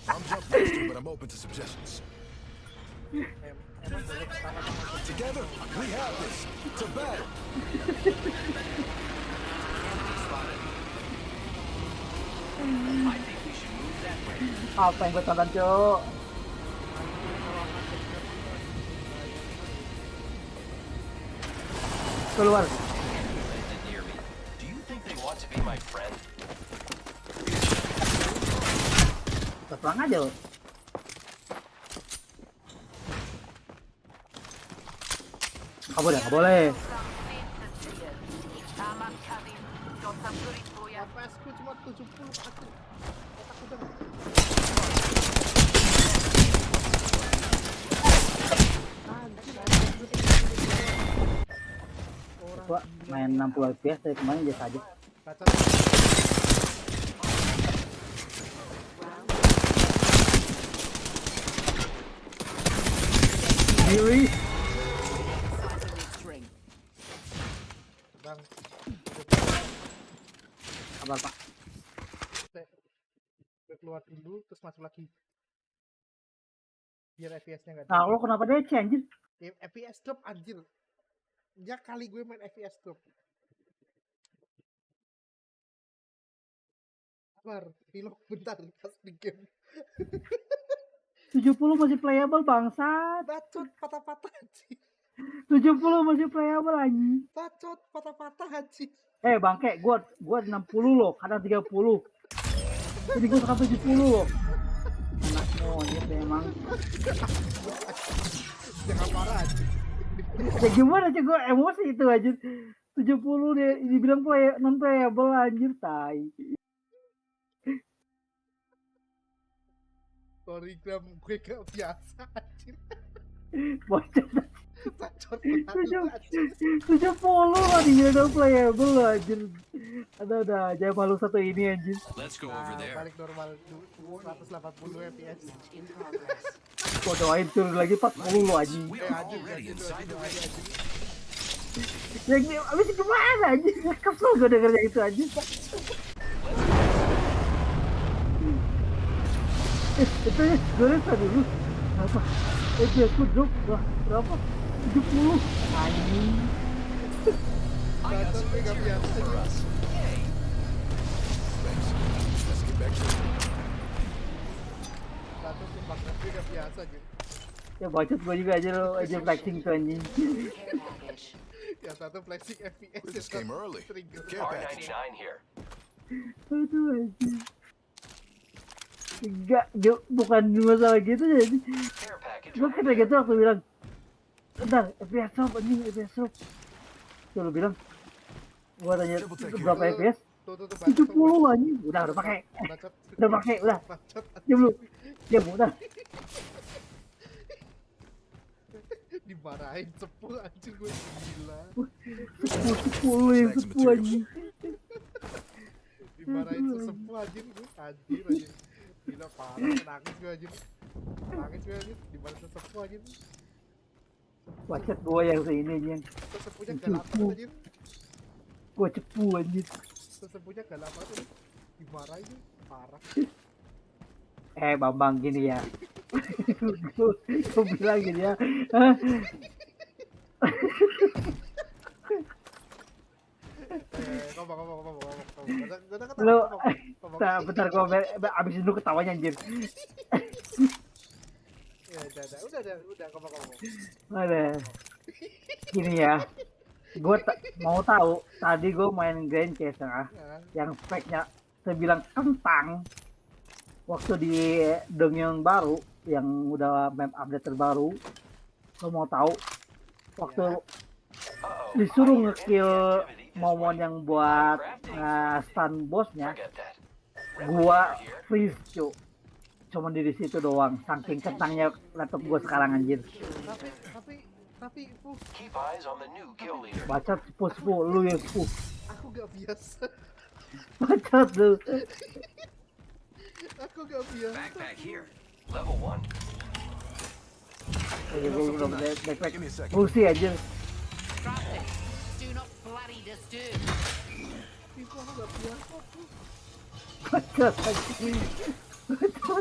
I'm jump faster, but I'm open to suggestions. Together, we have this. To battle. I think we should move that way. Apa yang gue tonton, Cuk? Keluar. Near me. Do you think they want to be my friend? Terang aja lo. Gak boleh, gak boleh. FPS ku cuma 70 aku. Otak udah. Gua main 60 FPS dari kemarin biasa aja. Diri. Bang. Kabar, Pak? Gue keluar dulu terus masuk lagi. Biar FPS-nya enggak. Nah, lo kenapa DC anjir? FPS drop anjir. Ya kali gue main FPS drop. Sabar, pilok bentar pas di game. 70 masih playable bangsat. Bacot patah-patah anjir. 70 masih playable anjing. Bacot patah-patah anjir. Bangke, gua 60 loh, kadang 30. Jadi gua sampai 70 loh. Anak monyet memang. Jangan parah anjir. Ya gimana sih gua emosi itu anjir. 70 dia dibilang non playable anjir, tai. Sorry Gram, gue gak biasa anjir. Bocor. Bacot 70 lah dibilang non playable loh anjir. Ada jangan malu satu ini anjir. Let's go over there. Balik normal 180 FPS. Gua doain turun lagi 40 loh anjir. Ya abis gimana anjir? Kesel gue dengernya itu anjir. Itu ya, gue rasa dulu apa? FPS drop berapa? 70 anjing. Bacot gue gak biasa anjir. Let's get back to it. Bacot gue gak biasa anjir. Ya bacot gue juga aja lo aja flexing tuh anjing. Ya satu flexing FPS. This came early. R99 here. Aduh anjing. Enggak, bukan masalah gitu jadi. Gue kayak gitu waktu bilang, bentar, FPS drop anjing, FPS drop. Tuh lu bilang, gue tanya berapa FPS? 70 anjing, udah pakai, udah. Diam udah. Dimarahin 10 anjing gue gila. 10 yang 10 anjing. Dimarahin sesepuh anjing gue anjir. Gila parah, nangis gue anjir. Dimarahin sesepuh anjir. Bacot gue yang seini anjing. Sesepuhnya galak banget anjir. Gue cepu anjir. Sesepuhnya galak banget anjir. Dimarahin parah. Bambang gini ya. Gue bilang gini ya. Lu bentar gue abisin dulu ketawanya anjir. Ya udah ngomong. Ada. Gini ya. Gue mau tahu, tadi gue main Grand Chaser yang speknya saya bilang kentang waktu di Dongyong baru yang udah map update terbaru. Lo mau tahu waktu disuruh ngekill momon yang buat stun bosnya, gua freeze cu. Cuman di situ doang, saking kentangnya laptop gua sekarang anjir. Tapi Keep eyes on the new kill leader. Baca sepuh lu yang sepuh. aku gak biasa. Baca tuh. Aku gak biasa. Backpack here. Level 1. Gue udah backpack. Fungsi aja. Drop it. Do not bloody disturb. Itu aku gak biasa. Baca lagi. Baca.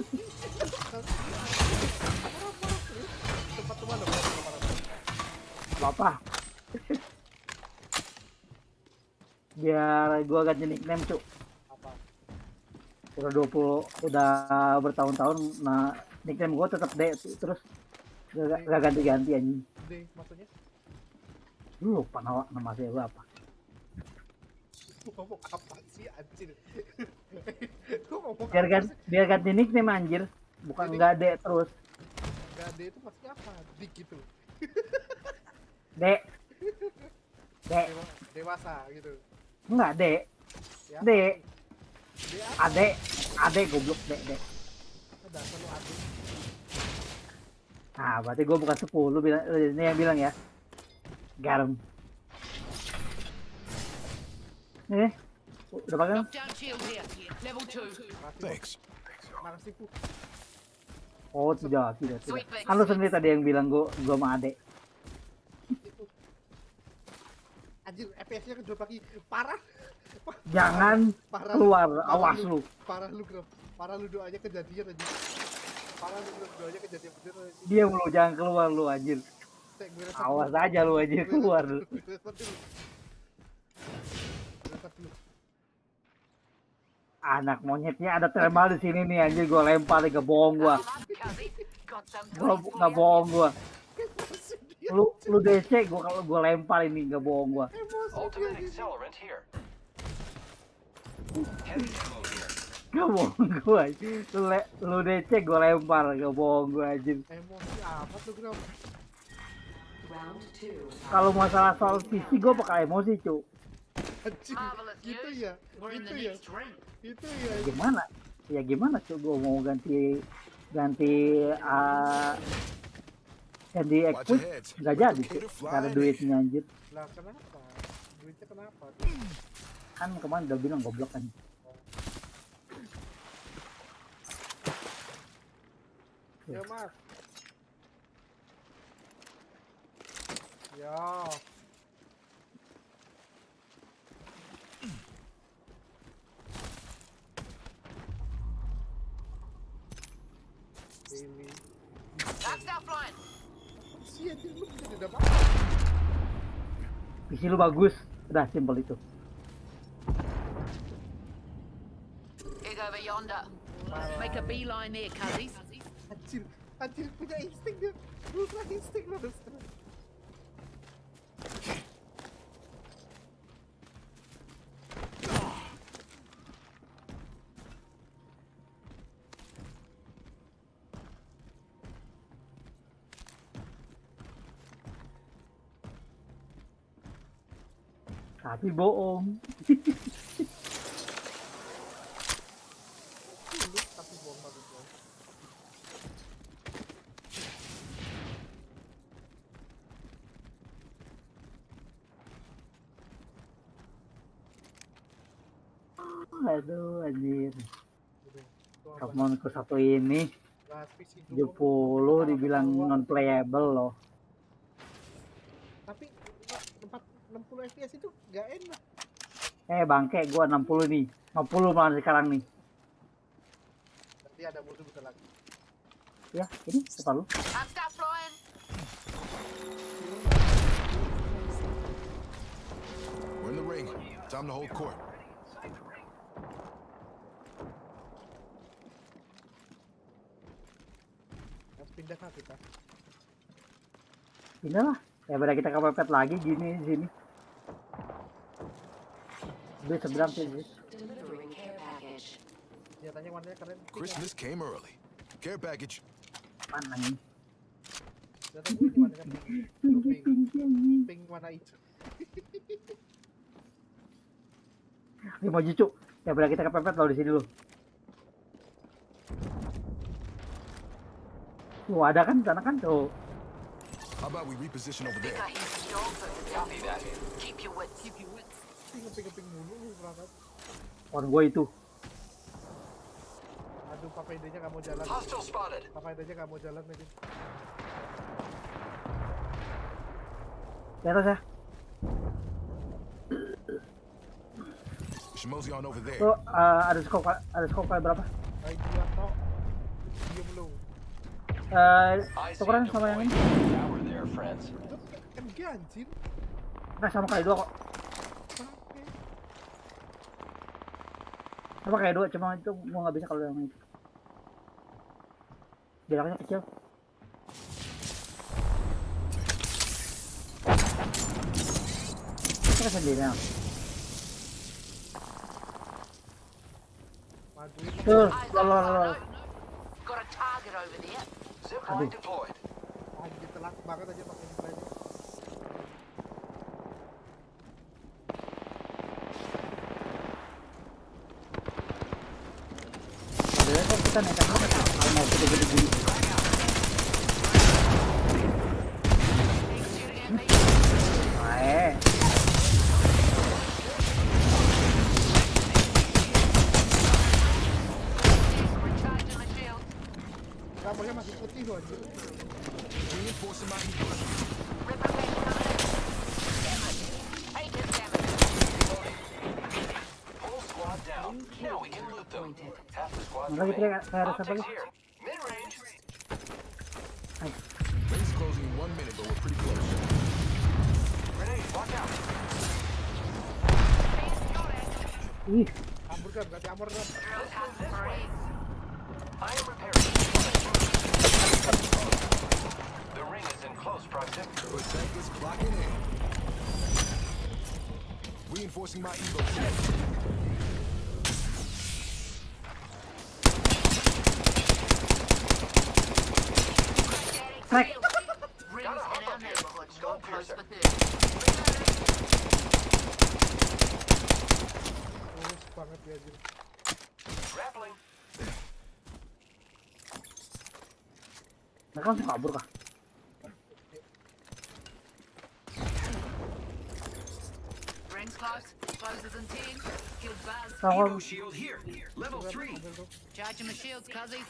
Tempat teman Apa? Biar gua ganti nickname cu. Apa? Udah bertahun-tahun, nah nickname gua tetap D terus gak ganti-ganti anjing. D maksudnya? Lu lupa nama saya gua apa? Ngomong apa sih anjir? Biar ganti nickname anjir, bukan nggak D terus. Nggak D itu maksudnya apa? Dik gitu. D. Dewasa gitu. Enggak D. Ya, D. Ade goblok D. Udah selalu ade. Nah, berarti gua bukan 10, lu bilang ini yang bilang ya. Garam. Nih. Udah pakai? Lockdown shield here. Level 2. Thanks. Makasih Bu. Oh tidak. Kan lu sendiri tadi yang bilang gua sama Ade. Anjir, FPS-nya kedua lagi parah. Jangan parah, keluar, parah awas lu. lu. Parah lu, Bro. Parah lu doanya kejadian anjir. Parah lu doanya kejadian bener anjir. Diam lu, jangan keluar lu anjir. Awas aja lu anjir keluar lu. Anak monyetnya ada thermal di sini nih anjir, gua lempar ke bohong gua. Nggak bohong gua. Lu DC gua lempar ini, nggak bohong gua. Ultimate accelerant here. Heavy ammo here. Nggak bohong gua. Lu DC gua lempar, nggak bohong gua anjir. Emosi apa tuh, Bro? Kalau masalah soal PC gua bakal emosi cu. Anjir, gitu ya. Itu ya. Gimana? Ya gimana cu, gua mau ganti equip nggak jadi cu, nggak ada duitnya anjir. Lah kenapa? Duitnya kenapa? Kan kemarin udah bilang goblok kan. Ya Mas. Ya. PC lu bagus, udah simpel itu. Egg over yonder. Make a beeline there, cuzzies. Anjir punya insting dia. Ultra insting lo. Tapi bohong. Tapi bohong banget. Aduh anjir. Temanku satu ini 70 dibilang non playable loh. Tapi 60 FPS itu gak enak. Bangke gua 60 nih. 60 malah sekarang nih. Nanti ada musuh bentar lagi. Ya, ini depan lu. Stop flying. We're in the ring. Time to hold court. Harus pindah kita. Pindah lah. Daripada kita kepepet lagi gini di sini. Bisa bilang sih. Delivering care package. Senjatanya warnanya keren. Christmas came early. Care package. Mana nih? Senjata gue ini warnanya pink warna hijau. Ini mau cucu. Ya boleh kita kepepet loh di sini loh. Tuh ada kan sana kan tuh. How about we reposition over there? Copy that. Keep your wits. Ngeping mulu berangkat. Orang gue itu. Aduh, Papa idenya nggak mau jalan. Hostile spotted. Papa idenya nggak mau jalan lagi. Di atas ya. Shimozi on over there. Tuh ada skop kali berapa? Ayo dua tok. Diem lu. Tukeran sama yang ini. Tower there, friends. Kan ganjin. Nah sama kali dua kok. Sama kayak dua, cuma itu gua nggak bisa kalau yang itu. Jaraknya kecil. Kita sendirian. Tuh, lol. Got a target over there. Zipline deployed. Anjir telat banget aja pakai zipline. Padahal kan kita nekat banget kalau mau gede-gede gini. Baik. Kamarnya masih putih loh anjir. Reinforcing my ego. Whole squad down. Now we can loot them. Half the squad's Lagi remaining. kita kayak rasa Optics lagi. here. Mid-range. Ring's closing in 1 minute, but we're pretty close. Grenade, watch out. Ih, Ambur kan, ganti armor kan. I am repairing. The ring is in close proximity. Protect is clocking in. Reinforcing my ego. crack. Rings in our neighborhood. Go close for 30. Tulus banget ya anjir. Grappling. Mereka langsung kabur kah? Rings close. Closer than 10. Killed Buzz. Evo shield here. Level 3. Charging my shields, cuzzy.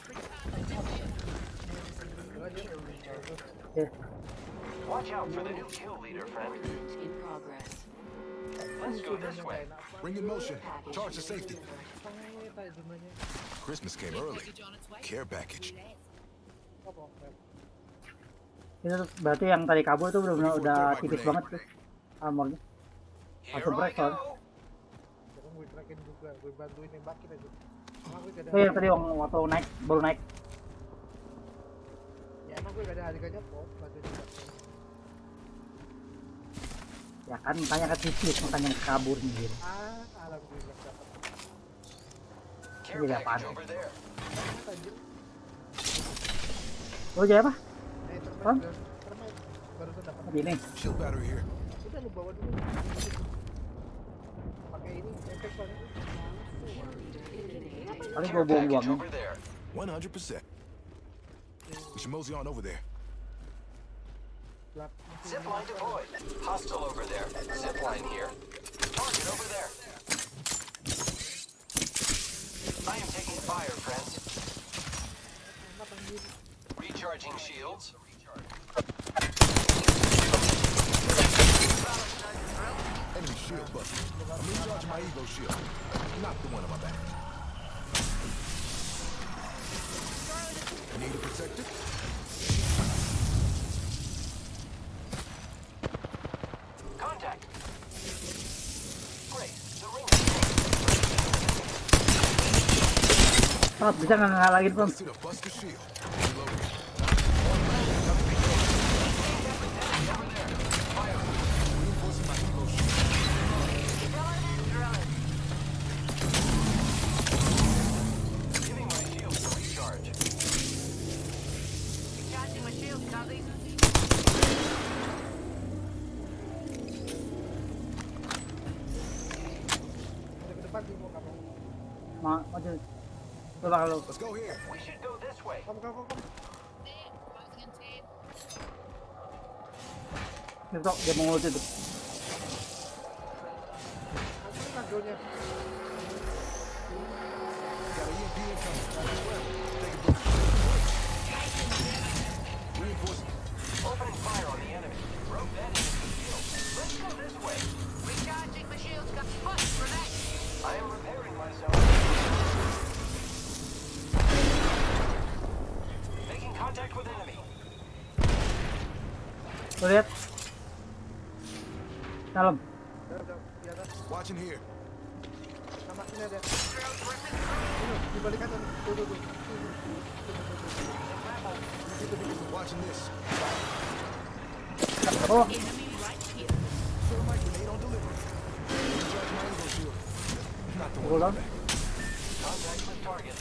Watch out for the new kill leader, friend. In progress. Let's go this way. Ring in motion. Charge to safety. Christmas came early. Care package. Itu berarti yang tadi kabur tuh benar-benar udah tipis banget tuh armornya. Langsung break soalnya. Sekarang gue trackin juga, gue bantuin nembakin aja. Oh yang tadi waktu naik, baru naik. Ya emang gue gak ada harganya kok, bantu juga. Ya kan makanya kan tipis, makanya kabur nih. Alhamdulillah dapat. Ini apaan? Over there. Oh jadi apa? Termite baru dapat. Ini. Shield battery here. Udah lu bawa dulu. Pakai ini efek soalnya. Kali gua buang-buang. Over there. 100%. Shimozi on over there. Zipline deployed. Hostile over there. Zipline here. Target over there. I am taking fire, friends. Recharging shields. Enemy shield busted. I'm recharging my ego shield. Not the one on my back. Need to protect it. Contact. Great. The ring Oh, bisa nggak ngalangin pom? Busted a buster shield. Maju. Belakang lu. Let's go here. We should go this way. Kamu. Besok dia mau ngulti tuh. Aku nagonya. Opening fire on the enemy. Broke that enemy shield. Let's go this way. Recharging the shields. Got foot for that. I am repairing myself. Making contact with enemy. Lu lihat. Dalam. Watching here. Sama ini ada. Ini di balik kanan. Tuh. Watching this. Oh. Enemy right here. Throw my grenade on delivery. Recharge my Ingfo shield. Not the Hold on. one. Contact with target.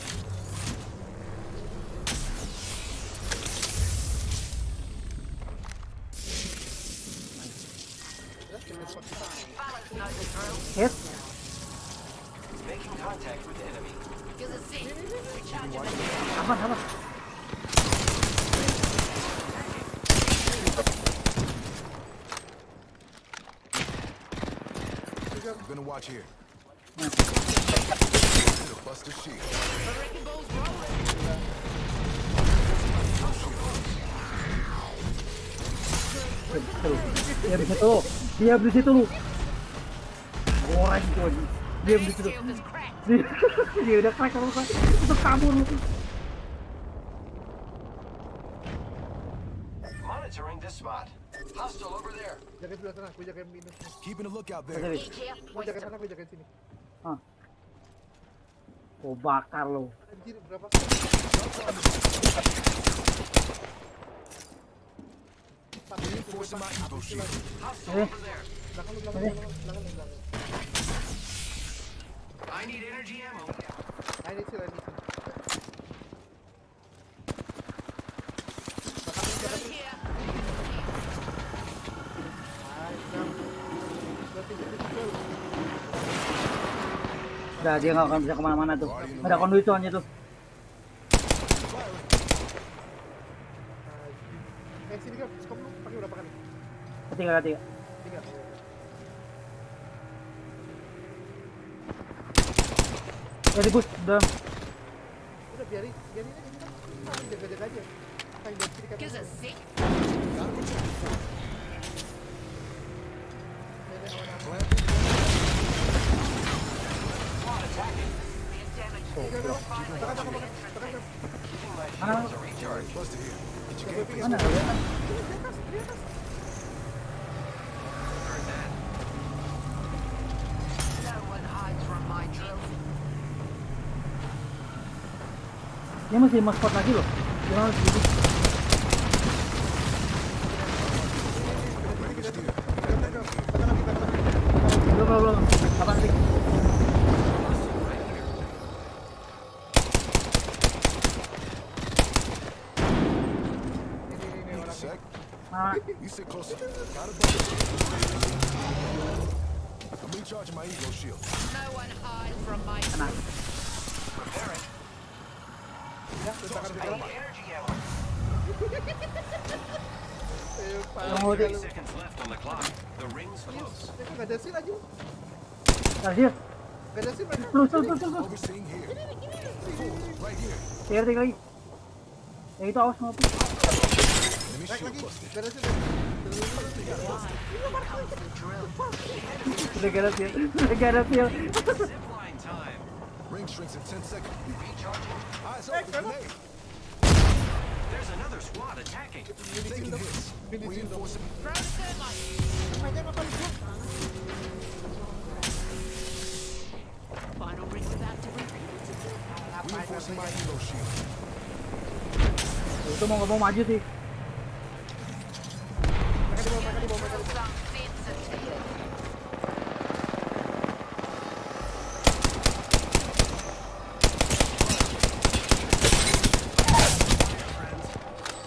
Balance knows the drill. Hit. Making contact with enemy. Gives a seat. Recharging the shield. Aman. I'm gonna watch here. Bust the shield. The wrecking ball's rolling. Dia di situ. Dia di situ lu. Goreng tuh aja. Dia di situ. Shield is cracked. Dia udah crack kalau kan. Itu kabur lu. Monitoring this spot. Hostile over there. Jaga sebelah sana, aku jaga minus. Keeping a lookout there. Oke. Aku jaga sana, aku jaga sini. Oh bakar lu. Anjir, berapa? Reinforcing my Ingfo shield. Eh. Belakang. I need energy ammo. Ini sih. Udah dia nggak akan bisa kemana-mana tuh. Ada konduit soalnya tuh. Sini kan, skop lu pakai berapa kali? Ketiga. Tiga. Jadi bus, udah. Udah biarin aja kita. Jaga aja. Kayak dari sini kan. Gives a seat. Squad attacking. Mana? Busted here. Get your game Mana? No one hides from my drill. Dia masih 5 spot lagi loh. Dia harus gitu. Belum. Apaan sih? You sit closer. Got a bunch. I'm recharging my Ingfo shield. No one hides from my Repairing. I need energy ammo. 30 seconds left on the clock. The ring's close. Gak ada sih lagi. Lanjut. Gak ada sih lagi. Terus. Overseeing here. Right here. Tiga lagi. Ya itu awas ngopi. Enemy shield busted. Gak ada sih. Udah gak ada feel. Zipline time. Ring shrinks in 10 seconds. Recharging. Eyes open. Grenade. There's another squad attacking. Taking hits. Reinforcing. Throw the thermite. Final ring without to repeat. Reinforcing my Ingfo shield. Itu mau maju sih.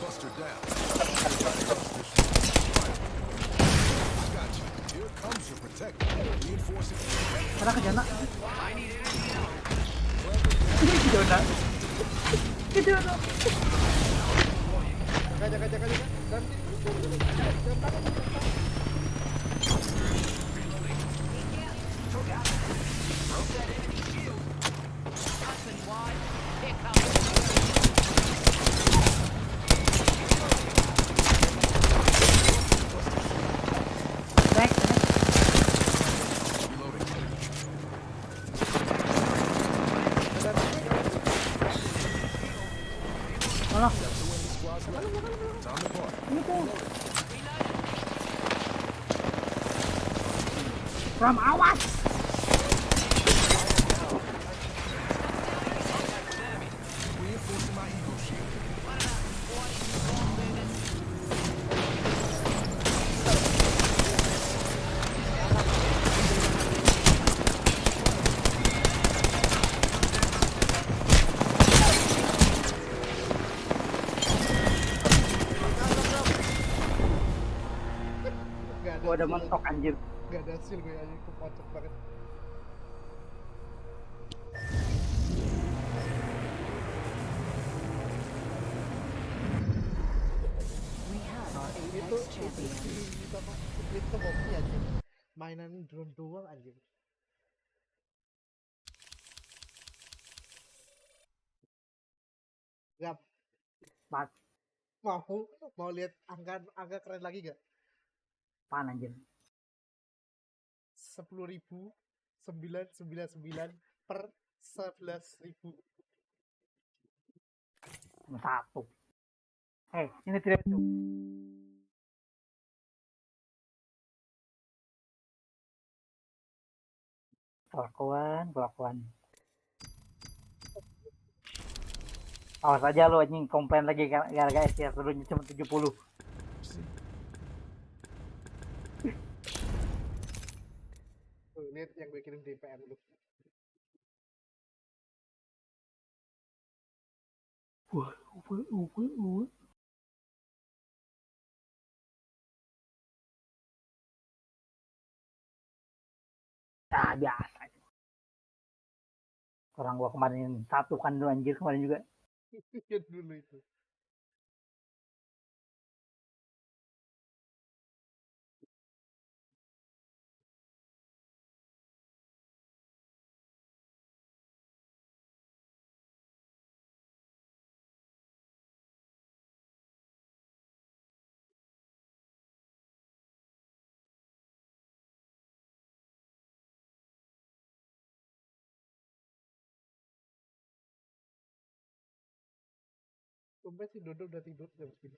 Buster down. I got you. Here comes your protector. Reinforcing. Karena ke jana. I need energy ammo. Dona. Ke Dona. Jaga. Dalam sini. Jangan tangan. Alah. Ram, awas. Gua ada mentok anjir. Gak ada hasil gue aja, kepocok banget. Itu hoki aja. Mainan drone doang anjir. Gap. Mau lihat angka keren lagi gak? Apaan anjir? 10.999 per 11.000. Satu. Ini tidak cukup. Kelakuan. Awas aja lo anjing, komplain lagi gara-gara FPS dulunya cuma 70. Tuh, lihat yang gue kirim di PM lu. Wah. Ah, biasa. Orang gua kemarin satu kan dulu anjir kemarin juga. Lihat dulu itu. Tumben si Dodo udah tidur jam segini.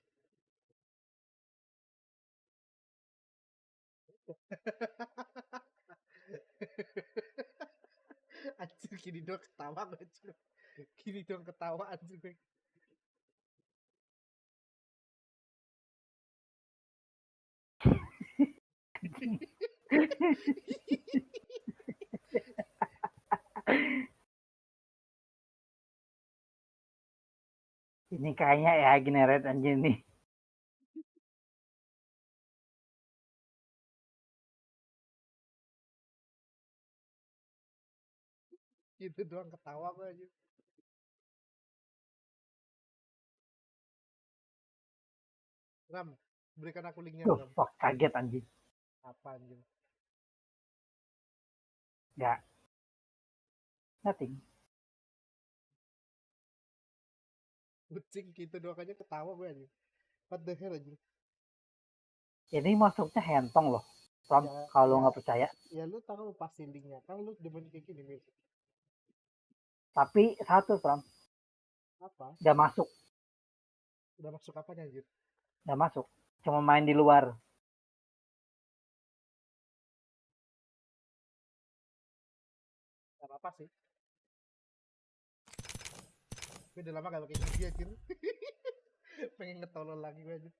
Anjir, gini dong ketawa anjir. Gini dong ketawa anjir. Ini kayaknya ya generate anjir nih. Gitu doang ketawa gue aja. Ram, berikan aku linknya Tuh, Ram. fuck, kaget anjir. Apa anjir? Enggak. Nothing. Kucing gitu doang aja ketawa gue aja. What the hell anjir? Ini masuknya hentong loh. Ram, kalau nggak percaya. Ya lu tahu pasti linknya. Kan lu demen kayak gini, Mir. Tapi satu, Ram. Apa? Udah masuk. Udah masuk apanya anjir? Udah masuk. Cuma main di luar. Gak apa-apa sih. Gue udah lama gak pakai gigi anjir. Pengen ngetolol lagi gue aja.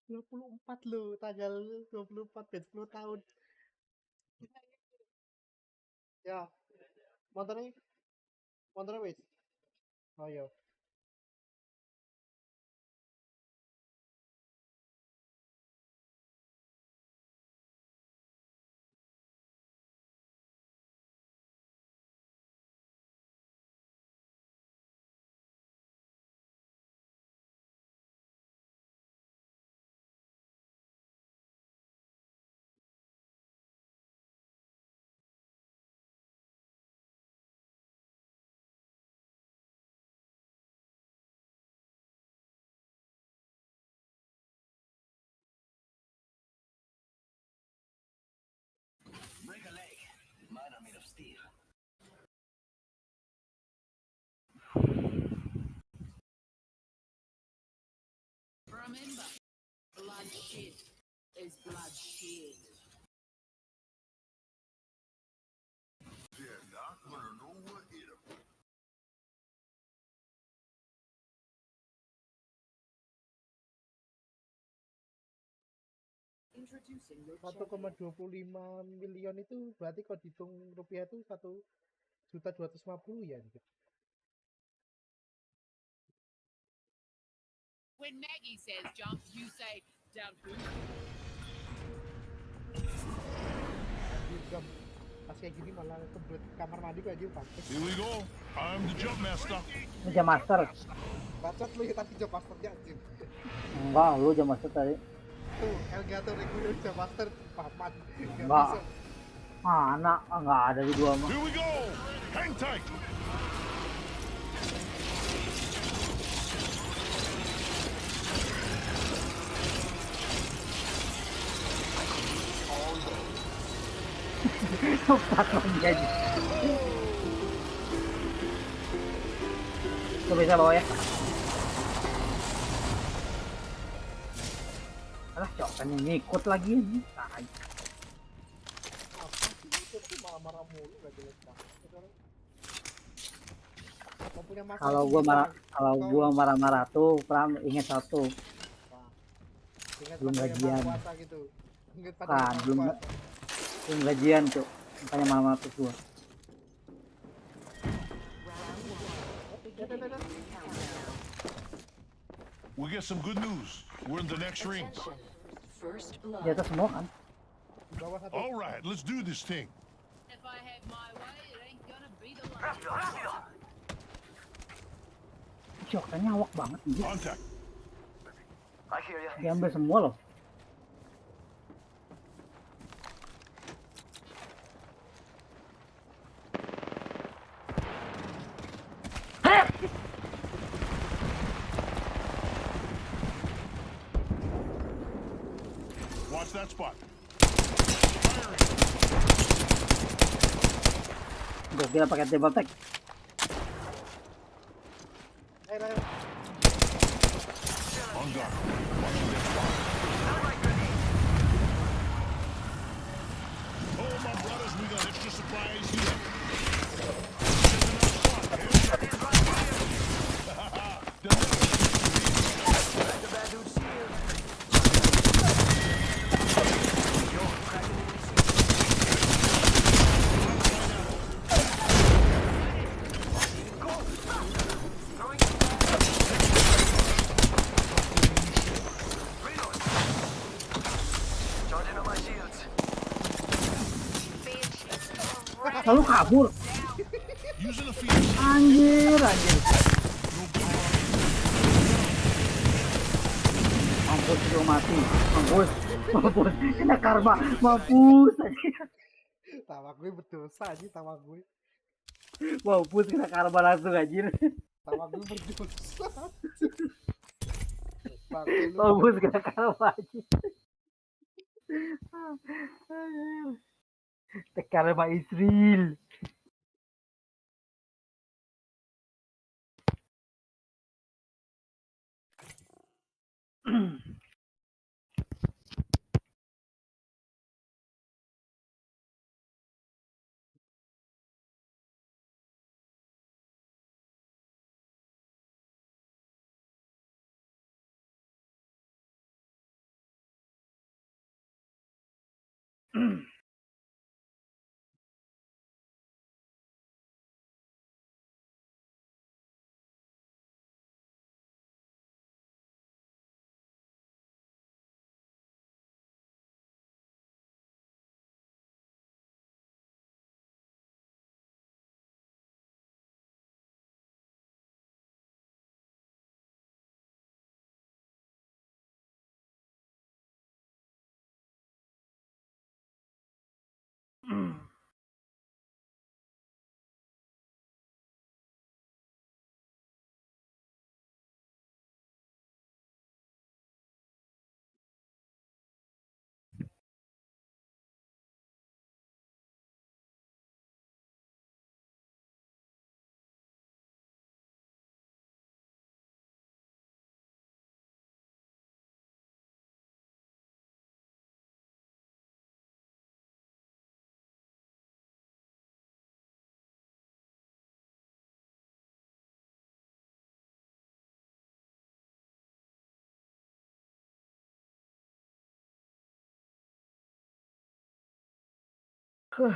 ...24 loh, tanggal 24, 10 tahun. Ya, motornya wis. Oh iya. Remember, blood shit is blood shit. They're not gonna know what hit 'em. Introducing your 1,25 miliar itu berarti kalau dihitung rupiah itu 1.250.000 ya gitu. When Maggie says jump, you say down who? Jam pas kayak gini malah kebelet kamar mandi gue aja pakai. Here we go. I'm the jump master. Ini jam master. Bacot lu ya tadi jam masternya anjir. Enggak, lu jam master tadi. Tuh, Elgato regular jam master paman. Enggak. Mana? Enggak ada di gua mah. Here we go. Hang tight. Patron jadi. Lu bisa bawa ya? Alah, cokannya ngikut lagi nih. Marah-marah mulu gak jelas banget. Kalau gua marah-marah tuh, Pram inget satu. Belum gajian. Gitu. Kan, belum gajian tuh. Makanya marah-marah tuh gua. We get some good news. We're in the next ring. Di atas semua kan? All right, let's do this thing. If I have my way, it ain't gonna be the last. Cokannya awak banget nih. Contact. I hear ya. Diambil semua loh. Watch that spot. Gue kira pakai table tag. On guard. Watching that spot. Oh, my brothers, we got extra surprise here. Lalu kabur. Anjir. Mampus lu mati. Mampus. Kena karma. Mampus. Tawa gue berdosa aja tawa gue. Mampus kena karma langsung anjir. Tawa gue berdosa. Mampus kena karma aja. Karma Israel. Ram.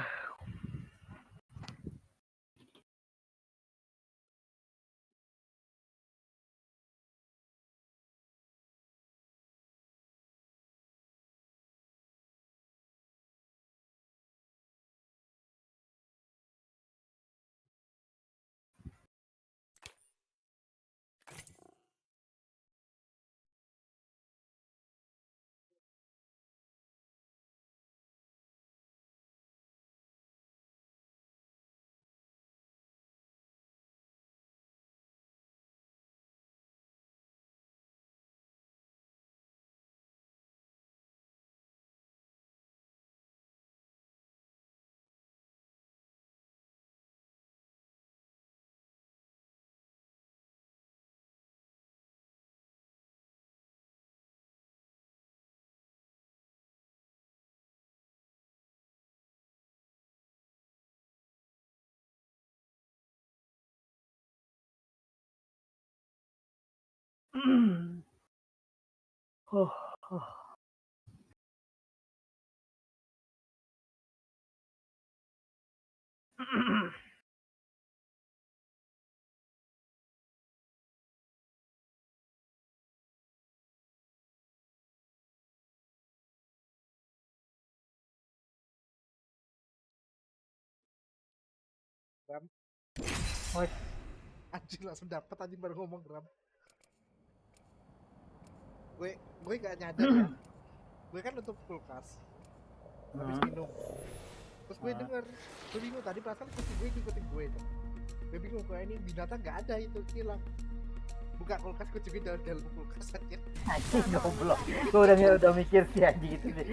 Anjing langsung dapet anjing baru ngomong Ram. Gue gak nyadar ya. Gue kan nutup kulkas. Habis minum. Terus gue denger, gue bingung tadi perasaan kucing gue ngikutin gue. Gue bingung kok ini binatang gak ada itu hilang. Buka kulkas kucing gue dalam kulkas aja. Anjing goblok. Gue udah mikir sih anjing gitu deh.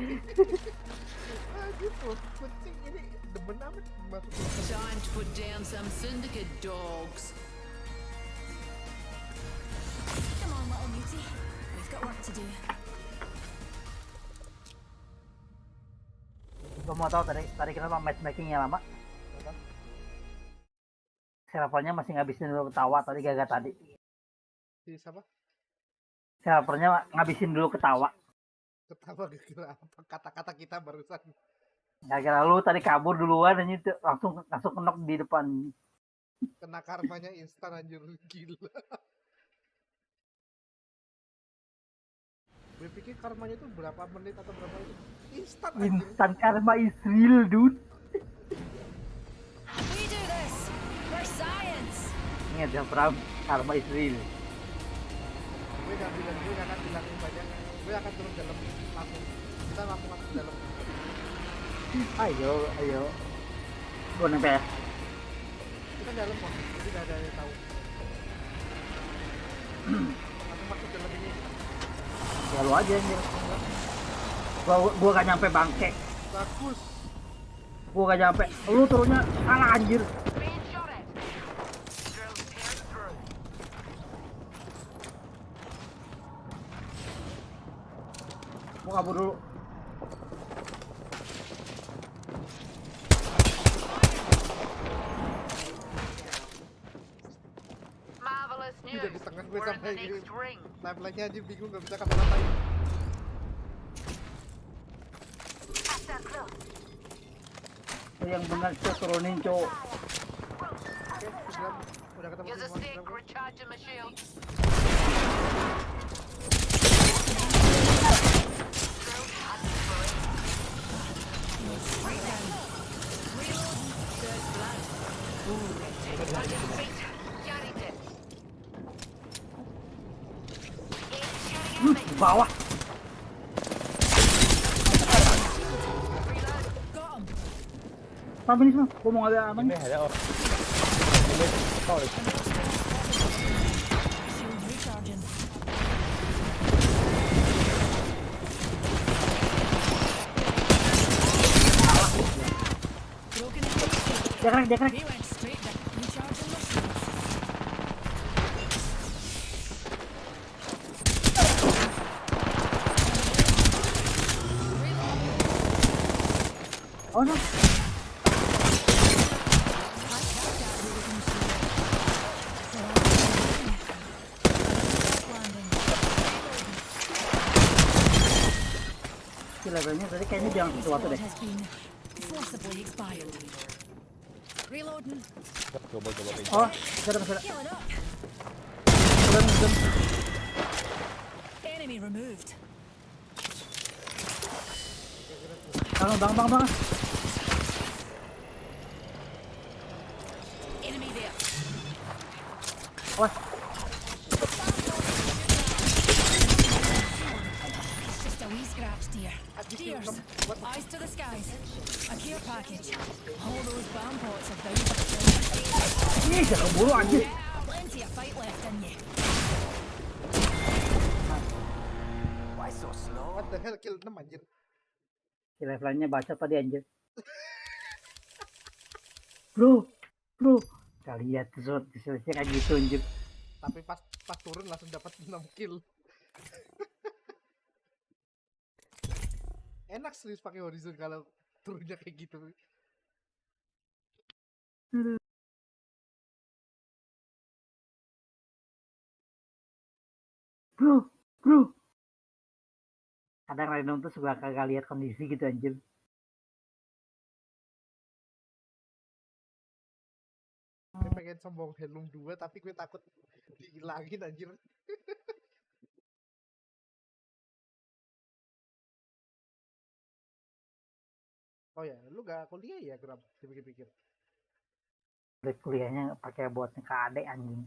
Anjing kucing ini demen amat masuk kulkas. Time to put down some syndicate dogs. Come on, little mutie. We've got work to do. Gue mau tahu tadi kenapa matchmakingnya lama? Servernya masih ngabisin dulu ketawa tadi gagal tadi. Si siapa? Servernya ngabisin dulu ketawa. Ketawa gara-gara apa? Kata-kata kita barusan. Gara-gara lu tadi kabur duluan dan itu langsung knock di depan. Kena karmanya instan anjir, gila. Gue pikir karmanya itu berapa menit atau berapa itu instan anjir. Instan karma is real, dude. We do this. We're science. Ingat ya, Pram, karma is real. Gue gak akan bilangin banyak. Gue akan turun dalam langsung. Kita langsung masuk dalam. Ayo. Gue nempel ya. Kita dalam kok, jadi gak ada yang tahu. Langsung masuk dalam ini. Ya lu aja anjir. Gua gak nyampe bangke. Bagus. Gua gak nyampe. Lu turunnya salah anjir. Gua kabur dulu. Udah di tengah gue sampai gini. Timeline-nya aja bingung gak bisa kata-katain. Yang benar saya turunin cowok. Oke, udah ketemu semua. Bawah. Apa ini semua? Gua mau ngambil aman. Ini ada oh. Dia kena. Oh no. Levelnya tadi kayaknya jangan sesuatu deh. Forcibly expired. Reloading. Coba pegang. Oh, bisa. Healing up. Udah. Enemy removed. Bang. Enemy there. Wah, It's just a wee scratch, dear. Dears, eyes to the skies. A care package. All those bomb pots are bound to ini jangan keburu anjir. plenty of fight left in you. Why so slow? What the hell, kill 6 anjir. Si levelnya baca tadi anjir. Bro. Kita lihat tuh selesai kayak gitu anjir. Tapi pas turun langsung dapat 6 kill. Enak serius pakai horizon kalau turunnya kayak gitu. Bro. Kadang random tuh suka kagak lihat kondisi gitu anjir. Gue pengen sombong Helm 2 tapi gue takut dihilangin anjir. Oh ya, lu gak kuliah ya, Gram? Dipikir-pikir. Kuliahnya pakai buatnya ke adek anjing.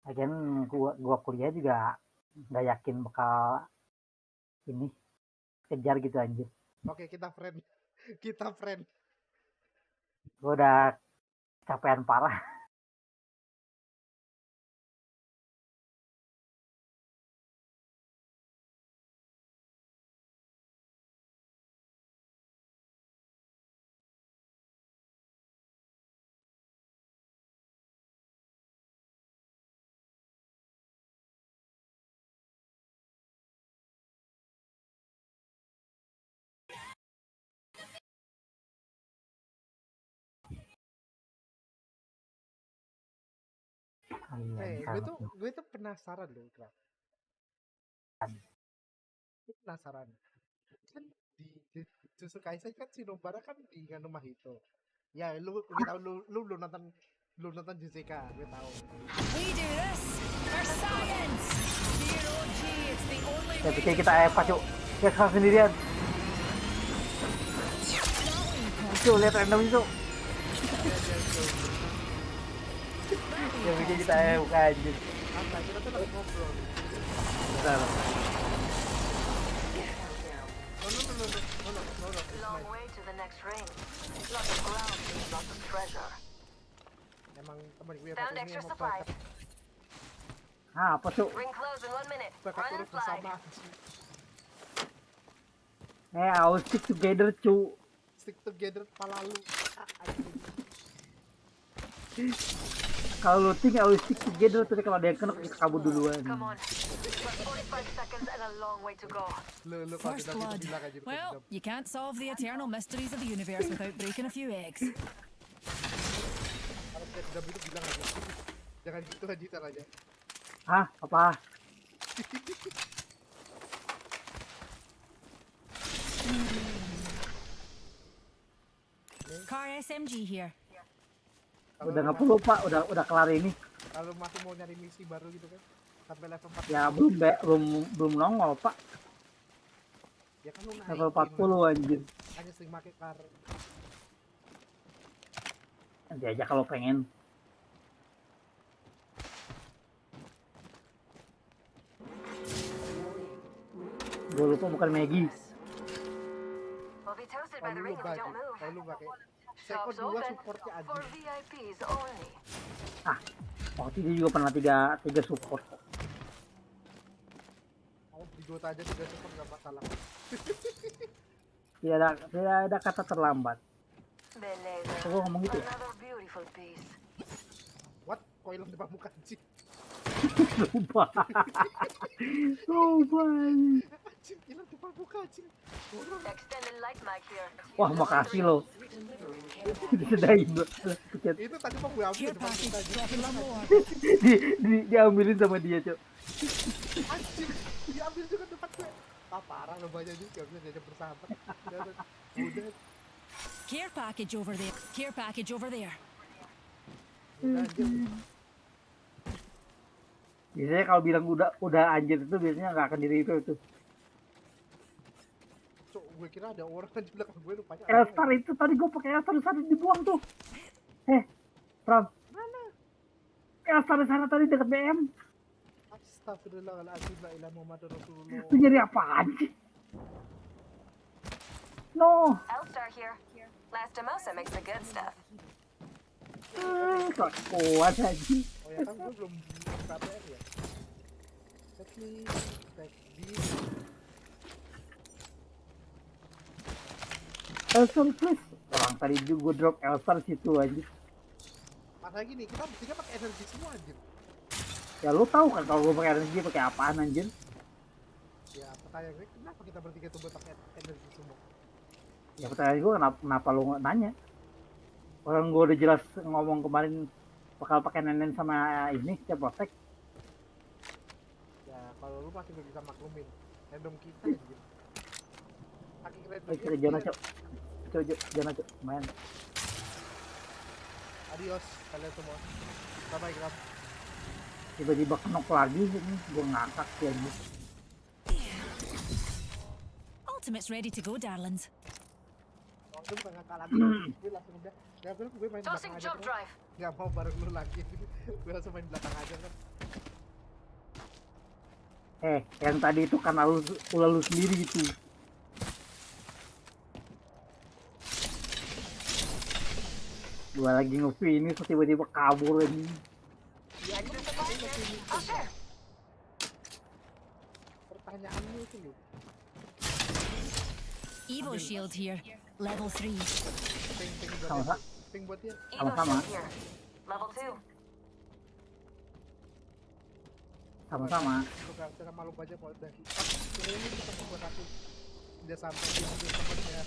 Lagian gua kuliah juga nggak yakin bakal ini kejar gitu anjir. Oke, kita friend. Gua udah capean parah. Gue tuh penasaran loh, Gram. Penasaran. Kan di Jujutsu Kaisen kan si Nobara kan di rumah itu. Ya, gue tahu lu belum nonton JJK, gue tahu. We do this for science. Zero G, it's the only Ya pikir kita cuk. Dia kelas sendirian. Cuk, lihat random itu. Ya pikir kita bukan anjir. Santai, kita tuh lagi ngobrol. Bentar. Long way to the next ring. Lots of ground, lots of treasure. Emang teman gue Found extra supplies. Apa tuh? Ring close in 1 minute. Bakal Run turun and fly. bersama. I'll stick together, cu. Stick together pala lu. Kalau looting, I'll stick together. Tapi kalau ada yang kena, kita kabur duluan. Come on. We've got 45 seconds and a long way to go. First blood. Well, you can't solve the eternal mysteries of the universe without breaking a few eggs. Kalau tidak itu bilang aja. Jangan gitu aja. Hah? Apa? Car SMG here. Udah nggak perlu pak, udah kelar ini. Kalau masih mau nyari misi baru gitu kan, sampai level 40. Ya belum nongol pak. Ya kan lu naik. Level 40 anjir. Hanya sering pakai car. Nanti aja kalau pengen. Gue lupa bukan Maggie. We'll be toasted by the ring if we don't move. Kalau lu pakai Seko 2 supportnya aja. For VIPs only. Waktu itu juga pernah tiga support. Oh, di Dota aja 3 support gak masalah. Tidak ada kata terlambat. Beleza. Gue ngomong gitu ya? Another beauty beautiful piece. What? Kok hilang depan muka anjing? Lupa. Lupa. Anjing, hilang depan muka anjing. Extended light mag here. Wah, makasih lo. Disedain gua. Itu tadi mau gue ambil depan muka anjing. Diambilin sama dia, Cok. Anjing, diambil juga depan gue. Ah, parah lo banyak juga bisa diajak bersahabat. Udah. Care package over there. Care package over there. Biasanya kalau bilang udah anjir itu biasanya nggak akan di review tuh. Cok, gue kira ada orang di belakang gue rupanya. Elstar itu tadi gue pakai Elstar di sana dibuang tuh. Pram. Mana? Elstar di sana tadi dekat BM. Astagfirullahaladzim, la ilaha Muhammadur Rasulullah. Itu nyari apaan sih? No. Elstar here. Lastimosa makes the good stuff. Kok kuat aja. Oh ya kan gue belum KPR ya. Cek di Elstar please. Orang tadi juga gue drop Elstar situ aja. Masa gini, kita mestinya pakai energi semua anjir. Ya lu tahu kan kalau gue pakai energi pakai apaan anjir? Ya pertanyaan gue, kenapa kita bertiga tuh pakai energi semua? Ya pertanyaan gue kenapa lu nggak nanya? Orang gue udah jelas ngomong kemarin bakal pakai nenen sama ini setiap protect. Ya kalau lu masih bisa maklumin random kita anjir. Saking random. Kita jangan jangan main. Adios kalian semua. Bye Gram. Tiba-tiba kenok lagi ini gue ngakak ya ini. Ultimate's ready to go, darlings. Gue bukan ngakak lagi. Gue langsung udah. Ya gue main belakang aja. Gak mau bareng lu lagi. Gue langsung main belakang aja kan. Yang tadi itu kan lalu sendiri gitu. Gue lagi ini tiba-tiba kabur ini. Pertanyaanmu itu loh. Evo shield here, level 3. Ping buat dia. Sama-sama. Level 2. Sama-sama. Suka malu aja kalau udah ini kita buat aku udah sampai di temennya.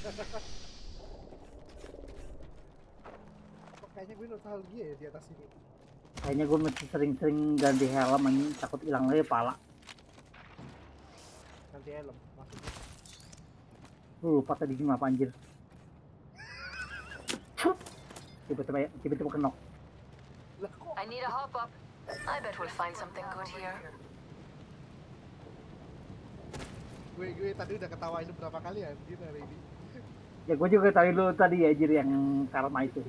Kayaknya gue nostalgia ya di atas ini. Kayaknya gue mesti sering-sering ganti helm ini takut hilang lagi pala. Ganti helm maksudnya. Lupa tadi gimana anjir. Tiba-tiba kenok. I need a hop up. I bet we'll find something good here. Gue tadi udah ketawain lu berapa kali anjir hari ini. Ya gue juga tahu lu tadi ya anjir yang karma itu.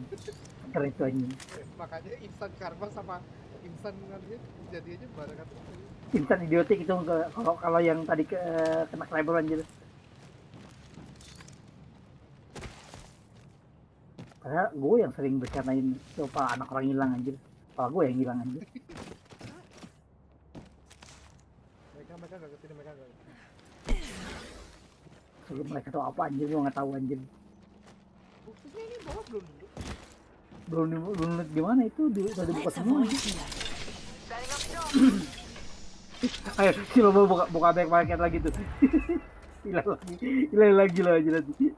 Keren itu anjir. Makanya instan karma sama instan nantinya jadinya barengan tuh. Instan idiotik itu kalau yang tadi kena kleber anjir. Padahal gue yang sering bercandain coba anak orang hilang anjir. Kalau gue yang hilang anjir. Mereka gak ngerti, mereka gak ngerti. Sebelum mereka tahu apa anjir, gue gak tahu anjir. Buktinya ini bawah belum dulu. Belum gimana itu udah dibuka semua anjir. Ayo si lo buka back market lagi tuh. Hilang lagi lah anjir nanti.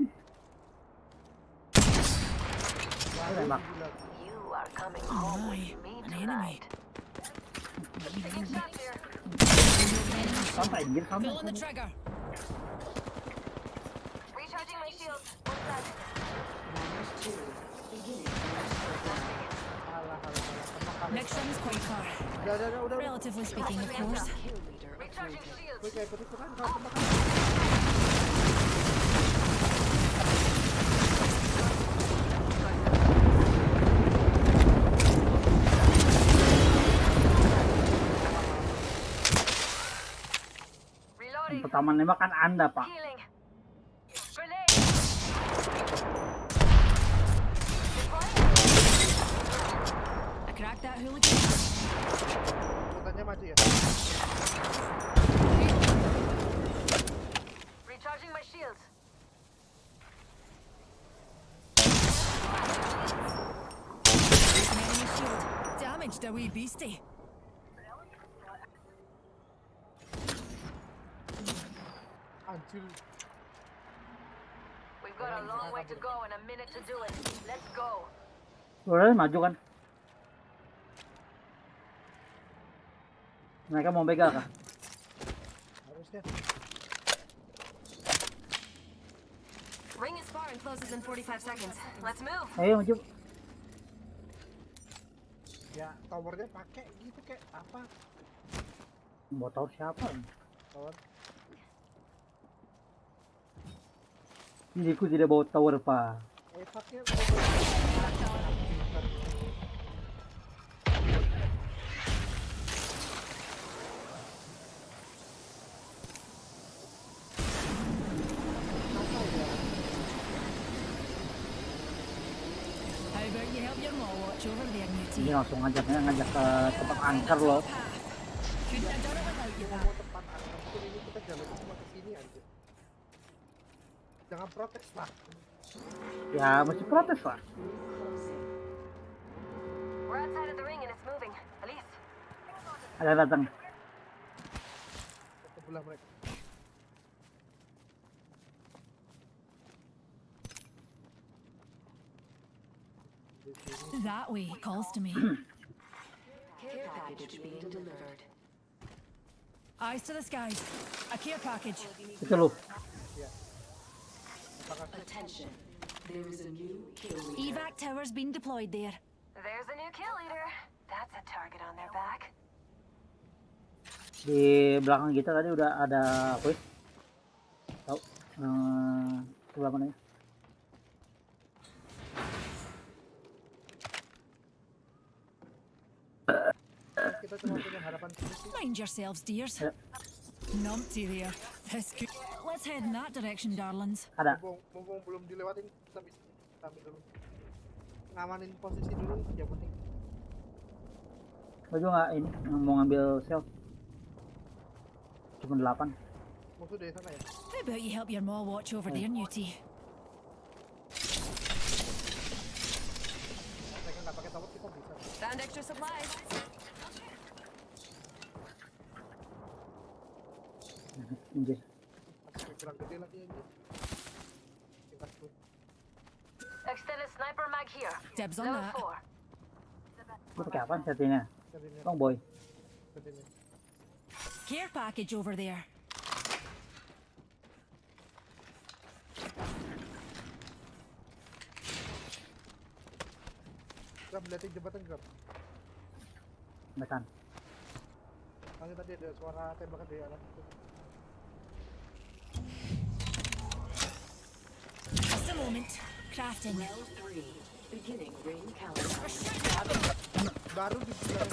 Enak. You are coming home with me tonight. Sampai anjir, sampai. Fill in the trigger. Recharging my shields. One sec. Next room is quite far. Relatively speaking, of course. Recharging shields. Pertama nembak kan Anda, Pak. I cracked that hooligan. Hutannya maju ya. Recharging my shields. Just a wee beastie. Anjir. We've got a long way to go and a minute to do it. Let's go. Udah maju kan? Mereka mau begal kah? Harusnya. Ring is far and closes in 45 seconds. Let's move. Ayo maju. Ya, towernya pakai gitu kayak apa? Mau tahu siapa? Tower. Diriku tidak bawa tower, Pak. Pakai How about you help your mom watch over there, Newty? Ini langsung ngajak ke tempat angker loh. Couldn't have done it without you, mau tempat angker ini kita jalan cuma ke sini aja. Jangan protes lah. Ya mesti protes lah. We're outside of the ring and it's moving. Elise. Ada datang. Sebelah mereka. That way calls to me. Care package being delivered. Eyes to the skies. A care package. Itu loh. Attention. There is a new kill leader. Evac tower's been deployed there. There's a new kill leader. That's a target on their back. Di belakang kita tadi udah ada apa ya? Tahu? Sebelah mana ya? Kita cuma punya harapan sedikit. Mind yourselves, dears. Numpty there. This could... Let's head in that direction, darlings. Ada. Mumpung belum dilewatin, kita ambil dulu. Ngamanin posisi dulu, yang penting. Gua juga nggak ini mau ngambil self. Cuma 8. Musuh dari sana ya? How about you help your mom watch over there, Newty? Mereka nggak pakai tower, kita bisa. Found extra supplies. Anjir. Kurang gede lagi ini. Extended sniper mag here. Dibs on Level that. 4. Lu pakai apa settingnya? Long boy. Care package over there. Grab, liatin jembatan, Grab. Metan. Tadi ada suara tembakan dari arah itu. Just a moment. Crafting. Round 3. Beginning ring calendar. Baru di sebelah.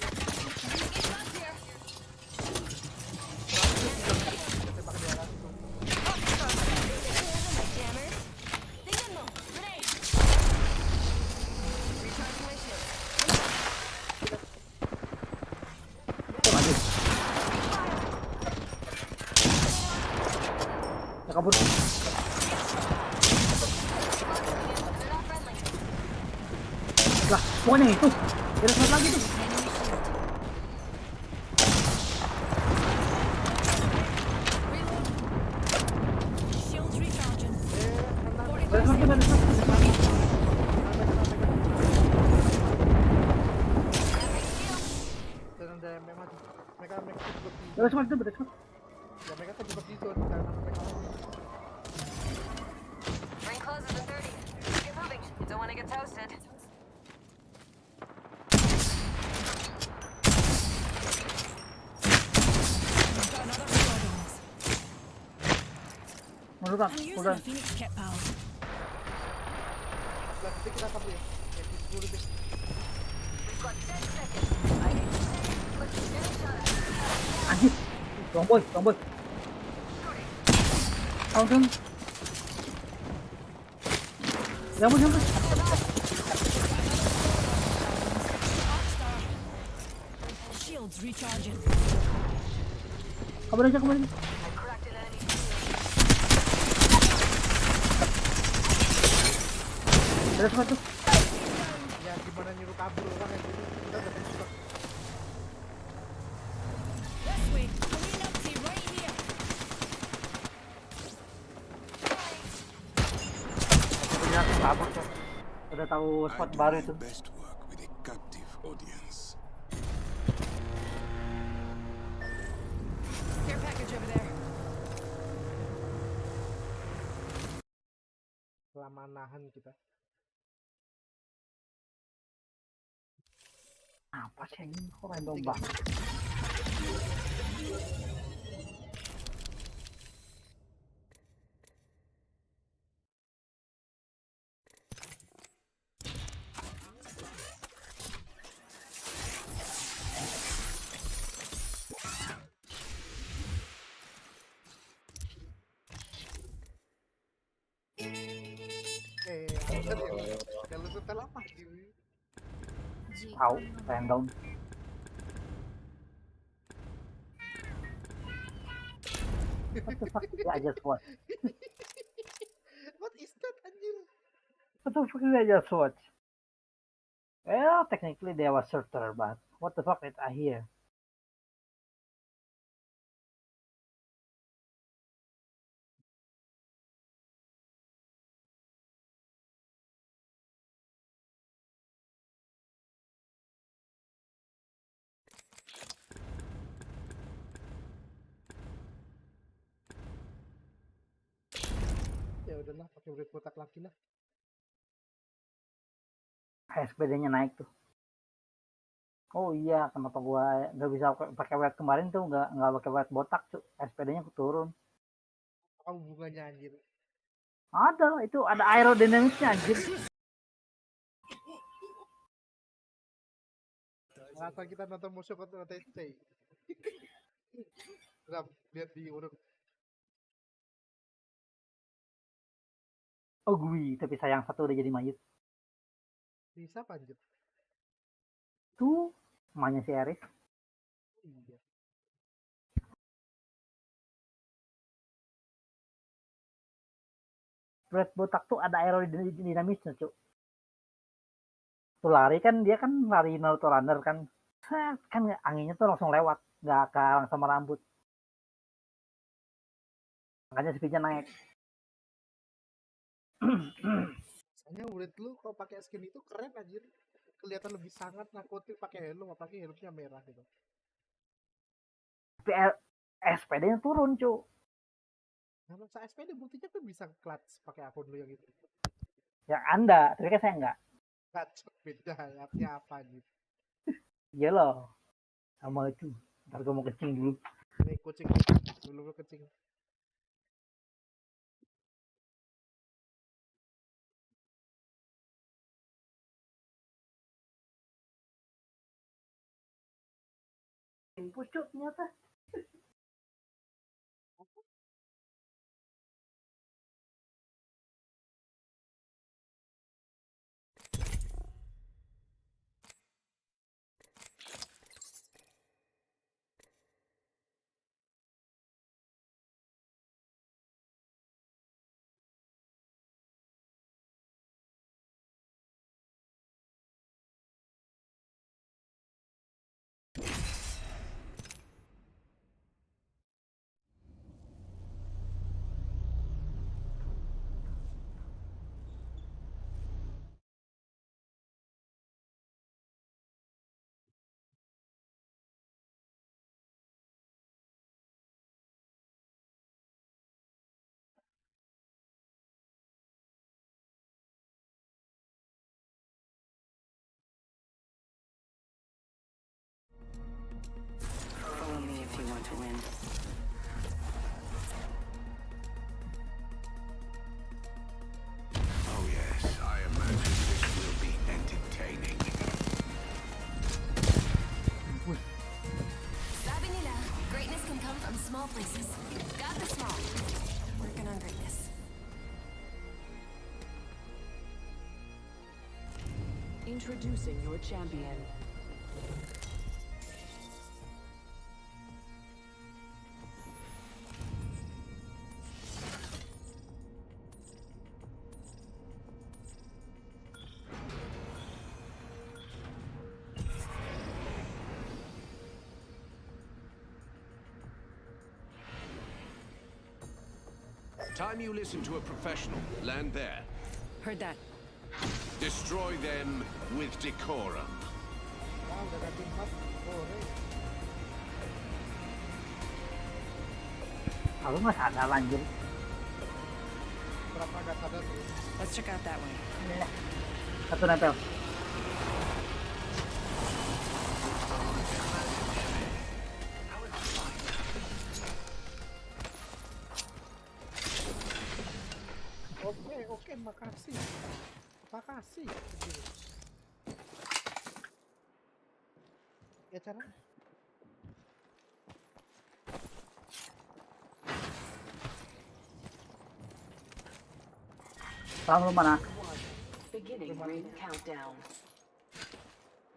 Tembakan dari arah itu. Ya kabur. Lah, pokoknya itu. Ada satu lagi tuh. Shields recharging. Ada satu. Dan ada memang mereka terjebak di. Ada satu. Ya mereka terjebak di zone karena mereka. Ring closes in 30. Get moving. Don't want to get toasted. I'm using a Phoenix kit, pal. Nanti kita kabur ya. We've got 10 seconds. I need to let's get a shot at it. Anjir. Long boy. Langsung. Jamur. Shields recharging. Kabur aja. Ada satu. Ya gimana nyuruh kabur orang yang gitu. Kita udah terjebak. Ini langsung kabur tuh. Udah tahu spot baru itu. Best work with a captive audience. Care package over there. Lama nahan kita. Apa sih ini? Kok random banget? Kalau setel apa gitu? Tahu, random. What the fuck did I just watch? What is that, anjir? What the fuck did I just watch? Well, technically they was shorter, but what the fuck did I hear? Ya udahlah, pakai urit kotak lagi lah. SPD-nya naik tuh. Oh iya, kenapa gua nggak bisa pakai wet kemarin tuh nggak pakai wet botak tuh, SPD-nya turun. Apa hubungannya anjir? Ada, itu ada aerodinamiknya anjir. Masa kita nonton musuh kontra TC. Ram, lihat di urut. Oh gue, tapi sayang satu udah jadi mayit. Bisa panjat. Tuh, emaknya si Eris. Iya. Red botak tuh ada aerodinamisnya, Cuk. Tuh lari kan, dia kan lari Naruto Runner kan. Kan anginnya tuh langsung lewat, nggak kalang sama rambut. Makanya speednya naik. Soalnya urit lu kalau pakai skin itu keren anjir. Kelihatan lebih sangat nakutin pakai helm, apalagi helmnya merah gitu. Tapi SPD-nya turun, Cuk. Nah, masa SPD buktinya kan bisa clutch pakai akun lu yang itu. Ya Anda, tapi kan saya enggak. Clutch beda, artinya apa gitu. Iya loh. Sama itu. Ntar gue mau kencing dulu. Ini kucing dulu lu kencing. Pucuk ternyata. Follow me if you want to win. Oh yes, I imagine this will be entertaining. Sabi nila, greatness can come from small places. Got the small. Working on greatness. Introducing your champion. Time you listen to a professional. Land there. Heard that. Destroy them with decorum. Udah ganti 4 sore. Aku nggak sadar anjir. Berapa nggak sadar tuh? Let's check out that way. Satu nempel. Oke, makasih. Makasih. Ya cara. Tahu lu mana? Beginning ring countdown.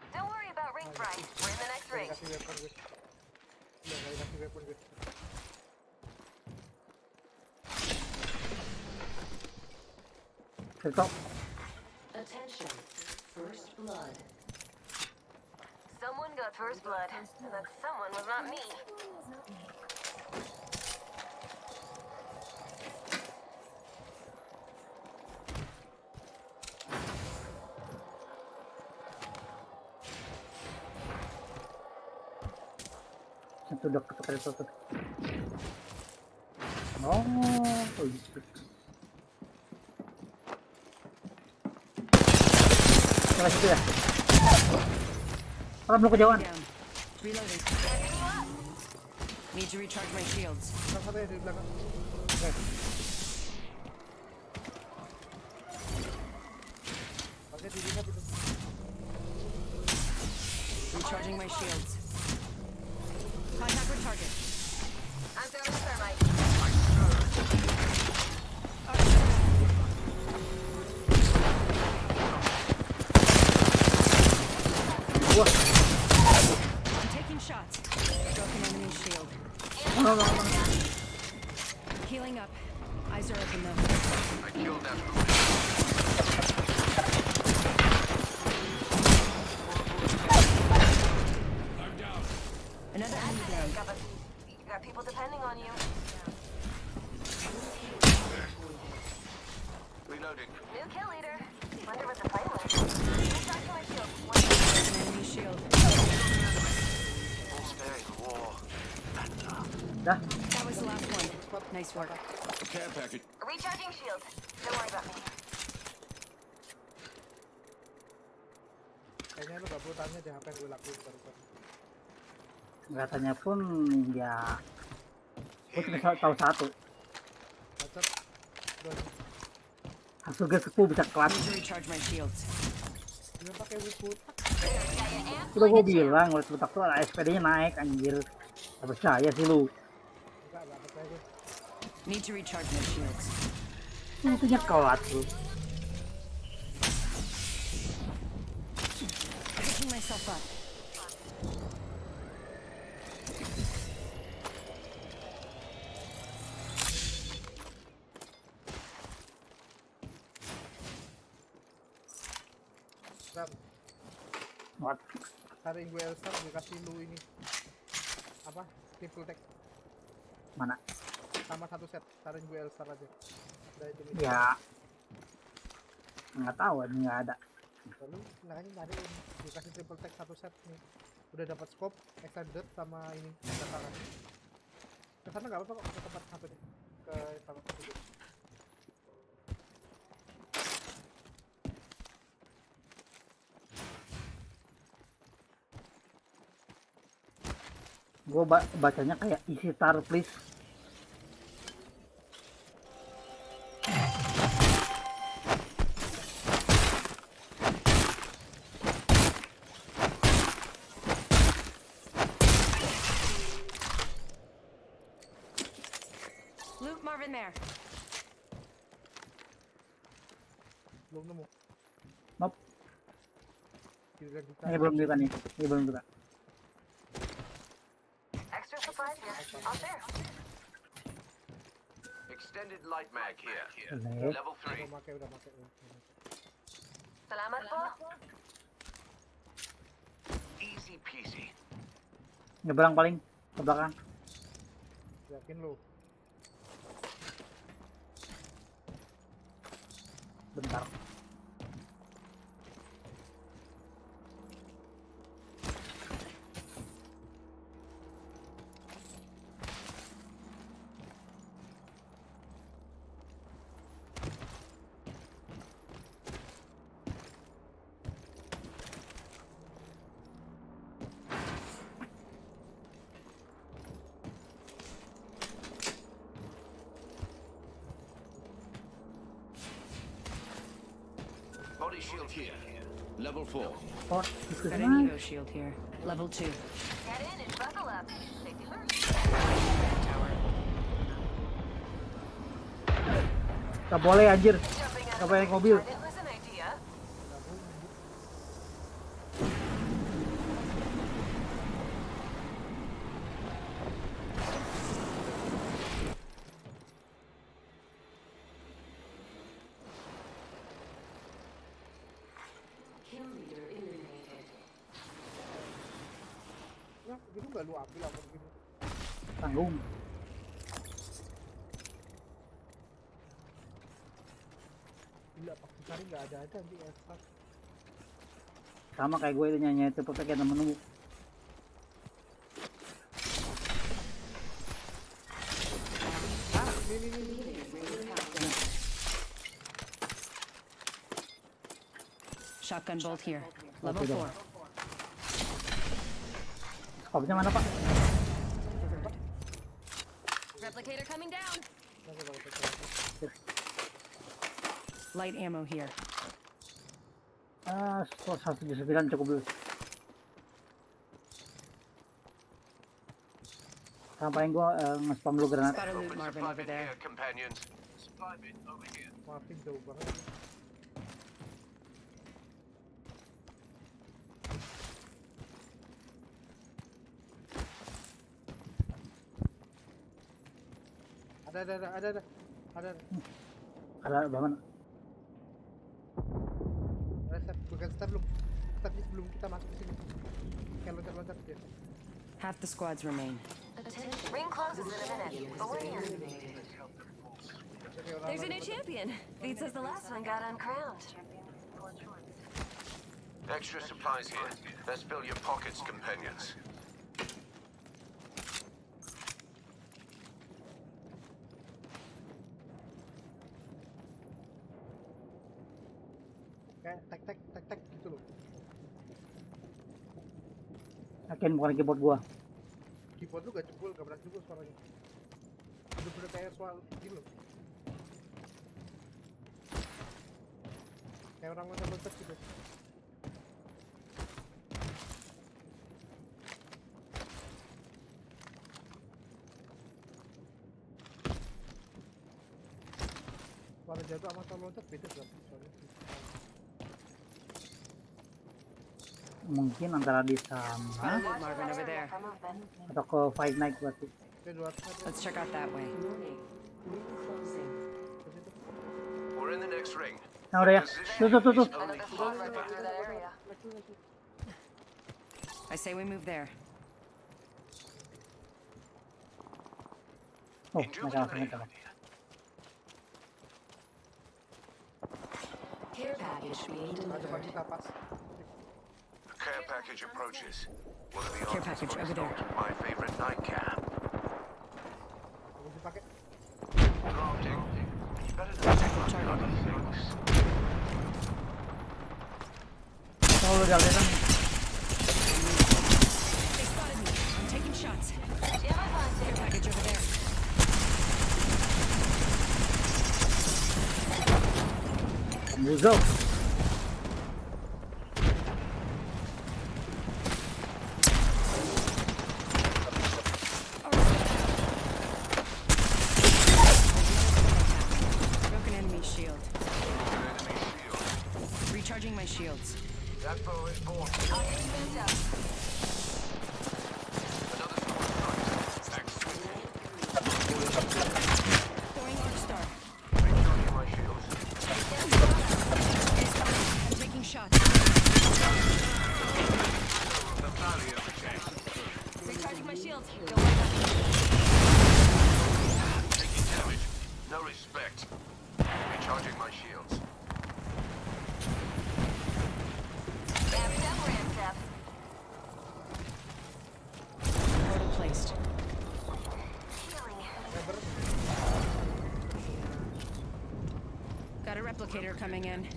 Don't worry about ring price. We're in the next ring. Kasih weapon gue. Udah nggak kasih weapon gue. Stop. Attention. First blood. Someone got first blood. And that someone was not me. Satu dekat itu. Oh, gitu. Salah situ ya. Belum kejauhan. Reloading. Need to recharge my shields. Satu ya di belakang. Pakai dirinya betul. Recharging my shields. Contact with target. I'm throwing a thermite. I'm taking shots. Broken enemy shield. Healing up. Eyes are open though. I killed that Another enemy down. You got people depending on you. Reloading. New kill leader. Wonder what the fight was. Recharging my shield. An enemy shield. Sparing war. That was the last one. Nice work. Care package. Recharging shield. Don't worry about me. Kayaknya lu gak perlu tanya deh apa yang gue lakuin barusan. Katanya pun ya, gue cuma tahu satu. Bacot. Hasil gesku bisa kelas. Need to recharge my shields. Dia pakai wiput. Udah gue bilang, oleh sebentar tuh SPD-nya naik anjir. Gak percaya sih lu. Enggak percaya gue. Need to recharge my shields. Intinya kelas lu. Picking myself up. Ram, What? tarik gue Elsa, gue kasih lu ini apa? Triple tech Mana? sama satu set, tarik gue Elsa aja. Udah itu nih. Ya, nggak tahu, ini nggak ada. Lalu nanya tarik ini, gue kasih triple tech satu set nih. Udah dapat scope, extended sama ini tangan. Kesana nggak apa-apa kok, ke tempat satu deh, ke tempat satu. Gue bacanya kayak isi tar please. Luke Marvin there. Belum nemu. Nope. Kita Ini belum juga nih. Ini belum juga. Extra supplies here. I'll share. Extended light mag here. Oke. Level 3. udah pakai. Salamat po. Easy peasy. Nyebrang paling ke belakang. Yakin lu? Bentar. Body shield here. Level 4. Got an Evo shield here. Level 2. Get in and buckle up. Safety first. Gak boleh anjir. Gak boleh naik mobil. It was an idea. Kill leader eliminated. Ya, gitu nggak lu ambil apa gitu? Tanggung. Gila, pas cari nggak ada anjing espas. Sama kayak gue itu nyanyi itu pakai temen nemu. Shotgun bolt here. Level 4. Skopnya mana, Pak? Replicator coming down. Light ammo here. 179 cukup dulu. Sampain gua nge-spam dulu granat. Spot a loot Marvin over there. Companions. Supply bin over here. Maafin jauh banget. Ada. Ada banget. Bukan start belum. Startnya sebelum kita masuk ke sini. Kayak loncat-loncat dia. Half the squads remain. Ring closes in a minute, but we're here. There's a new champion. Beat says the last one got uncrowned. Extra supplies here. Let's fill your pockets, companions. Kayak tek gitu loh. Yakin bukan keyboard gua. Keyboard lu gak jebol, gak pernah jebol suaranya. Bener-bener kayak suara gitu loh. Kayak orang loncat-loncat gitu. Suara jatuh sama suara loncat beda soalnya. Mungkin antara di sana Marvin over there. atau ke Fight Night berarti. Let's check out that way. We're in the next ring. Nah udah ya. Tuh. I say we move there. Oh, mereka. Care package being delivered. Care package approaches. One of the Care package over there. my favorite nightcap. Drafting. Better than bloody things. Oh, lu jalan kan. They spotted me. I'm taking shots. Care package over there. Muzo. Broken enemy shield. Recharging my shields. That bow is born. Throwing arc star. Recharging my shields. I'm taking shots. The valley of the check. Recharging my shields. Taking damage. No respect. Recharging my shields. replicator coming in.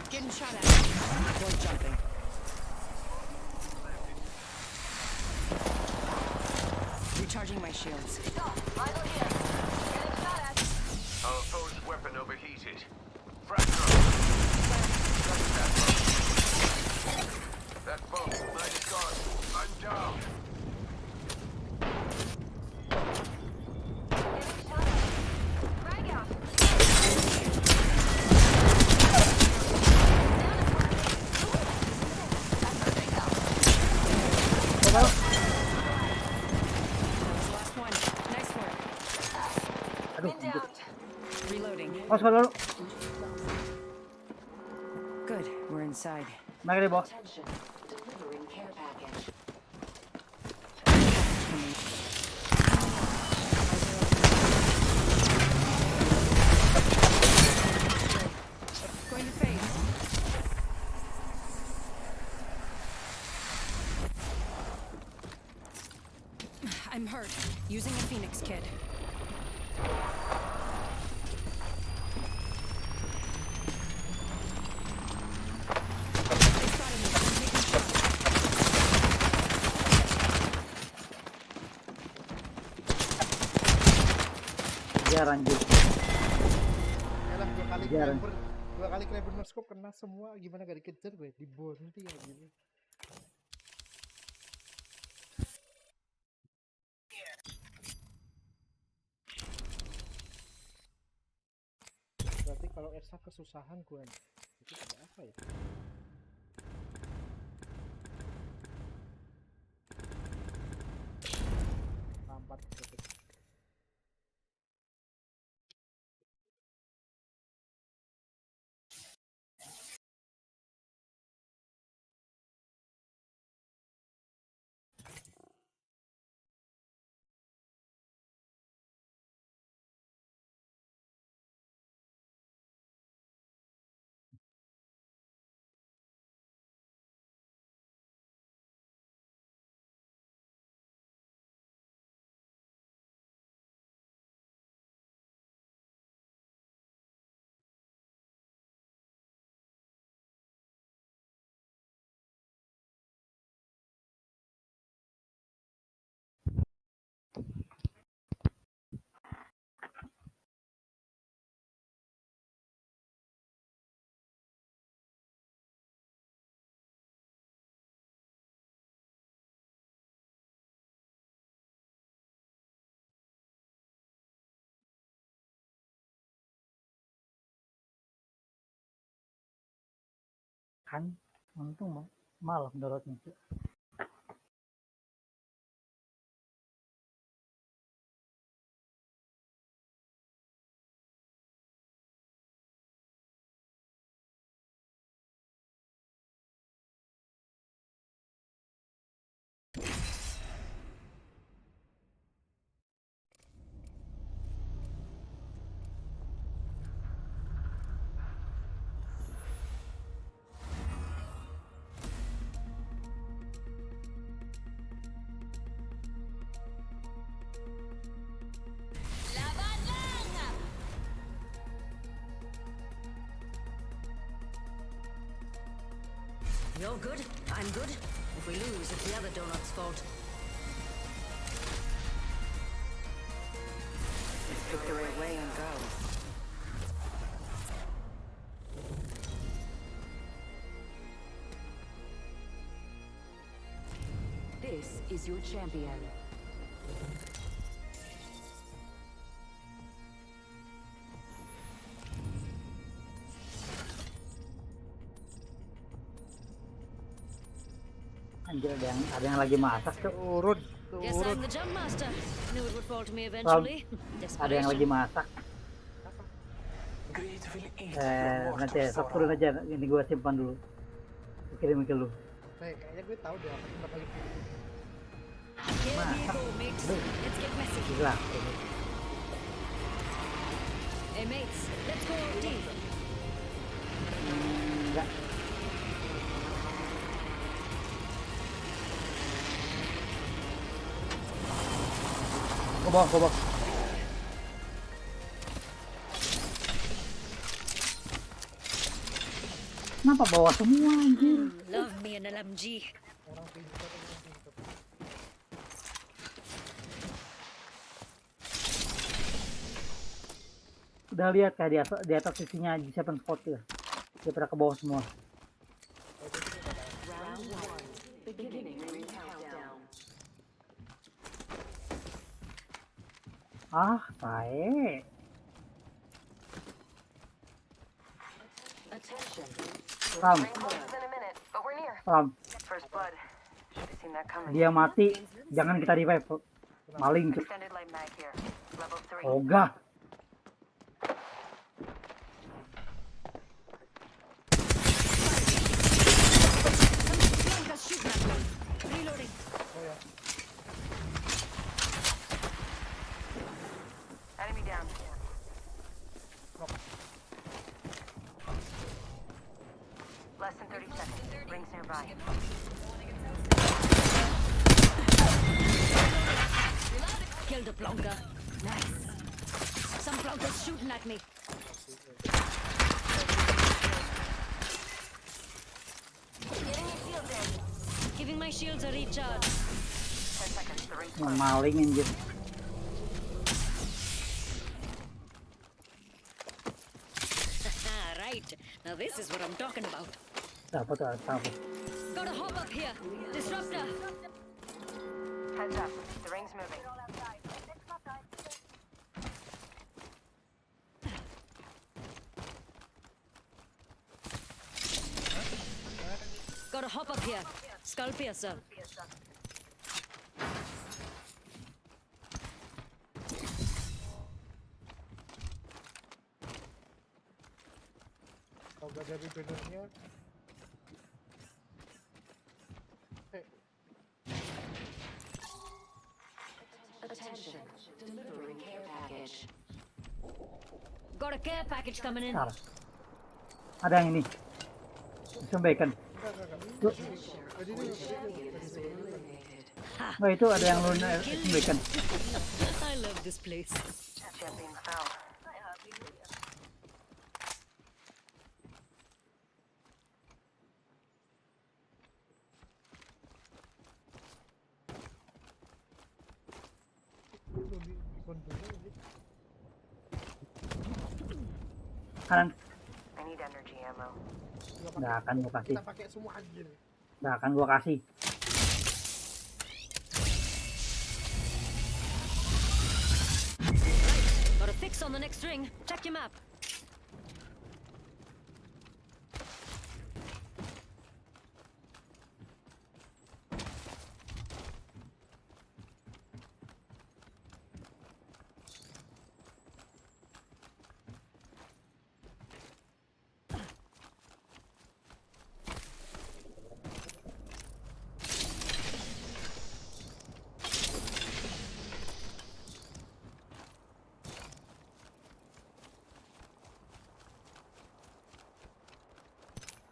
Getting shot at. Deploy jumping. Recharging my shields. Rival here. Getting shot at. Our foe's weapon overheated. Fracture. That bomb, light is gone. I'm down. Getting shot at. Frag out. Last one. Nice work. Aduh, Reloading. mas kalau Good. We're inside. naik deh bos. Delivering care package. Going to fade. I'm hurt. Using a Phoenix kit. Jarang anjir. Yalah, Jarang. dua kali clever no scope kena semua, gimana gak dikejar gue, dibonti ya gini. Berarti kalau Ersa kesusahan gue, itu kayak apa ya? Lambat gitu. Kan untung malah mendaratnya. You're good, I'm good. If we lose, it's the other donut's fault. Let's pick the right way and go. This is your champion. Anjir, ada yang lagi masak tuh. Guess I'm the jump master. Knew it would fall to me Ada eventually. yang lagi masak. Nanti sok turun aja. Ini gue simpan dulu. Kirim ke lu. Kayaknya gue tahu deh apa yang bakal dikirim. Masak. Gila. Hey mates, let's go deep. Enggak. Ke bawah. Kenapa bawah semua anjir? Love me an LMG. Udah lihat kayak di atas sisinya G7 spot ya. Dia pada ke bawah semua. Ah, baik. Ram. Dia mati, jangan kita revive. Maling. Ogah. Reloading. Enemy down. Less than 30 seconds. Rings nearby. Killed a plonker. Nice. Some plonkers shooting at me. Giving my shields a recharge. 10 seconds. The ring's Yang maling anjir. Right. Now this is what I'm talking about. Dapat. Gotta hop up here. Disruptor. Heads up. The ring's moving. Gotta hop up here. Skull piercer. Kalau gak dari bannernya, Attention. Delivering care package. Got a care package coming in. Salah. Ada yang ini. Sampaikan. Nah itu ada yang lu sampaikan. I love this place. Champion fell. Kanan. I need energy ammo. Nggak akan gua kasih. kita pakai semua anjir. Nggak akan gua kasih. Got a fix on the next ring. Check your map.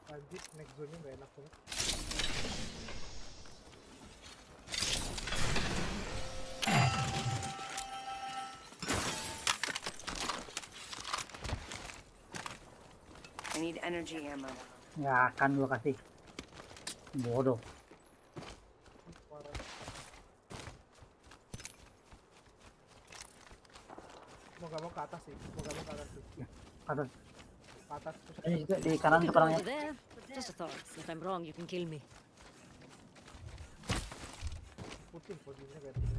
Anjir, next zone-nya gak enak banget. I need energy ammo. Nggak akan gua kasih. Bodoh. Mau gak mau ke atas sih. Atas. Ke atas. Ini juga di kanan tuh orangnya. Over there. Just a thought. If I'm wrong, you can kill me. Pusing posisinya kayak gitu.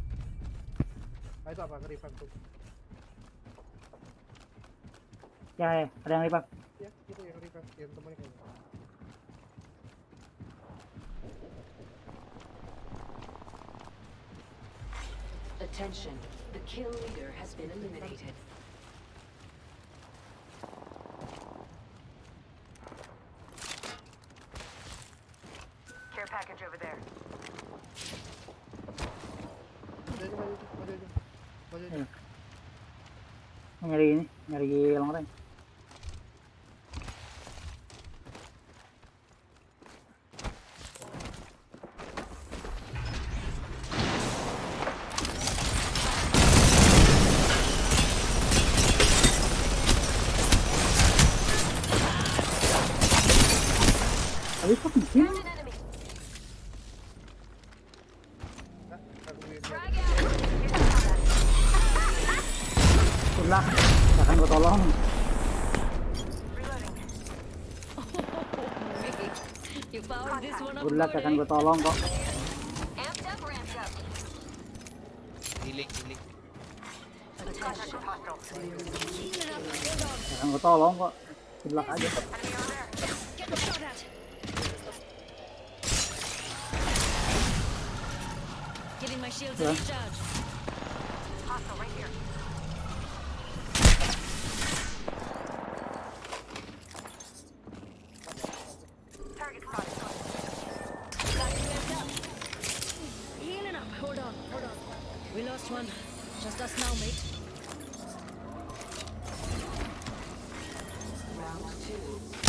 Nah itu apa? Nge-revive tuh. Ya, ada yang lipat. Ya, itu yang revive. Yang temennya kayaknya. Attention. The kill leader has been eliminated. Care package over there. Nyari ini, nyari long range. Lah, akan gue tolong. You powered this one up Good luck, good, akan gue tolong kok. Amped up, ramped up. Healing. Contact with hostile. Healing up, hold on. Akan gue tolong kok. Good luck aja. Get shot at. Giving my shields a Yeah. recharge. Hostile right here. Target spotted. Healing up, hold on. We lost one. Just us now, mate.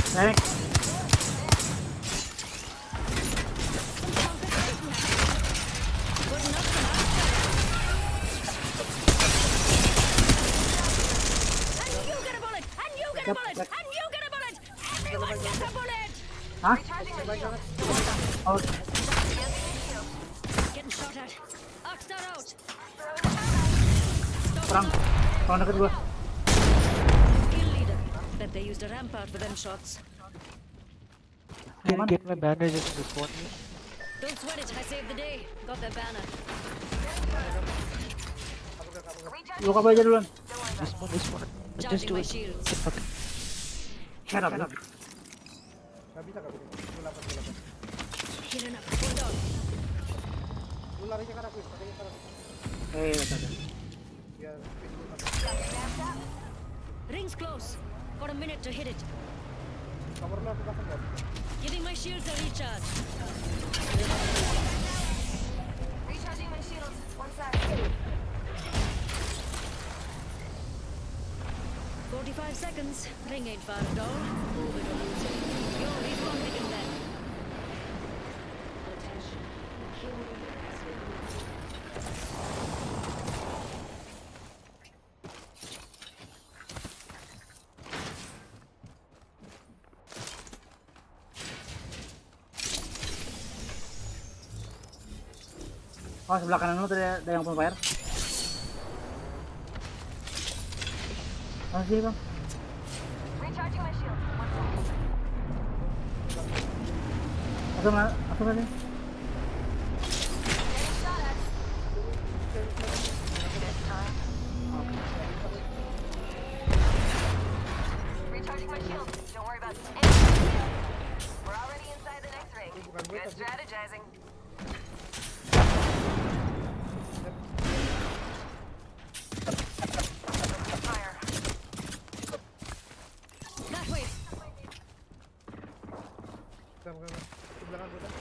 Thanks. Good enough for now. And you get a bullet! And you get a bullet! And you get a bullet! Everyone gets a bullet! Hah? Oh, Getting shot at. Oxstar out! perang deket gua. Kill leader. Bet they used a rampart for them shots. Didn't get my bandages in this one. Don't sweat it, I saved the day. Got their banner. Lu apa aja duluan? This one. Just Charging do my it. shields. Shut up. Gak bisa. Lu 8. Healing up, hold on. Lu larinya ke aku, larinya ke aku. Biar Ring's close. Got a minute to hit it. cover lu aku pasang kan. Giving my shields a recharge. Recharging my shields. 1 sec. 45 seconds. Ring ain't far at all. Move it or lose it. You're responding in then. Attention. Kill leader has been moved. Oh, sebelah kanan lu tadi ada yang bonfire. Oh, sini bang. Recharging my shields. 1 sec. Atau tadi. Getting shot at. This time. Recharging my shields. Don't worry about anything. We're already inside the next ring. Good strategizing. Fire. That way. Sebelah kan udah.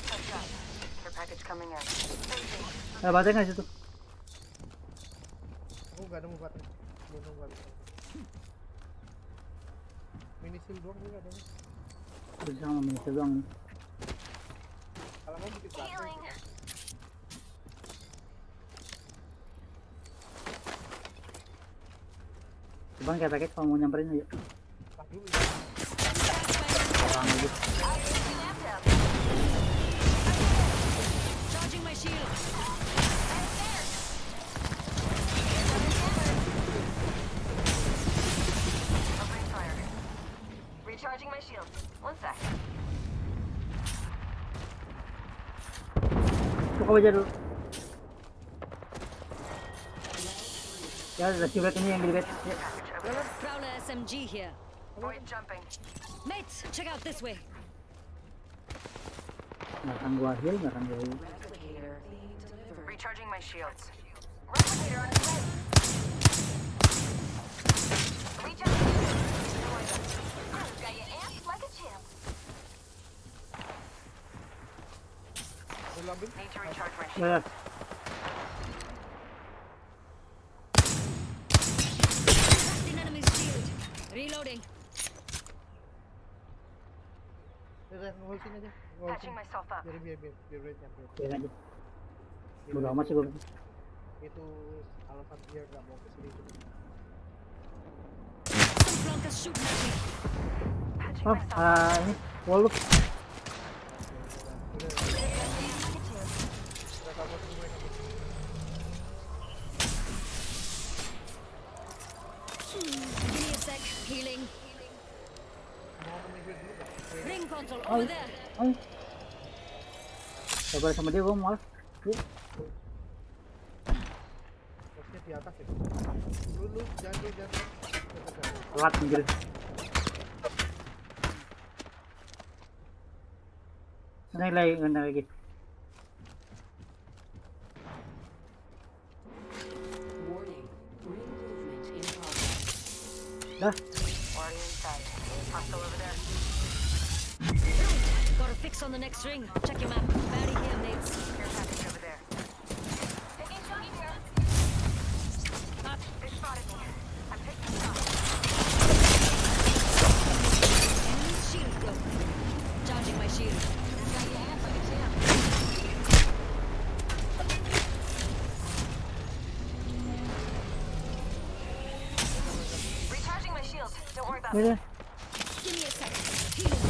Heads up. Care package coming in. Ada baterai nggak situ? Aku nggak nemu baterai. Belum nemu baterai. Mini shield doang juga ada. Udah sama minyak doang. Kalau mau bikin baterai. Bang, kayak paket kalau mau nyamperin aja. Orang aja. Charging my shield. Opening fire. Recharging my shield. 1 sec. Buka aja dulu. Ya, ada civet ini yang di bed. Ya. Prowler SMG here. Void jumping. Mates, check out this way. Nggak akan gua heal, nggak akan gua heal. Recharging my shields. Replicator on its way. Recharging my shields. Got you amped like a champ. Need to recharge my shield. Ya. An enemy's shield. Reloading. Udah, nge-hold sini aja. Patching myself up. Biar red nyampe. Biarin aja. Bodo amat sih gua. Itu alasan dia nggak mau kesini itu. Some flankers shooting at me. Oh, ini wall loop. Udah cover semua ini. Give me a sec. Healing. Ring console over there. Ayo. Coba sama dia, gue malas. Yuk. Bosnya di atas ya. Lu jangan. Telat anjir. Naik lagi. Dah. Already inside. Hostile over there. Got a fix on the next ring. Check your map. Barry here, mates. Care package over there. Taking shots here. They spotted me. I'm taking shots. Enemy shield broken. Charging my shield. Got your hands like a champ. Recharging my shield. Don't worry about Ini. it. Give me a sec. Healing.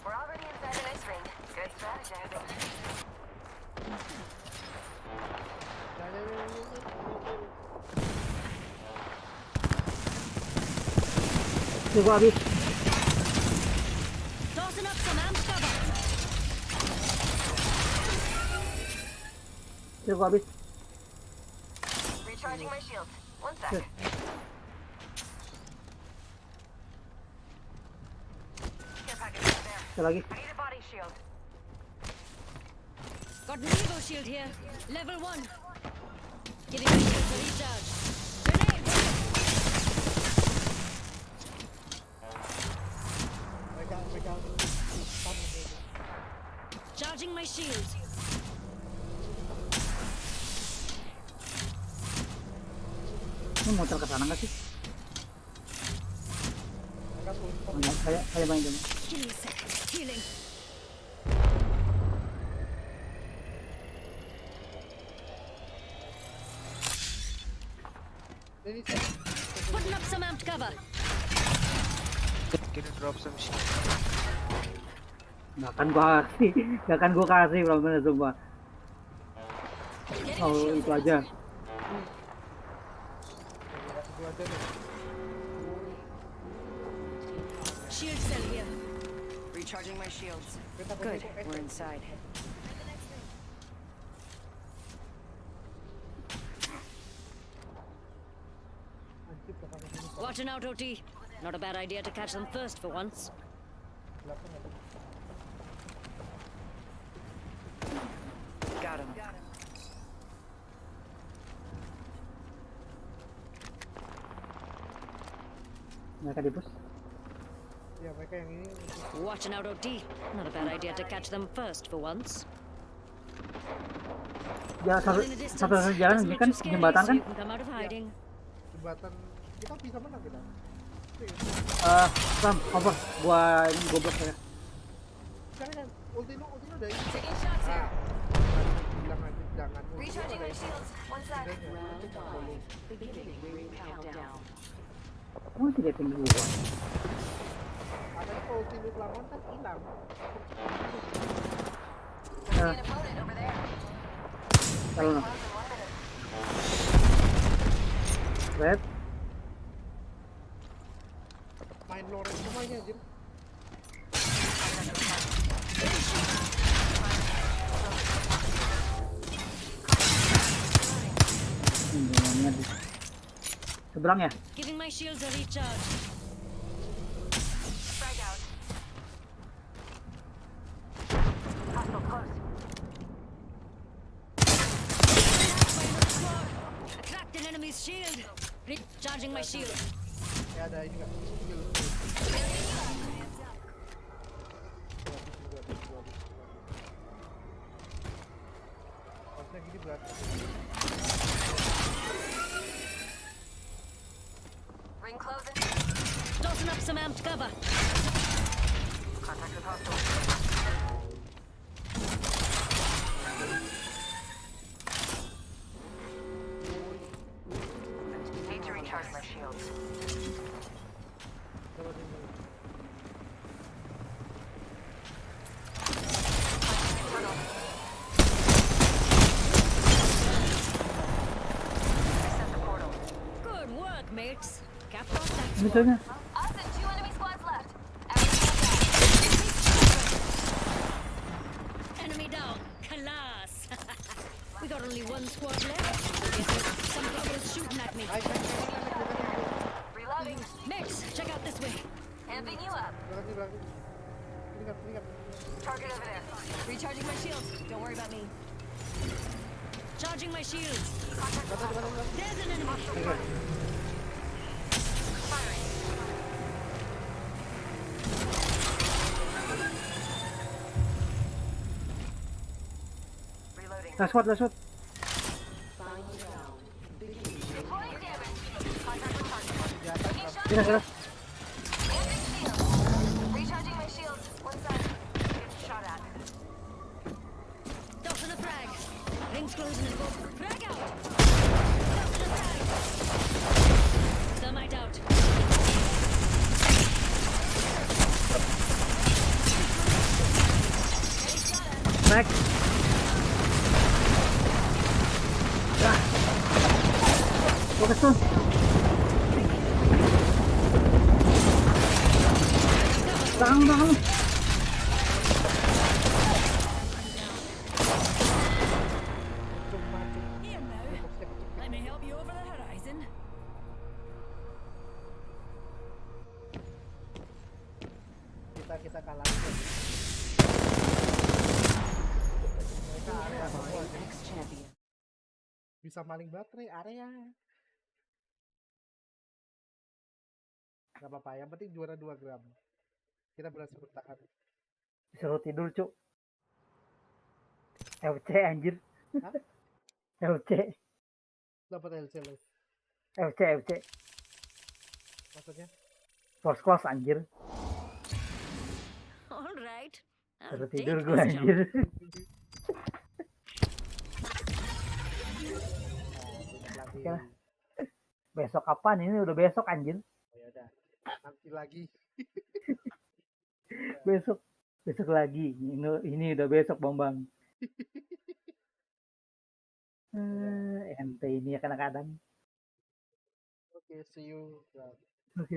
We're already inside the next ring. Good strategizing. Gue habis. Tossing up some amp cover. Gue habis. Recharging my shield. One sec. Care package over there. Satu lagi. I need a body shield. Got an Evo shield here. Level 1. Giving my shield a recharge. Grenade! Charging my shield. Ini muter ke sana nggak sih? Enggak, saya main dulu. Give me a sec. Healing. Putting up some amped cover. Can you drop some shit? Nggak akan gua kasih bener-bener sumpah. Oh itu aja. Shield cell here. Recharging my shields. Good. We're inside. Watching out, OT. Not a bad idea to catch them first for once. Got him. Mereka di push. Ya mereka yang ini. Watching out, OT. Not a bad idea to catch them first for once. Ya satu jalan ini kan jembatan kan? Jembatan kita bisa menang kita. Ram, cover. Gua ini goblok saya. Jangan ulti lu udah ini. Taking shots here. Bilang aja jangan. Recharging my shields. One sec. Oh tidak tinggi gua. Ada kalau ulti lu kelamaan kan hilang. An opponent over there. Kalau red main Lawrence semuanya Jim. Seberang ya? Giving my shields a recharge. Frag out. Hostile close. I cracked an enemy's shield. Recharging my shield. Ya ada ini enggak? Pasnya gini berat. Ring closing. Tossing up some amped cover. Contact with hostile. Misalnya. Us and 2 enemy squads left. Enemy down. Class. We got only one squad left. Some buggers shooting at me. Reloading. Max, check out this way. Amping you up. Target over there. Recharging my shields. Don't worry about me. Charging my shields. There's an enemy. Firing. Reloading. Last shot. Deploying damage. Contact with target. Taking shots. Kira. Amping shield. Recharging my shields. One side. Getting shot at. Toss in a frag. Rings closing and both. Frag out. Toss in a frag. Thermite out. Max. Fokus tuh. Belakang. Here now. Let me help you over the horizon. Kita kalah. Mereka area semua. Bisa maling baterai area. Gak apa-apa, yang penting juara 2 gram. Kita berhasil bertahan. Disuruh tidur, Cuk. LC anjir. Hah? LC. Dapat LC lo. LC. Maksudnya? Force class anjir. All right. Disuruh tidur gue anjir. Ya. Besok kapan ini? Udah besok anjir. Ya udah. Nanti lagi. besok lagi. Ini udah besok Bambang. Ente ini ya kadang-kadang. Oke, see you.